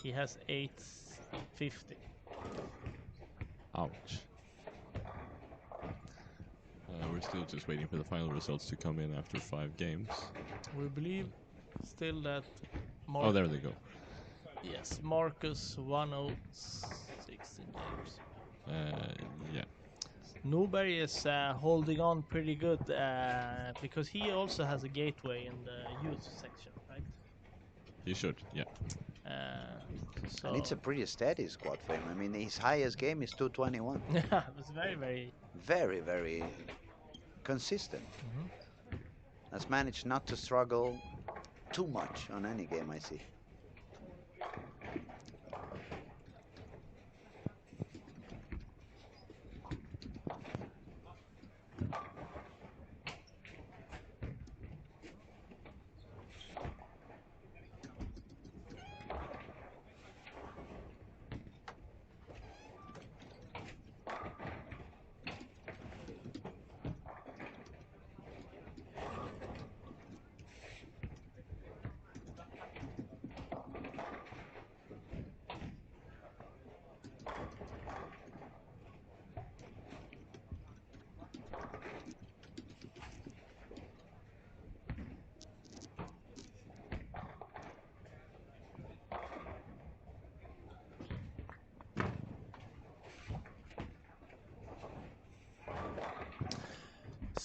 he has 850. Ouch. We're still just waiting for the final results to come in after 5 games. We believe still that Oh, there they go. Yes, Marcus 106 in games. Yeah. Newberry is holding on pretty good because he also has a gateway in the youth section, right? He should, yeah. And it's a pretty steady squad for him. I mean, his highest game is 221. Yeah, it's very... Very, very consistent. Has managed not to struggle too much on any game I see.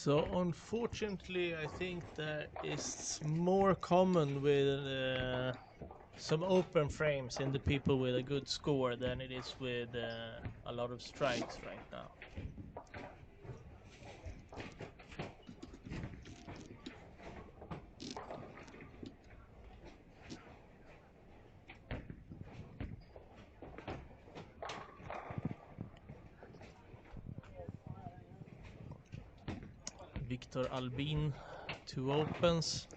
So unfortunately, I think that it's more common with some open frames in the people with a good score than it is with a lot of strikes right now. Victor Albin, 2 opens.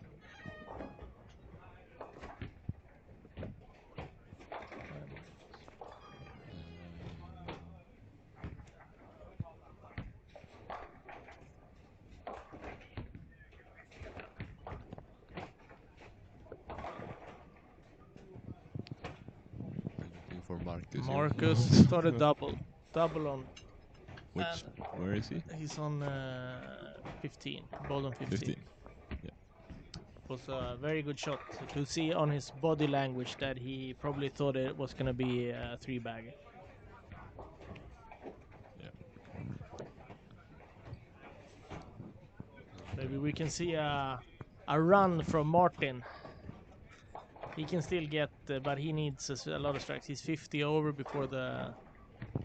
Looking for Marcus. here. Marcus started double on. Which, where is he? He's on 15, ball on 15. 15. Was a very good shot. You could see on his body language that he probably thought it was going to be a 3-bagger. Yeah. Maybe we can see a run from Martin. He can still get, but he needs a lot of strikes. He's 50 over before the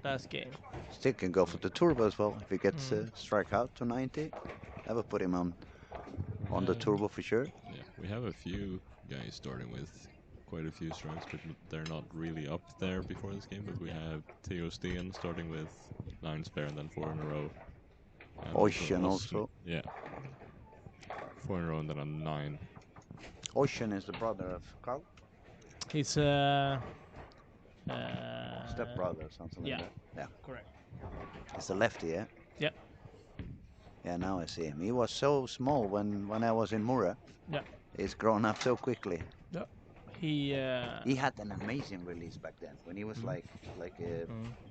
last game. Still can go for the turbo as well if he gets strike out to 90. That would put him on the turbo for sure. Yeah, we have a few guys starting with quite a few strikes, but they're not really up there before this game. But we have Theo Steen starting with 9 spare and then 4 in a row. And Ocean also. Yeah. 4 in a row and then a 9. Ocean is the brother of Carl. He's Step brother, something like yeah. that. Yeah. Correct. It's a lefty, yeah? Yeah. Yeah, now I see him. He was so small when I was in Mura. Yeah. He's grown up so quickly. Yeah. He had an amazing release back then when he was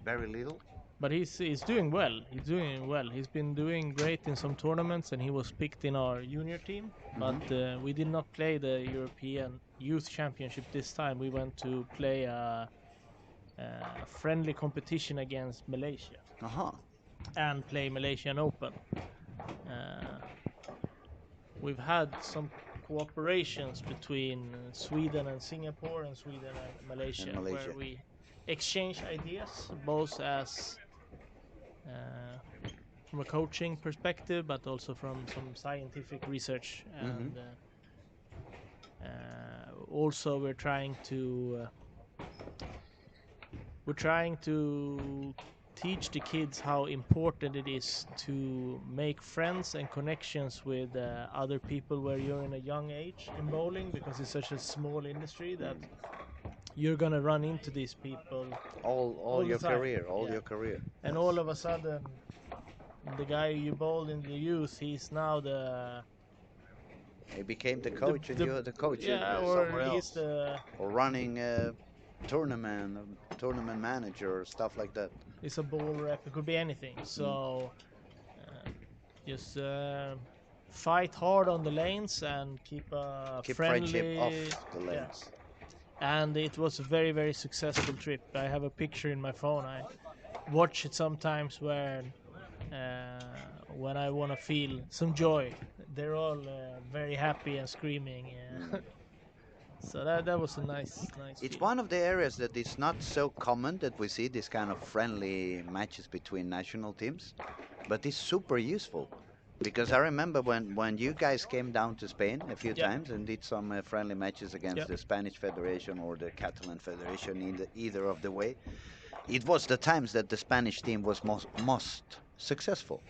very little. But he's doing well. He's doing well. He's been doing great in some tournaments, and he was picked in our junior team. But we did not play the European Youth Championship this time. We went to play a friendly competition against Malaysia and play Malaysian Open. We've had some cooperations between Sweden and Singapore and Sweden and Malaysia. Where we exchange ideas, both as from a coaching perspective, but also from some scientific research. And also we're trying to teach the kids how important it is to make friends and connections with other people where you're in a young age in bowling, because it's such a small industry that you're gonna run into these people all your career, your career. And all of a sudden, the guy you bowled in the youth, he's now he became the coach, and you're the coach. Or somewhere he's else. Or running a tournament manager, stuff like that. It's a ball rep. It could be anything. So just fight hard on the lanes and keep friendly friendship off the lanes. Yeah. And it was a very, very successful trip. I have a picture in my phone. I watch it sometimes when I want to feel some joy. They're all very happy and screaming. So that was a nice It's feeling. one of the areas that is not so common that we see this kind of friendly matches between national teams, but it's super useful. Because I remember when you guys came down to Spain a few times and did some friendly matches against the Spanish Federation or the Catalan Federation, either of the way, it was the times that the Spanish team was most successful.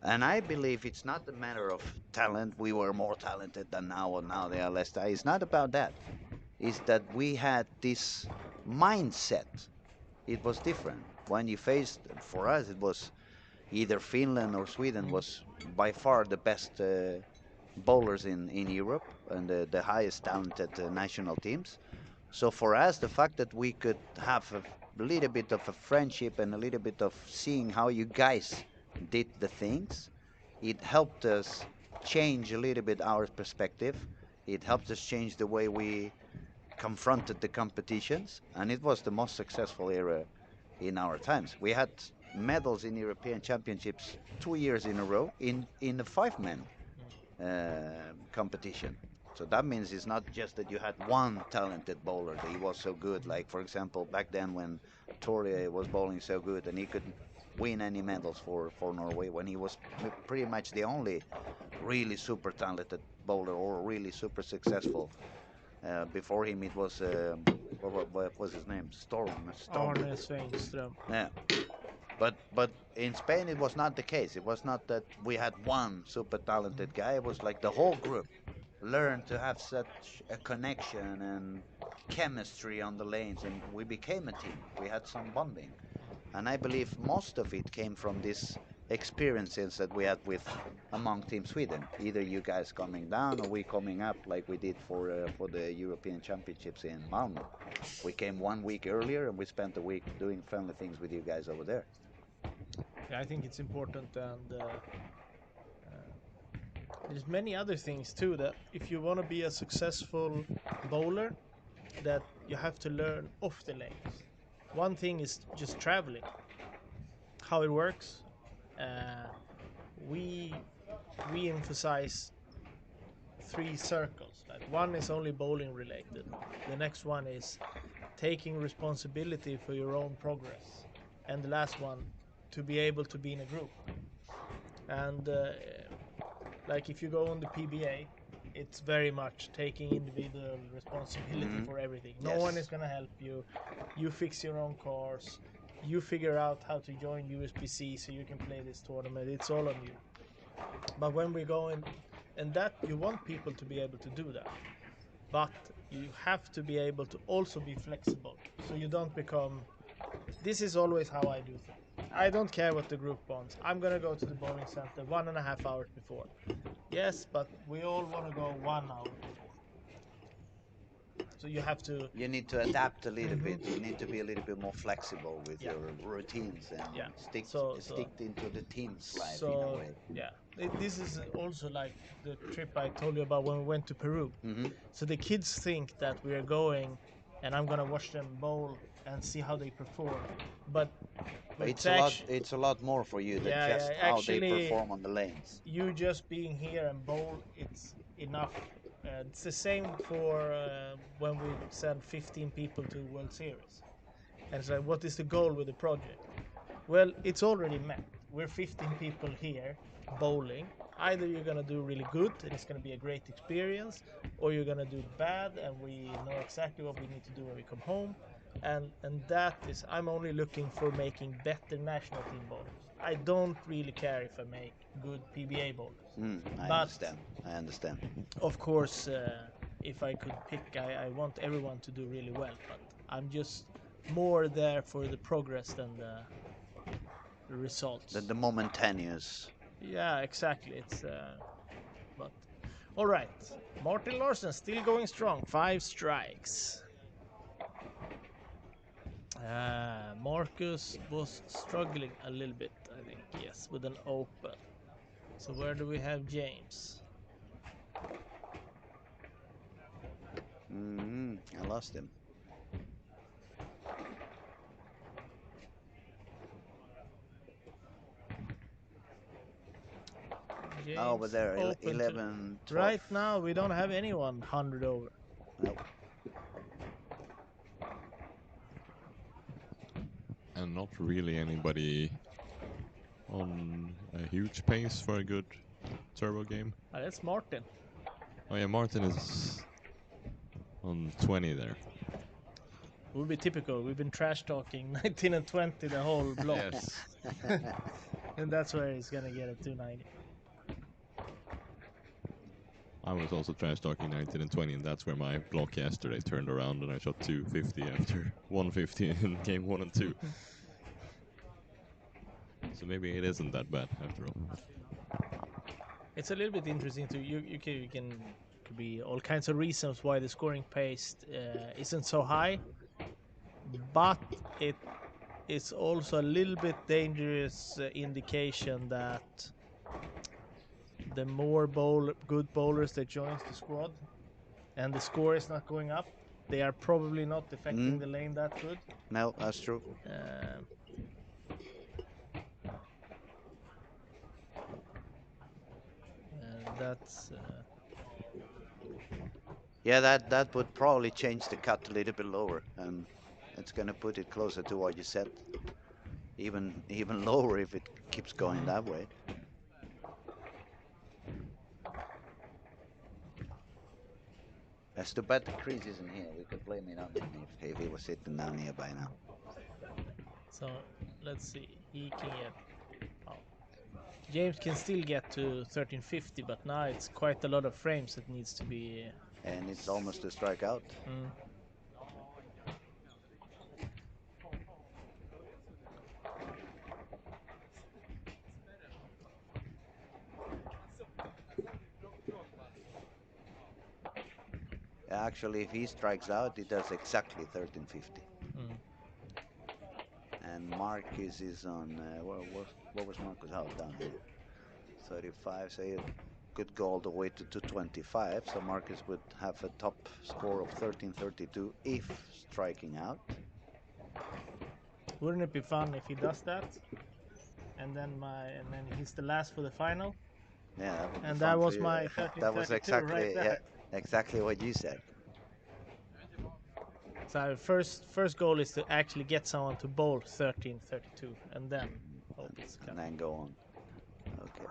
And I believe it's not a matter of talent. We were more talented than now, or now they are less talented. It's not about that. It's that we had this mindset. It was different. When you faced, for us, it was either Finland or Sweden was by far the best bowlers in Europe and the highest talented national teams. So for us, the fact that we could have a little bit of a friendship and a little bit of seeing how you guys did the things, it helped us change a little bit our perspective. It helped us change the way we confronted the competitions, and it was the most successful era in our times. We had medals in European Championships 2 years in a row in the 5-man competition. So that means it's not just that you had one talented bowler that he was so good. Like for example, back then when Torre was bowling so good and he could win any medals for Norway when he was pretty much the only really super talented bowler or really super successful. Before him, it was what was his name? Storm. Arne Sveinström. Yeah. But in Spain it was not the case. It was not that we had one super talented guy. It was like the whole group learned to have such a connection and chemistry on the lanes, and we became a team. We had some bonding, and I believe most of it came from this experiences that we had with among Team Sweden. Either you guys coming down or we coming up, like we did for the European Championships in Malmö. We came 1 week earlier and we spent a week doing friendly things with you guys over there. Yeah, I think it's important, and there's many other things too, that if you want to be a successful bowler, that you have to learn off the lanes. One thing is just traveling, how it works. We emphasize 3 circles. Like one is only bowling related. The next one is taking responsibility for your own progress, and the last one, to be able to be in a group. And like if you go on the PBA, it's very much taking individual responsibility for everything. No one is going to help you. You fix your own cars. You figure out how to join USBC so you can play this tournament. It's all on you. But when we go in, and that you want people to be able to do that. But you have to be able to also be flexible, so you don't become. This is always how I do things. I don't care what the group wants. I'm gonna go to the bowling center 1.5 hours before. Yes, but we all want to go 1 hour before. So you have to. You need to adapt a little bit. You need to be a little bit more flexible with your routines and stick into the team's life in a way. Yeah, this is also like the trip I told you about when we went to Peru. So the kids think that we are going, and I'm gonna watch them bowl and see how they perform. But it's a lot more for you than just how they perform on the lanes. You just being here and bowl, it's enough. It's the same for when we send 15 people to World Series. And it's like, what is the goal with the project? Well, it's already met. We're 15 people here bowling. Either you're going to do really good and it's going to be a great experience, or you're going to do bad and we know exactly what we need to do when we come home. And that is, I'm only looking for making better national team bowlers. I don't really care if I make good PBA bowlers. I understand. Of course, if I could pick, I want everyone to do really well, but I'm just more there for the progress than the results. The momentaneous. Yeah, exactly. It's but all right. Martin Larsen still going strong. 5 strikes. Marcus was struggling a little bit, I think, yes, with an open. So where do we have James? I lost him. James over there, open 11, 12. Right now, we don't have anyone 100 over. Nope. And not really anybody on a huge pace for a good turbo game. That's Martin. Oh yeah, Martin is on 20 there. It would be typical. We've been trash talking 19 and 20 the whole block. Yes. And that's where he's going to get a 290. I was also trash talking 19 and 20, and that's where my block yesterday turned around and I shot 250 after 150 in game 1 and 2. So maybe it isn't that bad after all. It's a little bit interesting too. You can could be all kinds of reasons why the scoring pace isn't so high, but it is also a little bit dangerous indication that the more good bowlers that joins the squad and the score is not going up, they are probably not affecting the lane that good. No, that's true. That's Yeah, that would probably change the cut a little bit lower, and it's gonna put it closer to what you said. Even lower if it keeps going that way. As too bad the crease isn't here. We could blame it on him if he was sitting down here by now. so. Let's see. He can get. Oh. James can still get to 1350, but now it's quite a lot of frames that needs to be. And it's almost a strikeout. Mm. Actually, if he strikes out, he does exactly 1350. Mm. And Marcus is on, what was Marcus out down here? 35, so he could go all the way to 225. So Marcus would have a top score of 1332 if striking out. Wouldn't it be fun if he does that? And then he's the last for the final. Yeah, that would be And fun that for was you. my That was 1332 exactly, right there. yeah, exactly what you said. So first goal is to actually get someone to bowl 1332, and then hope it's And coming. then go on. Okay.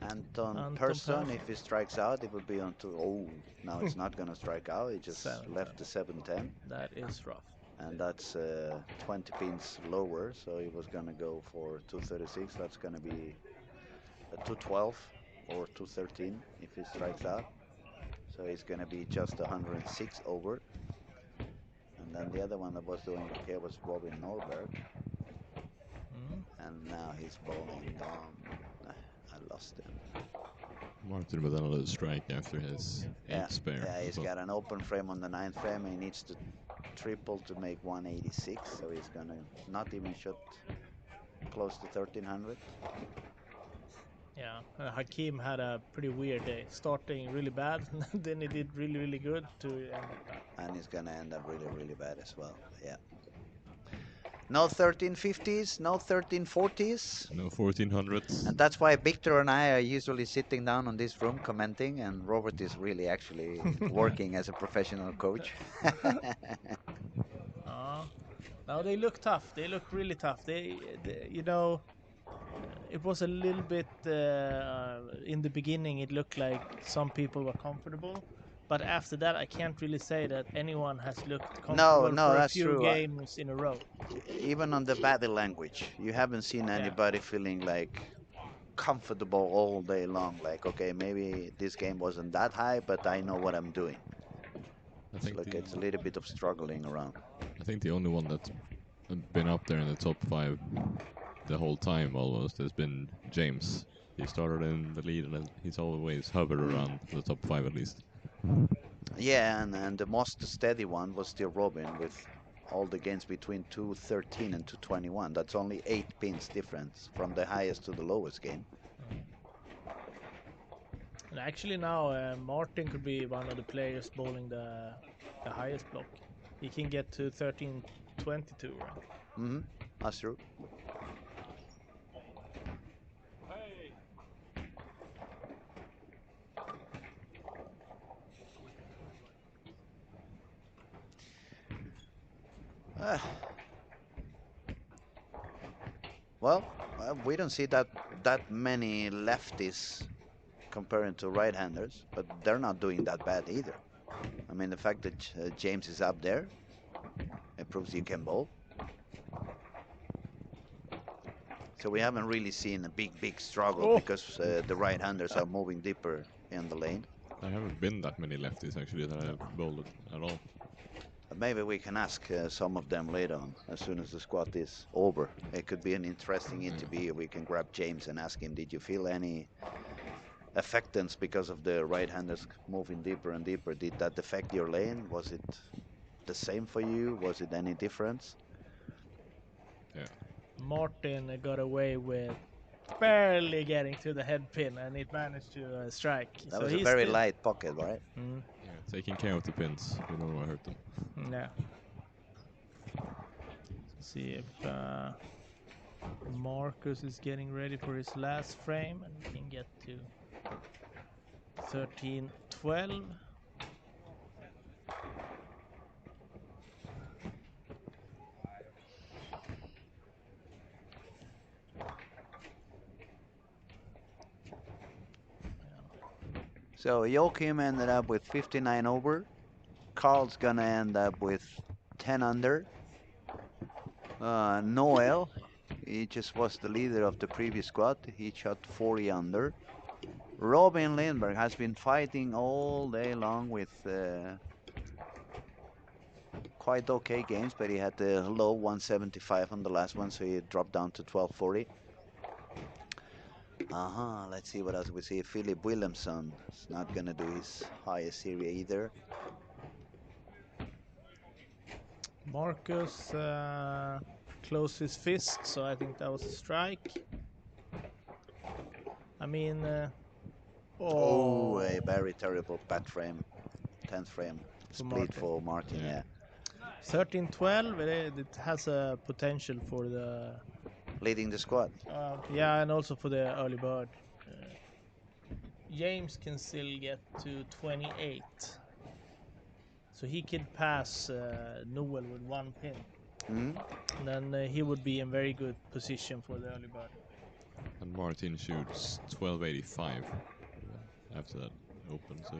Anton Persson, if he strikes out, it would be on to. Oh, now it's not going to strike out. He just left the 710. That is rough. And that's 20 pins lower, so he was going to go for 236. That's going to be a 212 or 213 if he strikes out. So he's going to be just 106 over. And then the other one that was doing okay was Robin Norberg. And now he's bowling on. I lost him. Martin with another strike after his 8th spare. Yeah, he's got an open frame on the 9th frame. He needs to triple to make 186, so he's gonna not even shoot close to 1300. Yeah, Hakim had a pretty weird day, starting really bad, then he did really good to end up bad. And he's gonna end up really bad as well. Yeah. No 1350s, no 1340s. No 1400s. And that's why Victor and I are usually sitting down on this room commenting, and Robert is really actually working as a professional coach. Now they look tough. They look really tough. They you know, it was a little bit in the beginning. It looked like some people were comfortable, but after that, I can't really say that anyone has looked comfortable No, for a that's few true. games in a row. Even on the body language, you haven't seen anybody feeling like comfortable all day long. Like, okay, maybe this game wasn't that high, but I know what I'm doing. So look, it's a little bit of struggling around. I think the only one that's been up there in the top 5 the whole time almost has been James. He started in the lead and he's always hovered around the top 5 at least. Yeah, and the most steady one was still Robin with all the games between 213 and 221. That's only 8 pins difference from the highest to the lowest game. And actually now Martin could be one of the players bowling the highest block. He can get to 1322, right? That's true. Well, we don't see that many lefties comparing to right-handers, but they're not doing that bad either. I mean, the fact that James is up there, it proves you can bowl. So we haven't really seen a big struggle because the right-handers are moving deeper in the lane. There haven't been that many lefties actually that have bowled at all. But maybe we can ask some of them later on, as soon as the squad is over. It could be an interesting interview. We can grab James and ask him, did you feel any affectance because of the right-handers moving deeper and deeper? Did that affect your lane? Was it the same for you? Was it any difference? Yeah. Martin got away with barely getting to the head pin, and it managed to strike. That was a very light pocket, right? Yeah, taking care of the pins. We don't want to hurt them. Yeah. Let's see if Marcus is getting ready for his last frame, and we can get to 13-12. So Joachim ended up with 59 over. Carl's gonna end up with 10 under. Noel, he just was the leader of the previous squad. He shot 40 under. Robin Lindberg has been fighting all day long with quite okay games, but he had the low 175 on the last one, so he dropped down to 1240. Let's see what else we see. Philip Williamson is not gonna do his highest series either. Marcus closed his fist, so I think that was a strike. I mean, Oh, a very terrible bat frame. 10th frame split Martin. for Martin, yeah. 13-12, it has a potential for the Leading the squad. yeah, and also for the early bird. James can still get to 28, so he could pass Noel with 1 pin. Mm. And then he would be in very good position for the early bird. And Martin shoots 1285 after that open, so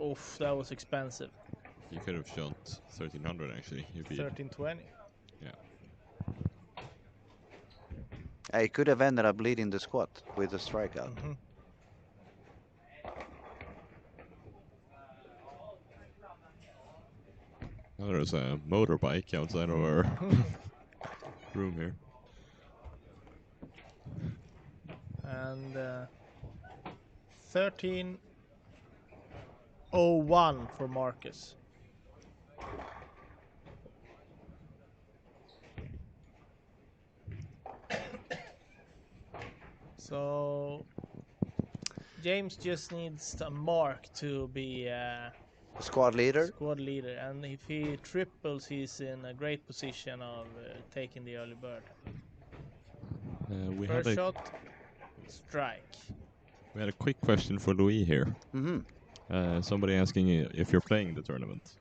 Oof, that was expensive. you could have shot 1300 actually. 1320. Yeah. He could have ended up leading the squad with a strikeout. Mm-hmm. Well, there's a motorbike outside of our room here. And 13:01 for Marcus. So James just needs a mark to be Squad leader. squad leader, and if he triples, he's in a great position of taking the early bird. We First had a shot, strike. we had a quick question for Louis here. Mm-hmm. Somebody asking if you're playing the tournament.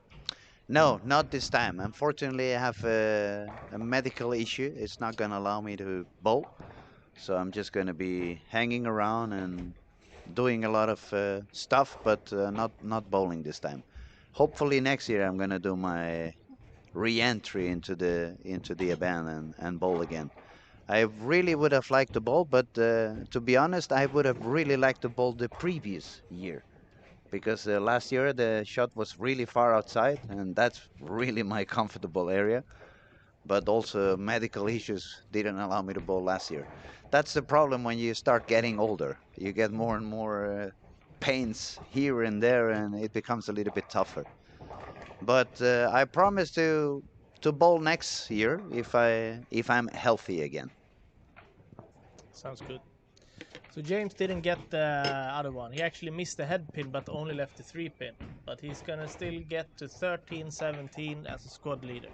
No, not this time. Unfortunately, I have a medical issue. It's not going to allow me to bowl. So I'm just going to be hanging around and doing a lot of stuff, but not bowling this time. Hopefully next year I'm going to do my re-entry into the event and bowl again. I really would have liked to bowl, but to be honest, I would have really liked to bowl the previous year. Because last year the shot was really far outside, and that's really my comfortable area. But also medical issues didn't allow me to bowl last year. That's the problem when you start getting older. You get more and more pains here and there, and it becomes a little bit tougher. But I promise to bowl next year if I'm healthy again. Sounds good. So James didn't get the other one. He actually missed the head pin, but only left the 3 pin. But he's gonna still get to 13-17 as a squad leader.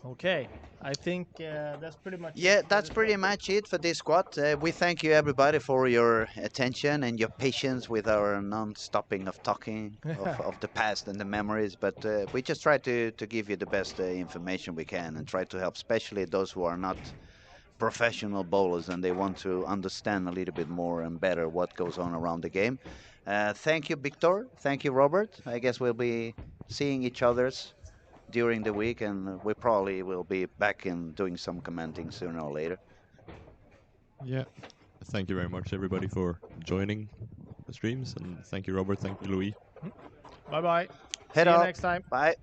Okay, I think that's pretty much Yeah, it for that's this pretty one. much it for this squad. We thank you everybody for your attention and your patience with our non-stopping of talking of the past and the memories. But we just try to give you the best information we can and try to help, especially those who are not professional bowlers and they want to understand a little bit more and better what goes on around the game. Thank you, Victor. Thank you, Robert. I guess we'll be seeing each other's during the week, and we probably will be back in doing some commenting sooner or later. Yeah. Thank you very much, everybody, for joining the streams, and thank you, Robert. Thank you, Louis. Bye bye. Head See you up. next time. Bye.